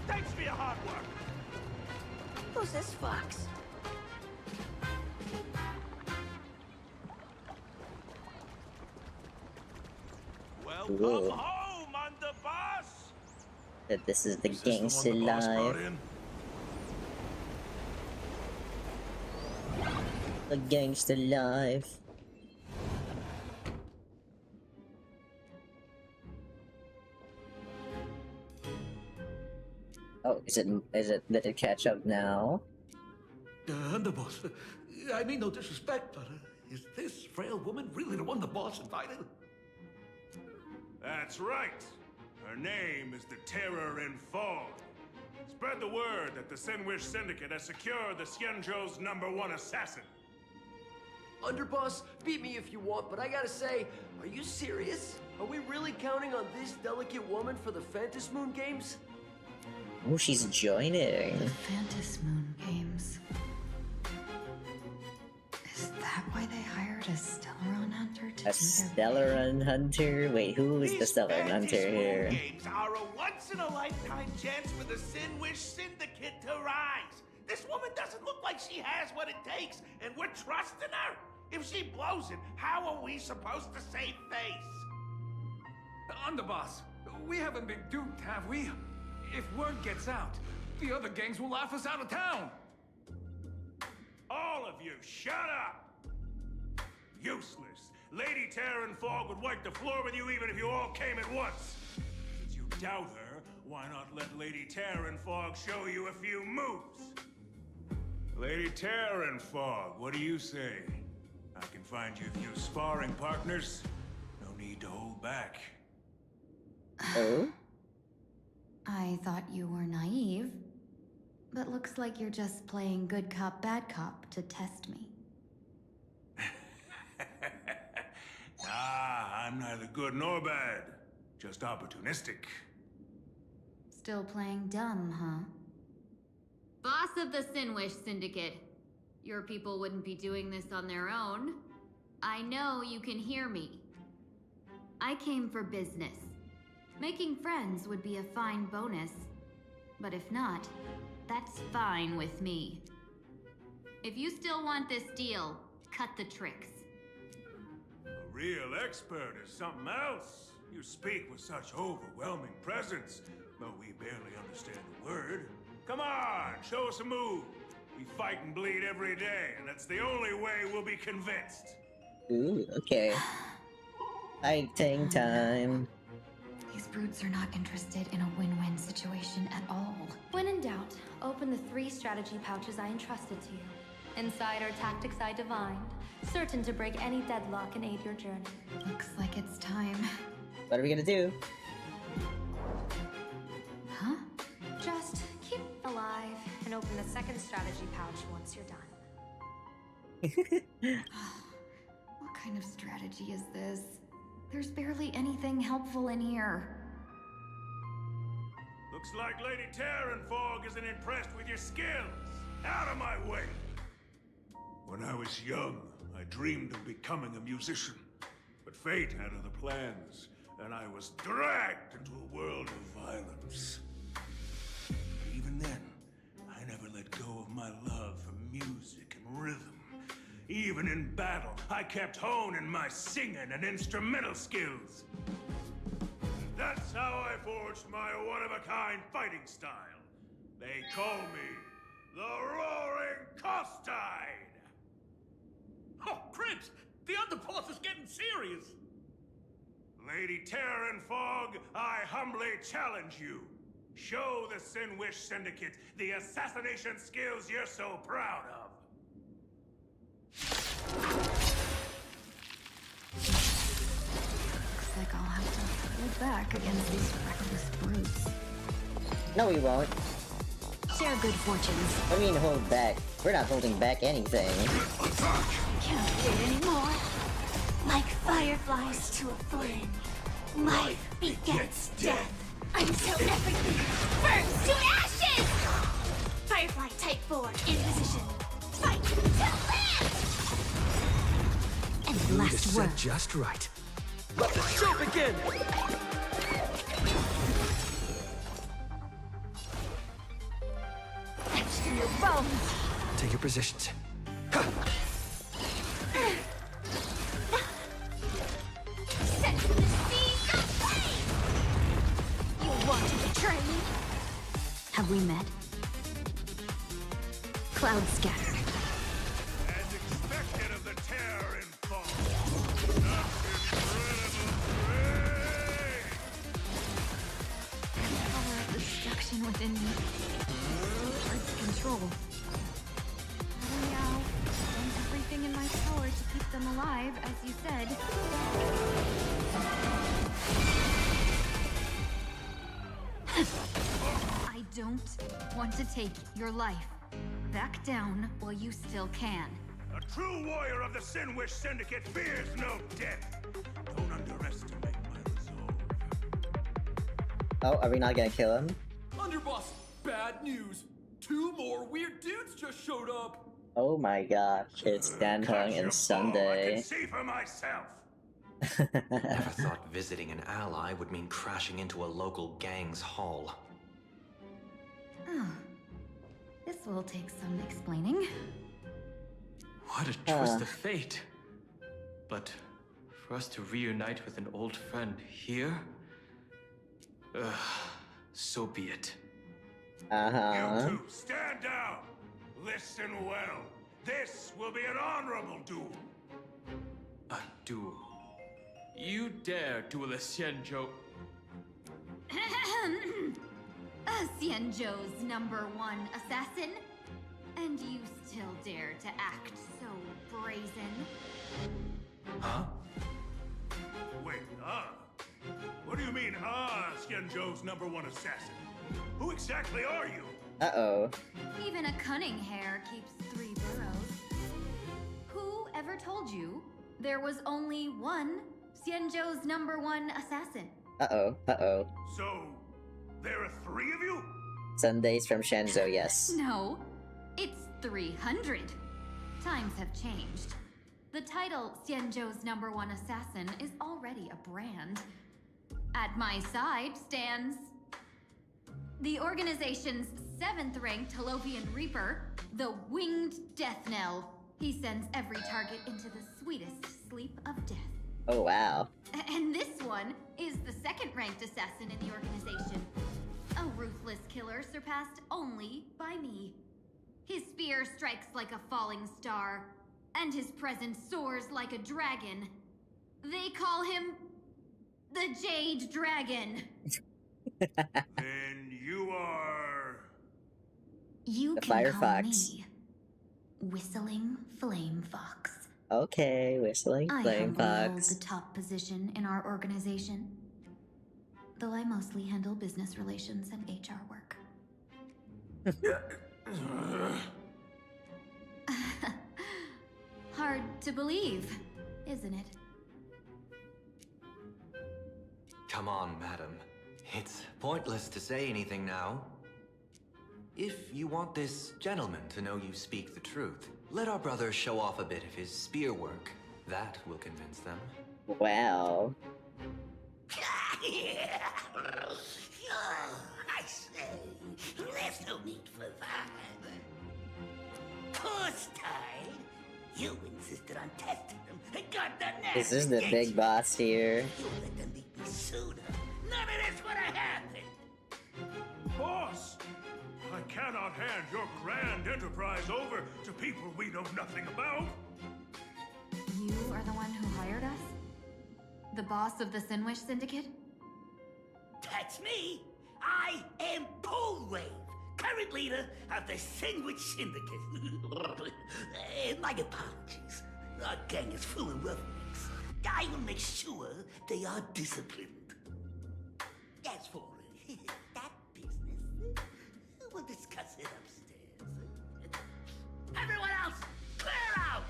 Speaker 11: Thanks for your hard work.
Speaker 13: Who's this fox?
Speaker 11: Welcome
Speaker 1: Whoa.
Speaker 11: home, Underboss!
Speaker 1: That this is the
Speaker 19: Is this
Speaker 1: gangster
Speaker 19: the one the boss brought
Speaker 1: life.
Speaker 19: in?
Speaker 1: The gangster life. Oh, did it catch up now?
Speaker 2: Underboss, I mean no disrespect, but is this frail woman really the one the boss invited?
Speaker 19: That's right. Her name is the Terror in Fog. Spread the word that the Sin Wish Syndicate has secured the Xianzhou's #1 assassin.
Speaker 22: Underboss, beat me if you want, but I gotta say, are you serious? Are we really counting on this delicate woman for the Phantom Moon Games?
Speaker 1: Oh, she's joining.
Speaker 20: Phantom Moon Games. Is that why they hired a Stellaron Hunter to
Speaker 1: A
Speaker 20: do their
Speaker 1: Stellaron Hunter? Wait, who is the Stellaron Hunter here?
Speaker 11: Games are a once-in-a-lifetime chance for the Sin Wish Syndicate to rise. This woman doesn't look like she has what it takes, and we're trusting her. If she blows it, how are we supposed to save face?
Speaker 5: Underboss, we haven't been duped, have we? If word gets out, the other gangs will laugh us out of town.
Speaker 19: All of you, shut up! Useless. Lady Terran Fog would wipe the floor with you even if you all came at once. Since you doubt her, why not let Lady Terran Fog show you a few moves? Lady Terran Fog, what do you say? I can find you a few sparring partners. No need to hold back.
Speaker 1: Oh?
Speaker 18: I thought you were naive. But looks like you're just playing good cop, bad cop to test me.
Speaker 19: Ah, I'm neither good nor bad. Just opportunistic.
Speaker 18: Still playing dumb, huh?
Speaker 23: Boss of the Sinwish Syndicate. Your people wouldn't be doing this on their own. I know you can hear me. I came for business. Making friends would be a fine bonus. But if not, that's fine with me. If you still want this deal, cut the tricks.
Speaker 19: A real expert is something else. You speak with such overwhelming presence, though we barely understand a word. Come on, show us a move. We fight and bleed every day, and that's the only way we'll be convinced.
Speaker 1: Ooh, okay. Fighting time.
Speaker 6: These brutes are not interested in a win-win situation at all.
Speaker 18: When in doubt, open the 3 strategy pouches I entrusted to you. Inside are tactics I divined, certain to break any deadlock and aid your journey.
Speaker 6: Looks like it's time.
Speaker 1: What are we gonna do?
Speaker 6: Huh?
Speaker 18: Just keep alive and open the 2nd strategy pouch once you're done.
Speaker 6: What kind of strategy is this? There's barely anything helpful in here.
Speaker 19: Looks like Lady Terranfog isn't impressed with your skills. Out of my way! When I was young, I dreamed of becoming a musician. But fate had other plans, and I was dragged into a world of violence. But even then, I never let go of my love for music and rhythm. Even in battle, I kept honing my singing and instrumental skills. That's how I forged my one-of-a-kind fighting style. They call me the Roaring Costide!
Speaker 2: Oh, Cribs! The underboss is getting serious!
Speaker 19: Lady Terranfog, I humbly challenge you. Show the Sinwish Syndicate the assassination skills you're so proud of.
Speaker 6: Looks like I'll have to hold back against these reckless brutes.
Speaker 1: No, we won't.
Speaker 15: Share good fortunes.
Speaker 1: I mean, hold back. We're not holding back anything.
Speaker 15: Can't wait anymore. Like fireflies to a flame, life begets death until everything burns to ashes! Firefly Type 4 in position. Fight to land! And the
Speaker 12: You need to
Speaker 15: last
Speaker 12: set
Speaker 15: word.
Speaker 12: just right. Let the show begin!
Speaker 15: Etched through your bones.
Speaker 12: Take your positions.
Speaker 15: Set to the seas of flame! You want to betray me? Have we met? Cloud scattered.
Speaker 19: As expected of the Terranfog.
Speaker 6: The power of destruction within me. Hard to control.
Speaker 18: Meow. Done everything in my power to keep them alive, as you said.
Speaker 6: I don't want to take your life. Back down while you still can.
Speaker 19: A true warrior of the Sinwish Syndicate fears no death. Don't underestimate my resolve.
Speaker 1: Oh, are we not gonna kill him?
Speaker 5: Underboss, bad news. 2 more weird dudes just showed up.
Speaker 1: Oh my gosh, it's Dan Hung and
Speaker 19: I
Speaker 1: Sunday.
Speaker 19: can see for myself.
Speaker 9: Never thought visiting an ally would mean crashing into a local gang's hall.
Speaker 6: Oh. This will take some explaining.
Speaker 14: What a twist of fate. But for us to reunite with an old friend here? So be it.
Speaker 19: You two, stand down. Listen well. This will be an honorable duel.
Speaker 14: A duel. You dare duel a Xianzhou?
Speaker 23: Xianzhou's #1 assassin? And you still dare to act so brazen?
Speaker 14: Huh?
Speaker 19: Wait, What do you mean, Xianzhou's #1 assassin? Who exactly are you?
Speaker 1: Uh-oh.
Speaker 23: Even a cunning hare keeps 3 burrows. Who ever told you there was only one Xianzhou's #1 assassin?
Speaker 1: Uh-oh. Uh-oh.
Speaker 19: So, there are 3 of you?
Speaker 1: Sundays from Shenzhou, yes.
Speaker 23: No, it's 300. Times have changed. The title Xianzhou's #1 assassin is already a brand. At my side stands the organization's 7th-ranked Holovian Reaper, the Winged Death Knell. He sends every target into the sweetest sleep of death.
Speaker 1: Oh, wow.
Speaker 23: And this one is the 2nd-ranked assassin in the organization. A ruthless killer surpassed only by me. His spear strikes like a falling star, and his presence soars like a dragon. They call him The Jade Dragon.
Speaker 19: Then you are...
Speaker 15: You
Speaker 1: The
Speaker 15: can call
Speaker 1: Firefox.
Speaker 15: me Whistling Flame Fox.
Speaker 1: Okay, Whistling
Speaker 15: I
Speaker 1: Flame
Speaker 15: humbly hold the
Speaker 1: Fox.
Speaker 15: top position in our organization, though I mostly handle business relations and HR work.
Speaker 18: Hard to believe, isn't it?
Speaker 10: Come on, madam. It's pointless to say anything now. If you want this gentleman to know you speak the truth, let our brother show off a bit of his spear work. That will convince them.
Speaker 1: Wow.
Speaker 11: I say, there's no need for that. Course time. You insisted on testing them and got the nerve.
Speaker 1: This is the big boss here.
Speaker 11: You let them beat me sooner. None of this would have happened.
Speaker 19: Boss! I cannot hand your grand enterprise over to people we know nothing about.
Speaker 18: You are the one who hired us? The boss of the Sinwish Syndicate?
Speaker 11: That's me. I am Polwave, current leader of the Sandwich Syndicate. My apologies. Our gang is full of roughnecks. I will make sure they are disciplined. As for that business, we'll discuss it upstairs. Everyone else, clear out!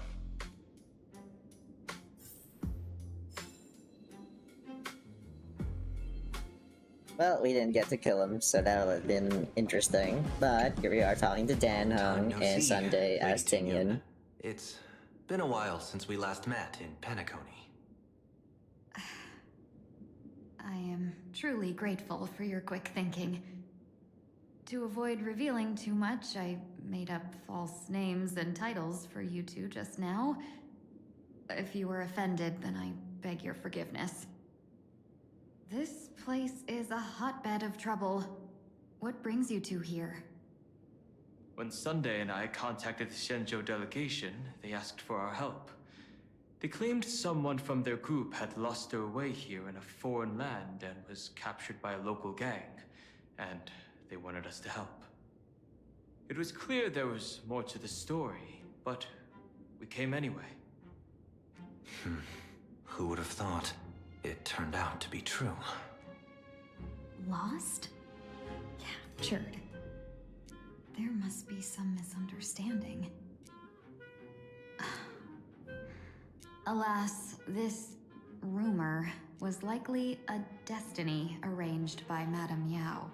Speaker 1: Well, we didn't get to kill him, so that would have been interesting. But here we are talking to Dan Hung and Sunday as Tinian.
Speaker 10: It's been a while since we last met in Penacony.
Speaker 18: I am truly grateful for your quick thinking. To avoid revealing too much, I made up false names and titles for you two just now. If you were offended, then I beg your forgiveness. This place is a hotbed of trouble. What brings you two here?
Speaker 14: When Sunday and I contacted the Shenzhou delegation, they asked for our help. They claimed someone from their group had lost their way here in a foreign land and was captured by a local gang, and they wanted us to help. It was clear there was more to the story, but we came anyway.
Speaker 10: Who would have thought? It turned out to be true.
Speaker 15: Lost? Captured. There must be some misunderstanding.
Speaker 18: Alas, this rumor was likely a destiny arranged by Madame Yao.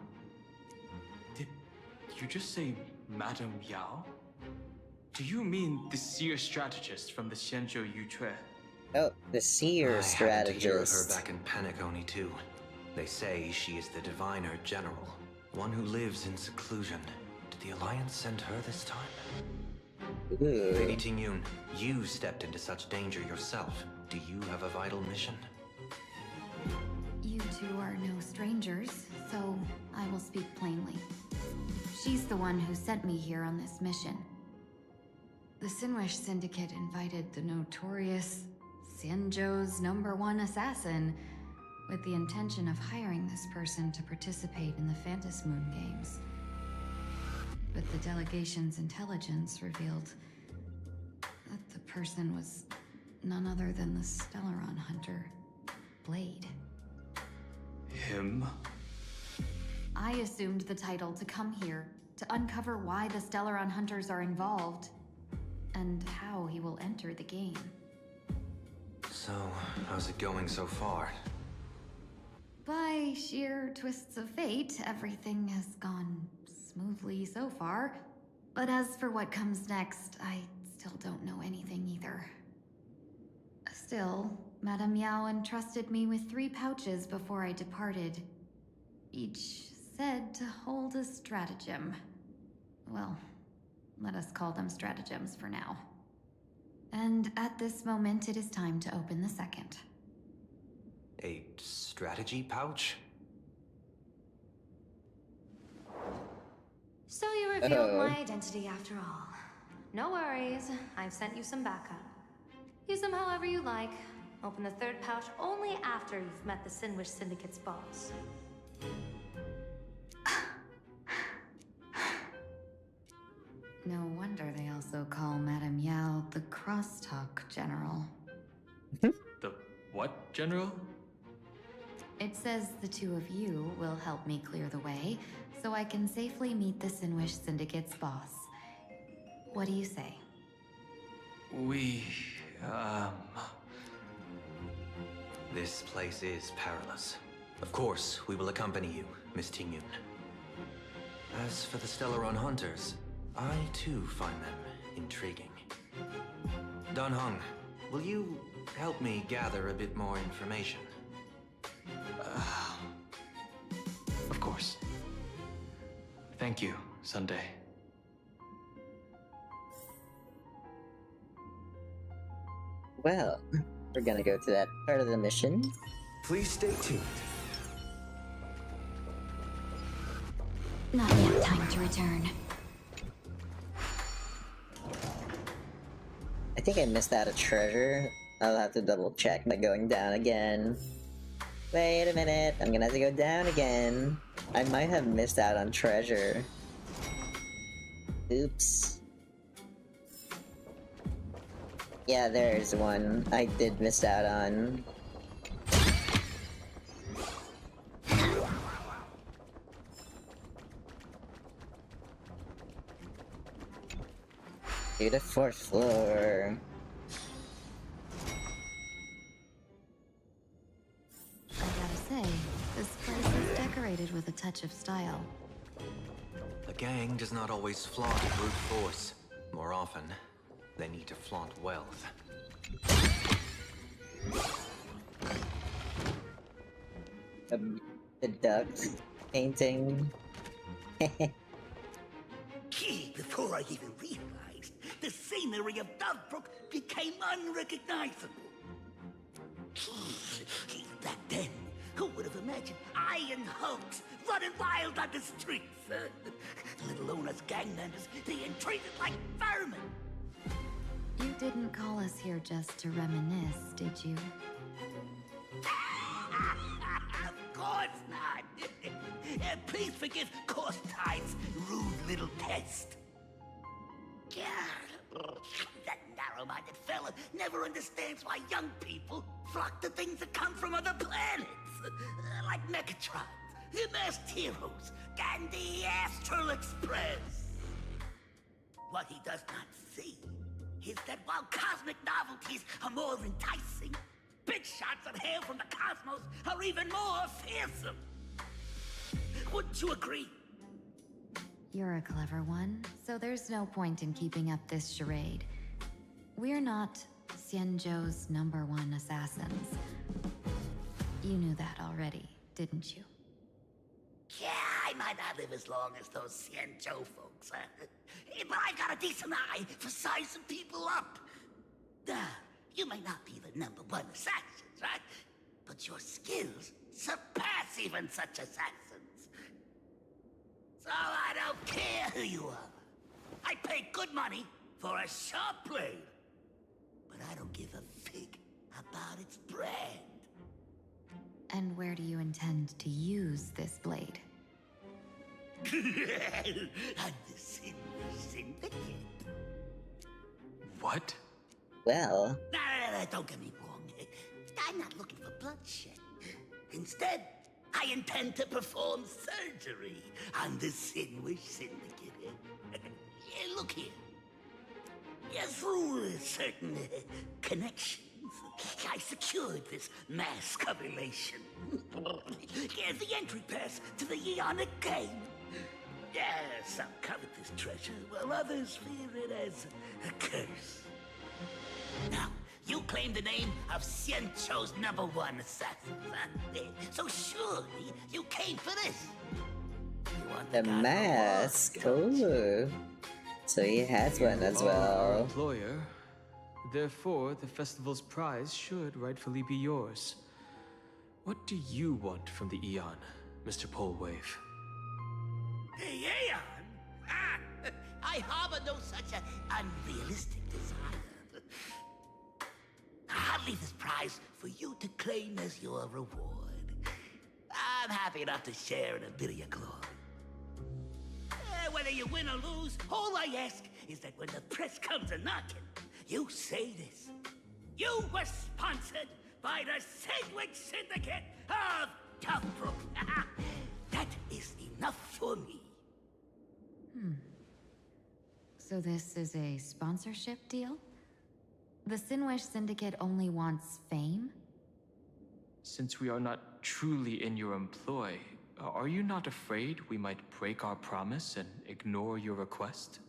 Speaker 14: Did you just say Madame Yao? Do you mean the seer strategist from the Shenzhou Yutue?
Speaker 1: Oh, the seer strategist.
Speaker 10: I happened to hear of her back in Penacony too. They say she is the diviner general, one who lives in seclusion. Did the Alliance send her this time?
Speaker 1: Ooh.
Speaker 10: Lady Tingyun, you stepped into such danger yourself. Do you have a vital mission?
Speaker 18: You two are no strangers, so I will speak plainly. She's the one who sent me here on this mission. The Sinwish Syndicate invited the notorious Xianzhou's #1 assassin with the intention of hiring this person to participate in the Phantom Moon Games. But the delegation's intelligence revealed that the person was none other than the Stellaron hunter, Blade.
Speaker 14: Him?
Speaker 18: I assumed the title to come here to uncover why the Stellaron hunters are involved and how he will enter the game.
Speaker 10: So, how's it going so far?
Speaker 18: By sheer twists of fate, everything has gone smoothly so far. But as for what comes next, I still don't know anything either. Still, Madame Yao entrusted me with 3 pouches before I departed. Each said to hold a stratagem. Well, let us call them stratagems for now. And at this moment, it is time to open the second.
Speaker 10: A strategy pouch?
Speaker 18: So you
Speaker 23: revealed my identity after all. No worries, I've sent you some backup. Use them however you like.
Speaker 18: Open the third pouch only after you've met the Sinwish Syndicate's boss.
Speaker 20: No wonder they also call Madame Yao the Crosstalk General.
Speaker 14: The what, General?
Speaker 20: It says the two of you will help me clear the way, so I can safely meet the Sinwish Syndicate's boss. What do you say?
Speaker 10: This place is perilous. Of course, we will accompany you, Miss Tingyun. As for the Stellaron Hunters, I too find them intriguing. Dan Heng, will you help me gather a bit more information?
Speaker 14: Of course. Thank you, Sunday.
Speaker 1: Well, we're gonna go to that part of the mission.
Speaker 12: Please stay tuned.
Speaker 15: Not yet time to return.
Speaker 1: I think I missed out a treasure. I'll have to double check by going down again. Wait a minute, I'm gonna have to go down again. I might have missed out on treasure. Oops. Yeah, there's one I did miss out on. To the 4th floor.
Speaker 20: I gotta say, this place is decorated with a touch of style.
Speaker 10: A gang does not always flaunt brute force. More often, they need to flaunt wealth.
Speaker 1: The duck painting.
Speaker 11: Gee, before I even realized, the scenery of Dovebrook became unrecognizable. Back then, who would have imagined iron hulks running wild on the streets? Let alone us gang members being treated like vermin.
Speaker 20: You didn't call us here just to reminisce, did you?
Speaker 11: Of course not. Please forgive Korstein's rude little test. That narrow-minded fella never understands why young people flock to things that come from other planets. Like Mechatrons, Masked Heroes, and the Astral Express. What he does not see is that while cosmic novelties are more enticing, big shots that hail from the cosmos are even more fearsome. Wouldn't you agree?
Speaker 20: You're a clever one, so there's no point in keeping up this charade. We're not Xianzhou's #1 assassins. You knew that already, didn't you?
Speaker 11: Yeah, I might not live as long as those Xianzhou folks, but I've got a decent eye for sizing people up. You may not be the #1 assassins, right? But your skills surpass even such assassins. So I don't care who you are. I pay good money for a sharp blade. But I don't give a fig about its brand.
Speaker 20: And where do you intend to use this blade?
Speaker 11: On the Syndicate.
Speaker 14: What?
Speaker 1: Well...
Speaker 11: No, don't get me wrong. I'm not looking for bloodshed. Instead, I intend to perform surgery on the Sinwish Syndicate. Look here. Through certain connections, I secured this mask of elation. The entry pass to the Eonic game. Some covet this treasure, while others fear it as a curse. Now, you claim the name of Xianzhou's #1 assassin, so surely you came for this. You want
Speaker 1: The mask. Ooh. So he has one as
Speaker 14: Our
Speaker 1: well.
Speaker 14: employer. Therefore, the festival's prize should rightfully be yours. What do you want from the Eon, Mr. Polwave?
Speaker 11: The Aeon? I harbor no such an unrealistic desire.
Speaker 3: I'll leave this prize for you to claim as your reward. I'm happy enough to share in a bit of your glory. Whether you win or lose, all I ask is that when the press comes a-knocking, you say this. You were sponsored by the Sandwich Syndicate of Toughnbrook. That is enough for me.
Speaker 20: So this is a sponsorship deal? The Sinwish Syndicate only wants fame?
Speaker 14: Since we are not truly in your employ, are you not afraid we might break our promise and ignore your request?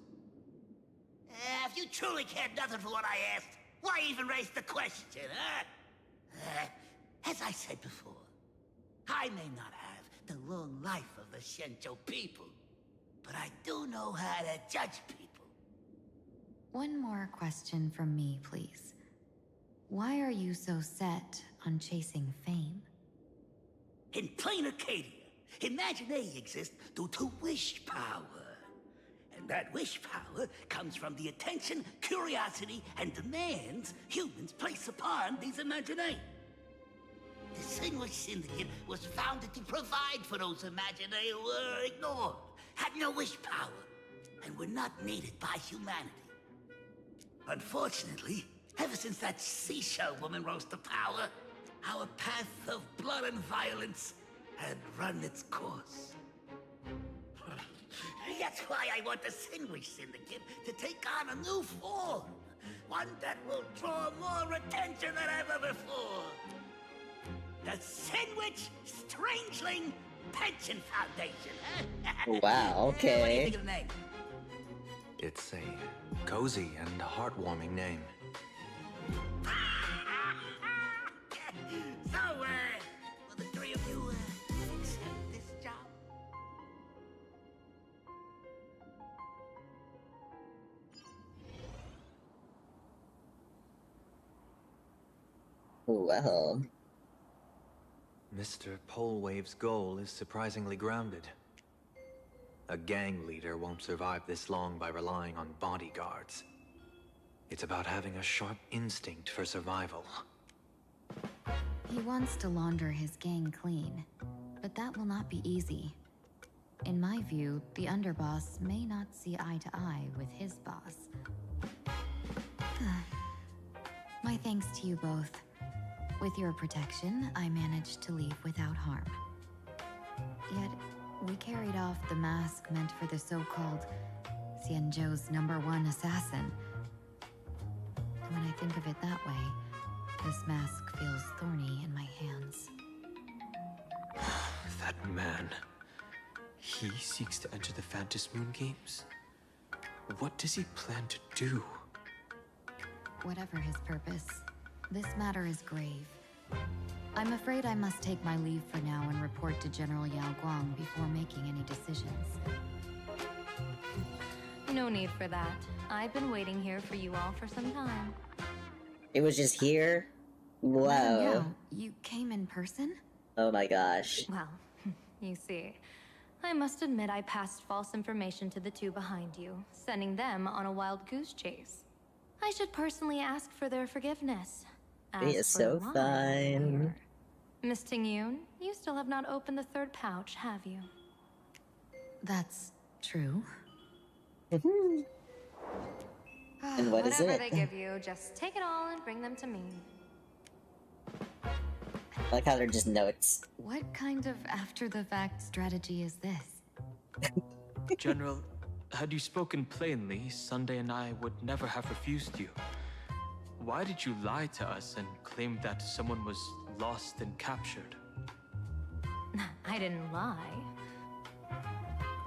Speaker 3: If you truly cared nothing for what I asked, why even raise the question, huh? As I said before, I may not have the long life of the Shenzhou people, but I do know how to judge people.
Speaker 20: One more question from me, please. Why are you so set on chasing fame?
Speaker 3: In plain Arcadia, Imagination exists due to wish power. And that wish power comes from the attention, curiosity, and demands humans place upon these imaginations. The Sinwish Syndicate was founded to provide for those imaginations who were ignored, had no wish power, and were not needed by humanity. Unfortunately, ever since that seashell woman rose to power, our path of blood and violence had run its course. That's why I want the Sinwish Syndicate to take on a new form. One that will draw more attention than ever before. The Sinwich Strangeling Pension Foundation.
Speaker 1: Wow,
Speaker 3: What do you
Speaker 1: okay.
Speaker 3: think of the name?
Speaker 10: It's a cozy and heartwarming name.
Speaker 3: So, will the three of you accept this job?
Speaker 1: Well,
Speaker 10: Mr. Polewave's goal is surprisingly grounded. A gang leader won't survive this long by relying on bodyguards. It's about having a sharp instinct for survival.
Speaker 20: He wants to launder his gang clean, but that will not be easy. In my view, the underboss may not see eye to eye with his boss. My thanks to you both. With your protection, I managed to leave without harm. Yet, we carried off the mask meant for the so-called Xianzhou's #1 assassin. When I think of it that way, this mask feels thorny in my hands.
Speaker 14: That man. He seeks to enter the Phantom Moon Games? What does he plan to do?
Speaker 20: Whatever his purpose, this matter is grave. I'm afraid I must take my leave for now and report to General Yao Guang before making any decisions.
Speaker 18: No need for that. I've been waiting here for you all for some time.
Speaker 1: it was just here? Whoa.
Speaker 20: Madam Yao, you came in person?
Speaker 1: Oh my gosh.
Speaker 18: Well, you see, I must admit I passed false information to the two behind you, sending them on a wild goose chase. I should personally ask for their forgiveness.
Speaker 1: He is
Speaker 18: As for
Speaker 1: so
Speaker 18: why
Speaker 1: fine.
Speaker 18: we're- Miss Tingyun, you still have not opened the third pouch, have you?
Speaker 20: That's true.
Speaker 1: And what is
Speaker 18: Whatever
Speaker 1: it?
Speaker 18: they give you, just take it all and bring them to me.
Speaker 1: I like how they're just notes.
Speaker 20: What kind of after-the-fact strategy is this?
Speaker 14: General, had you spoken plainly, Sunday and I would never have refused you. Why did you lie to us and claim that someone was lost and captured?
Speaker 18: I didn't lie.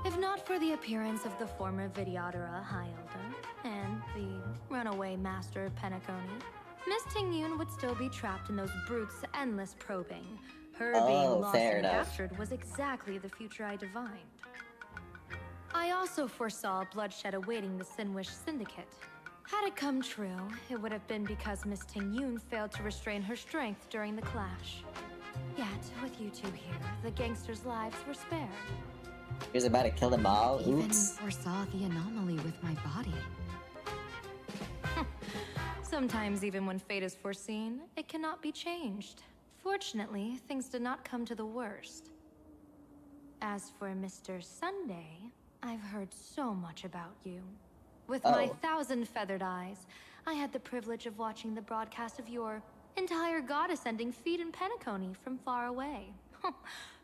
Speaker 18: If not for the appearance of the former Vidyadhara High Elder and the runaway Master Penacony, Miss Tingyun would still be trapped in those brutes' endless probing. Her being lost
Speaker 1: fair
Speaker 18: and
Speaker 1: enough.
Speaker 18: captured was exactly the future I divined. I also foresaw bloodshed awaiting the Sinwish Syndicate. Had it come true, it would have been because Miss Tingyun failed to restrain her strength during the clash. Yet, with you two here, the gangsters' lives were spared.
Speaker 1: He was about to kill them all?
Speaker 20: Even
Speaker 1: Oops.
Speaker 20: foresaw the anomaly with my body.
Speaker 18: So Sometimes even when fate is foreseen, it cannot be changed. Fortunately, things did not come to the worst. As for Mr. Sunday, I've heard so much about you. With my 1,000 feathered eyes, I had the privilege of watching the broadcast of your entire god-ascending feat in Penacony from far away.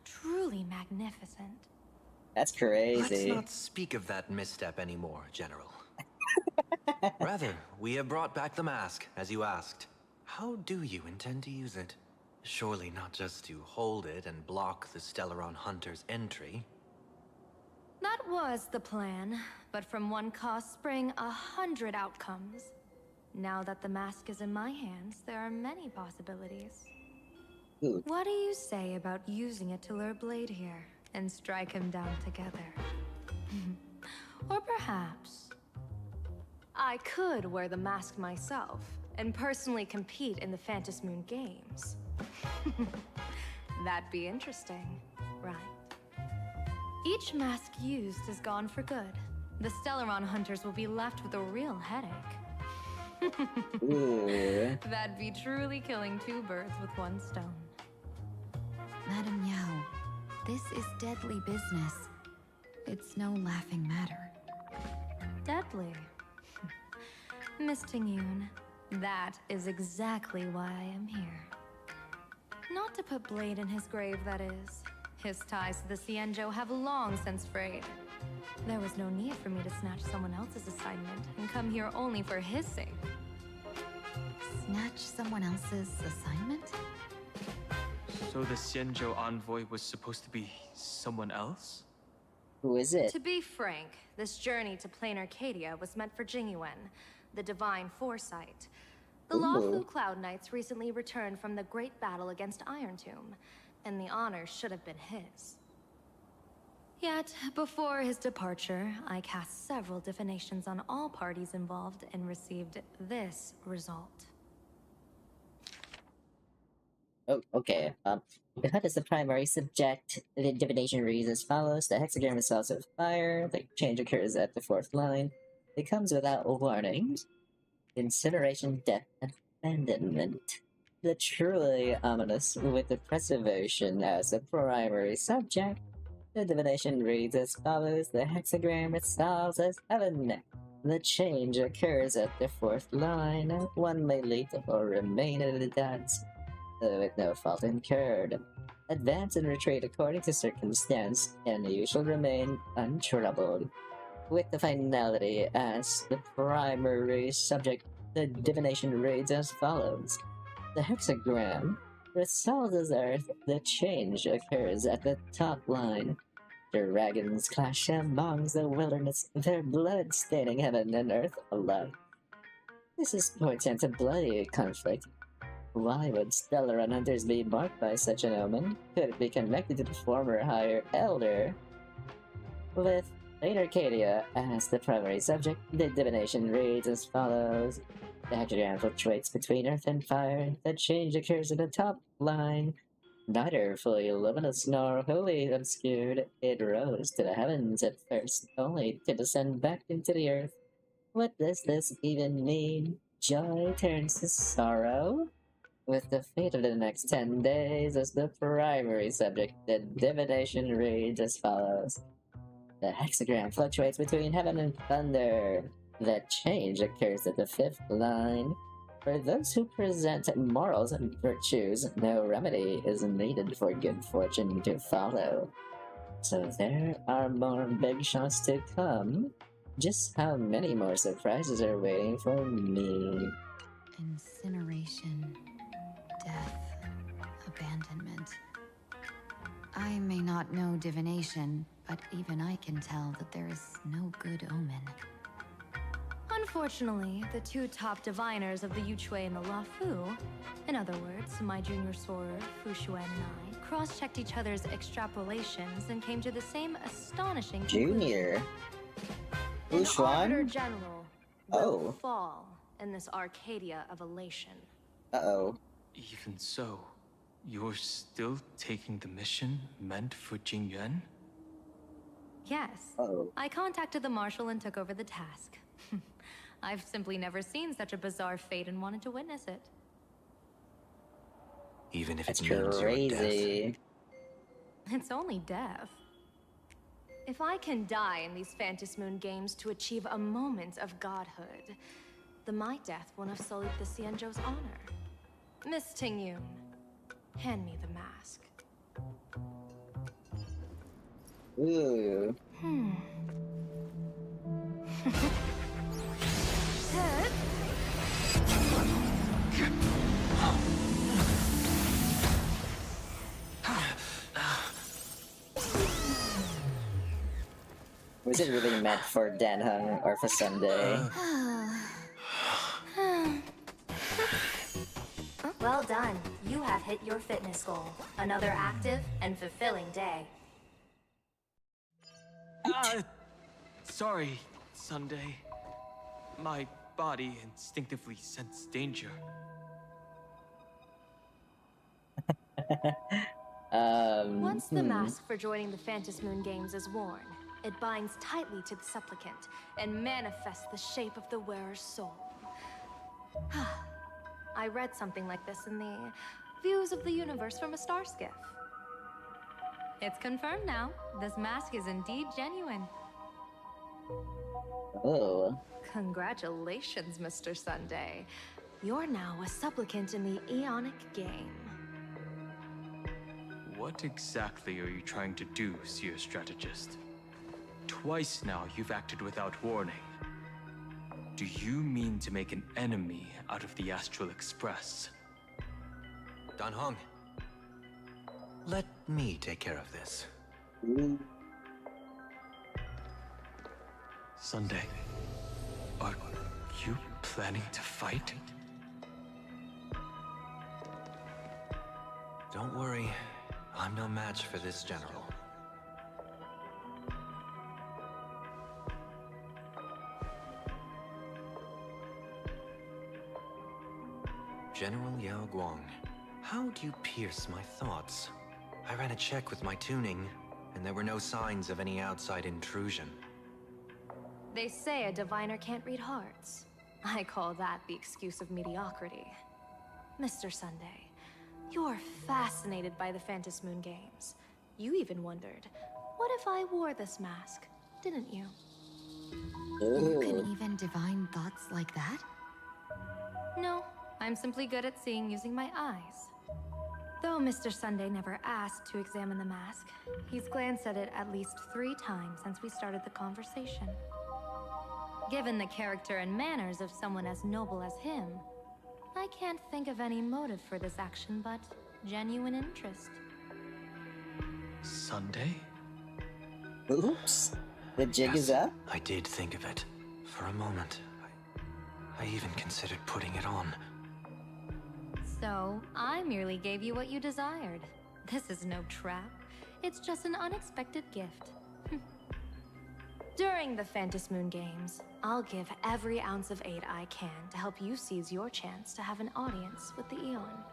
Speaker 18: Truly magnificent.
Speaker 1: That's crazy.
Speaker 10: Let's not speak of that misstep anymore, General. Rather, we have brought back the mask, as you asked. How do you intend to use it? Surely not just to hold it and block the Stellaron Hunter's entry.
Speaker 18: That was the plan, but from one cause spring 100 outcomes. Now that the mask is in my hands, there are many possibilities.
Speaker 1: Ooh.
Speaker 18: What do you say about using it to lure Blade here and strike him down together? Or perhaps I could wear the mask myself and personally compete in the Phantom Moon Games. That'd be interesting, right? Each mask used is gone for good. The Stellaron hunters will be left with a real headache. That'd be truly killing two birds with one stone.
Speaker 20: Madam Yao, this is deadly business. It's no laughing matter.
Speaker 18: Deadly? Miss Tingyun, that is exactly why I am here. Not to put Blade in his grave, that is. His ties to the Xianzhou have long since frayed. There was no need for me to snatch someone else's assignment and come here only for his sake.
Speaker 20: Snatch someone else's assignment?
Speaker 14: So the Xianzhou envoy was supposed to be someone else?
Speaker 1: Who is it?
Speaker 18: To be frank, this journey to Plain Arcadia was meant for Jingyuan, the divine foresight. The Luofu Cloud Knights recently returned from the great battle against Iron Tomb, and the honor should have been his. Yet, before his departure, I cast several divinations on all parties involved and received this result.
Speaker 1: Oh, okay. Because the primary subject, the divination reads as follows: the hexagram is also fire. The change occurs at the fourth line. It comes without warning. Incineration, death, and abandonment. The truly ominous, with the preservation as the primary subject. The divination reads as follows: the hexagram resolves as heaven. The change occurs at the fourth line. One may leap or remain in the dance, with no fault incurred. Advance and retreat according to circumstance, and you shall remain untroubled. With the finality as the primary subject, the divination reads as follows: the hexagram resolves as earth. The change occurs at the top line. Dragons clash among the wilderness, their blood staining heaven and earth alike. This is portent a bloody conflict. Why would Stellaron hunters be marked by such an omen? Could it be connected to the former Higher Elder? With Plain Arcadia as the primary subject, the divination reads as follows: the hexagram fluctuates between earth and fire. The change occurs at the top line. Neither fully luminous nor wholly obscured, it rose to the heavens at first, only to descend back into the earth. What does this even mean? Joy turns to sorrow? With the fate of the next 10 days as the primary subject, the divination reads as follows: the hexagram fluctuates between heaven and thunder. The change occurs at the fifth line. For those who present morals and virtues, no remedy is needed for good fortune to follow. So there are more big shots to come. Just how many more surprises are waiting for me?
Speaker 20: Incineration, death, abandonment. I may not know divination, but even I can tell that there is no good omen.
Speaker 18: Unfortunately, the two top diviners of the Yuchui and the Luofu, in other words, my junior soror, Fu Xuan, and I, cross-checked each other's extrapolations and came to the same astonishing conclusion.
Speaker 1: Junior? Fu
Speaker 18: An
Speaker 1: Xuan?
Speaker 18: Arbiter General will fall in this Arcadia of elation.
Speaker 1: Uh-oh.
Speaker 14: Even so, you're still taking the mission meant for Jingyuan?
Speaker 18: Yes. I contacted the Marshal and took over the task. I've simply never seen such a bizarre fate and wanted to witness it.
Speaker 10: Even if
Speaker 1: That's
Speaker 10: it means your death.
Speaker 1: crazy.
Speaker 18: It's only death. If I can die in these Phantom Moon games to achieve a moment of godhood, then my death won't have sullied the Xianzhou's honor. Miss Tingyun, hand me the mask.
Speaker 1: Ooh. Was it really meant for Danheng or for Sunday?
Speaker 18: Well done. You have hit your fitness goal. Another active and fulfilling day.
Speaker 14: Sorry, Sunday. My body instinctively sensed danger.
Speaker 18: Once the mask for joining the Phantom Moon games is worn, it binds tightly to the supplicant and manifests the shape of the wearer's soul. I read something like this in the Views of the Universe from a Star Skiff. It's confirmed now. This mask is indeed genuine.
Speaker 1: Oh.
Speaker 18: Congratulations, Mr. Sunday. You're now a supplicant in the Aeonic game.
Speaker 14: What exactly are you trying to do, Seer Strategist? Twice now you've acted without warning. Do you mean to make an enemy out of the Astral Express?
Speaker 10: Danheng, let me take care of this.
Speaker 14: Sunday, are you planning to fight?
Speaker 10: Don't worry, I'm no match for this general. General Yao Guang, how do you pierce my thoughts? I ran a check with my tuning, and there were no signs of any outside intrusion.
Speaker 18: They say a diviner can't read hearts. I call that the excuse of mediocrity. Mr. Sunday, you're fascinated by the Phantom Moon games. You even wondered, what if I wore this mask, didn't you?
Speaker 20: You can even divine thoughts like that?
Speaker 18: No, I'm simply good at seeing using my eyes. Though Mr. Sunday never asked to examine the mask, he's glanced at it at least 3 times since we started the conversation. Given the character and manners of someone as noble as him, I can't think of any motive for this action but genuine interest.
Speaker 14: Sunday?
Speaker 1: Oops. The jig is up?
Speaker 10: I did think of it. For a moment. I even considered putting it on.
Speaker 18: So, I merely gave you what you desired. This is no trap. It's just an unexpected gift. During the Phantom Moon games, I'll give every ounce of aid I can to help you seize your chance to have an audience with the Eon.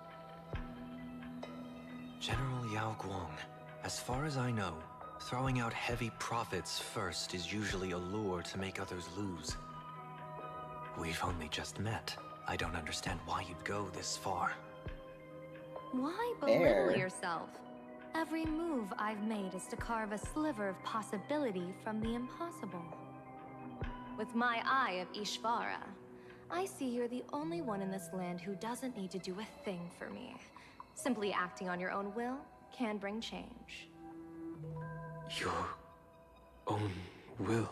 Speaker 10: General Yao Guang, as far as I know, throwing out heavy profits first is usually a lure to make others lose. We've only just met. I don't understand why you'd go this far.
Speaker 18: Why belittle yourself? Every move I've made is to carve a sliver of possibility from the impossible. With my eye of Ishvara, I see you're the only one in this land who doesn't need to do a thing for me. Simply acting on your own will can bring change.
Speaker 14: Your own will?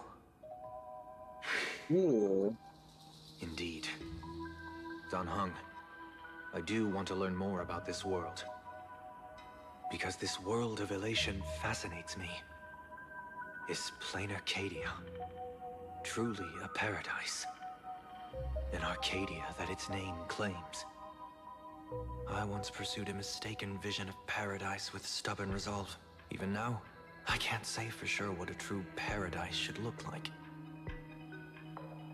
Speaker 1: Ooh.
Speaker 10: Indeed. Danheng, I do want to learn more about this world. Because this world of elation fascinates me. Is plain Arcadia truly a paradise? An Arcadia that its name claims. I once pursued a mistaken vision of paradise with stubborn resolve. Even now, I can't say for sure what a true paradise should look like.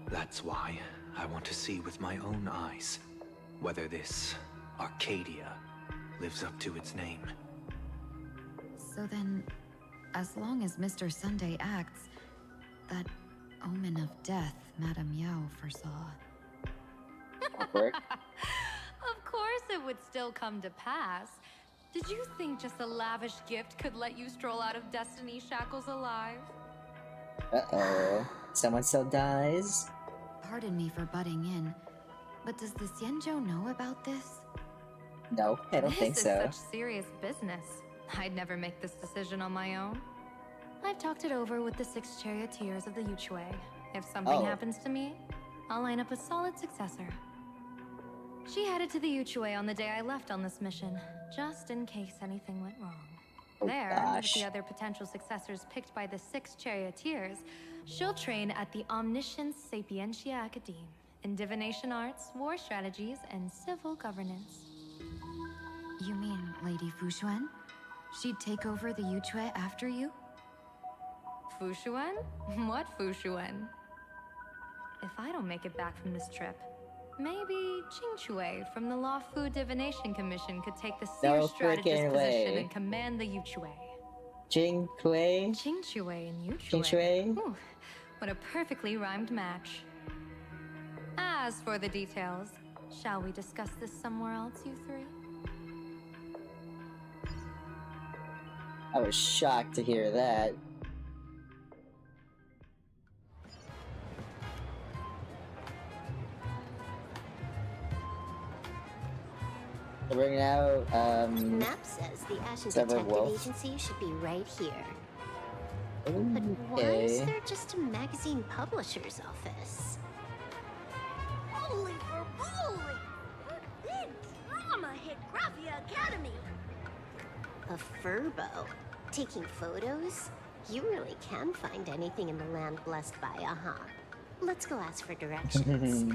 Speaker 10: That's why I want to see with my own eyes whether this Arcadia lives up to its name.
Speaker 20: So then, as long as Mr. Sunday acts, that omen of death Madame Yao foresaw.
Speaker 1: Awkward.
Speaker 18: Of course it would still come to pass. Did you think just a lavish gift could let you stroll out of Destiny shackles alive?
Speaker 1: Uh-oh. Someone still dies?
Speaker 20: Pardon me for butting in, but does the Xianzhou know about this?
Speaker 1: No, I don't think so.
Speaker 18: This is such serious business. I'd never make this decision on my own. I've talked it over with the 6 charioteers of the Yuchui. If something happens to me, I'll line up a solid successor. She headed to the Yuchui on the day I left on this mission, just in case anything went wrong. With the other potential successors picked by the 6 charioteers, she'll train at the Omniscience Sapientia Academe in divination arts, war strategies, and civil governance.
Speaker 20: You mean Lady Fushuan? She'd take over the Yuchui after you?
Speaker 18: Fushuan? What Fushuan? If I don't make it back from this trip, maybe Qingchui from the Luofu Divination Commission could take the seer strategist position and command the Yuchui.
Speaker 1: Qingchui?
Speaker 18: Qingchui and Yuchui.
Speaker 1: Qingchui?
Speaker 18: Ooh, what a perfectly rhymed match. As for the details, shall we discuss this somewhere else, you three?
Speaker 1: I was shocked to hear that. We're now,
Speaker 8: Map says the Ashen Detective Agency should be right here. But why is there just a magazine publisher's office?
Speaker 13: Holy for holy! Big drama hit Graphia Academy!
Speaker 8: A furbo? Taking photos? You really can find anything in the land blessed by Aha. Let's go ask for directions.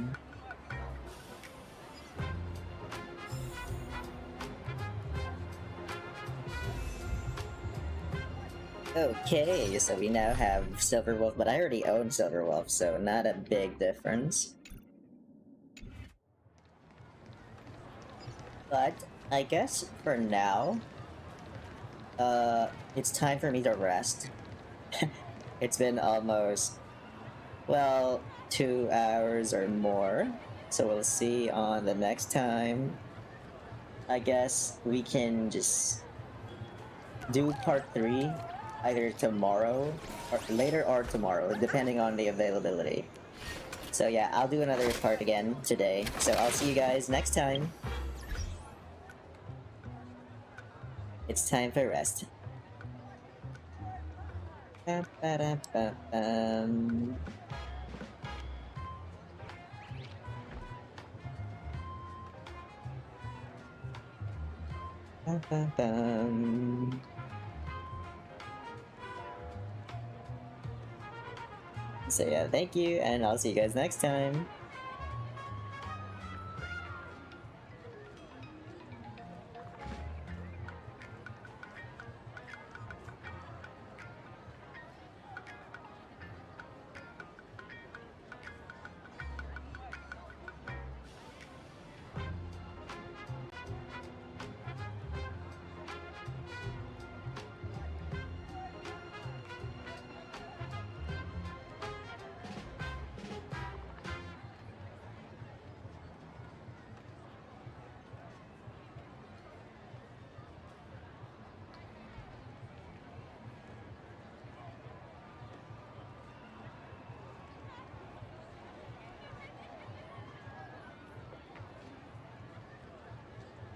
Speaker 1: Okay, so we now have Silver Wolf, but I already own Silver Wolf, so not a big difference. But I guess for now, it's time for me to rest. It's been almost, well, 2 hours or more, so we'll see on the next time. I guess we can just do part 3 either tomorrow or later or tomorrow, depending on the availability. So yeah, I'll do another part again today. So I'll see you guys next time. It's time for rest. Ba-ba-da-ba-bum. Ba-ba-bum. So yeah, thank you, and I'll see you guys next time.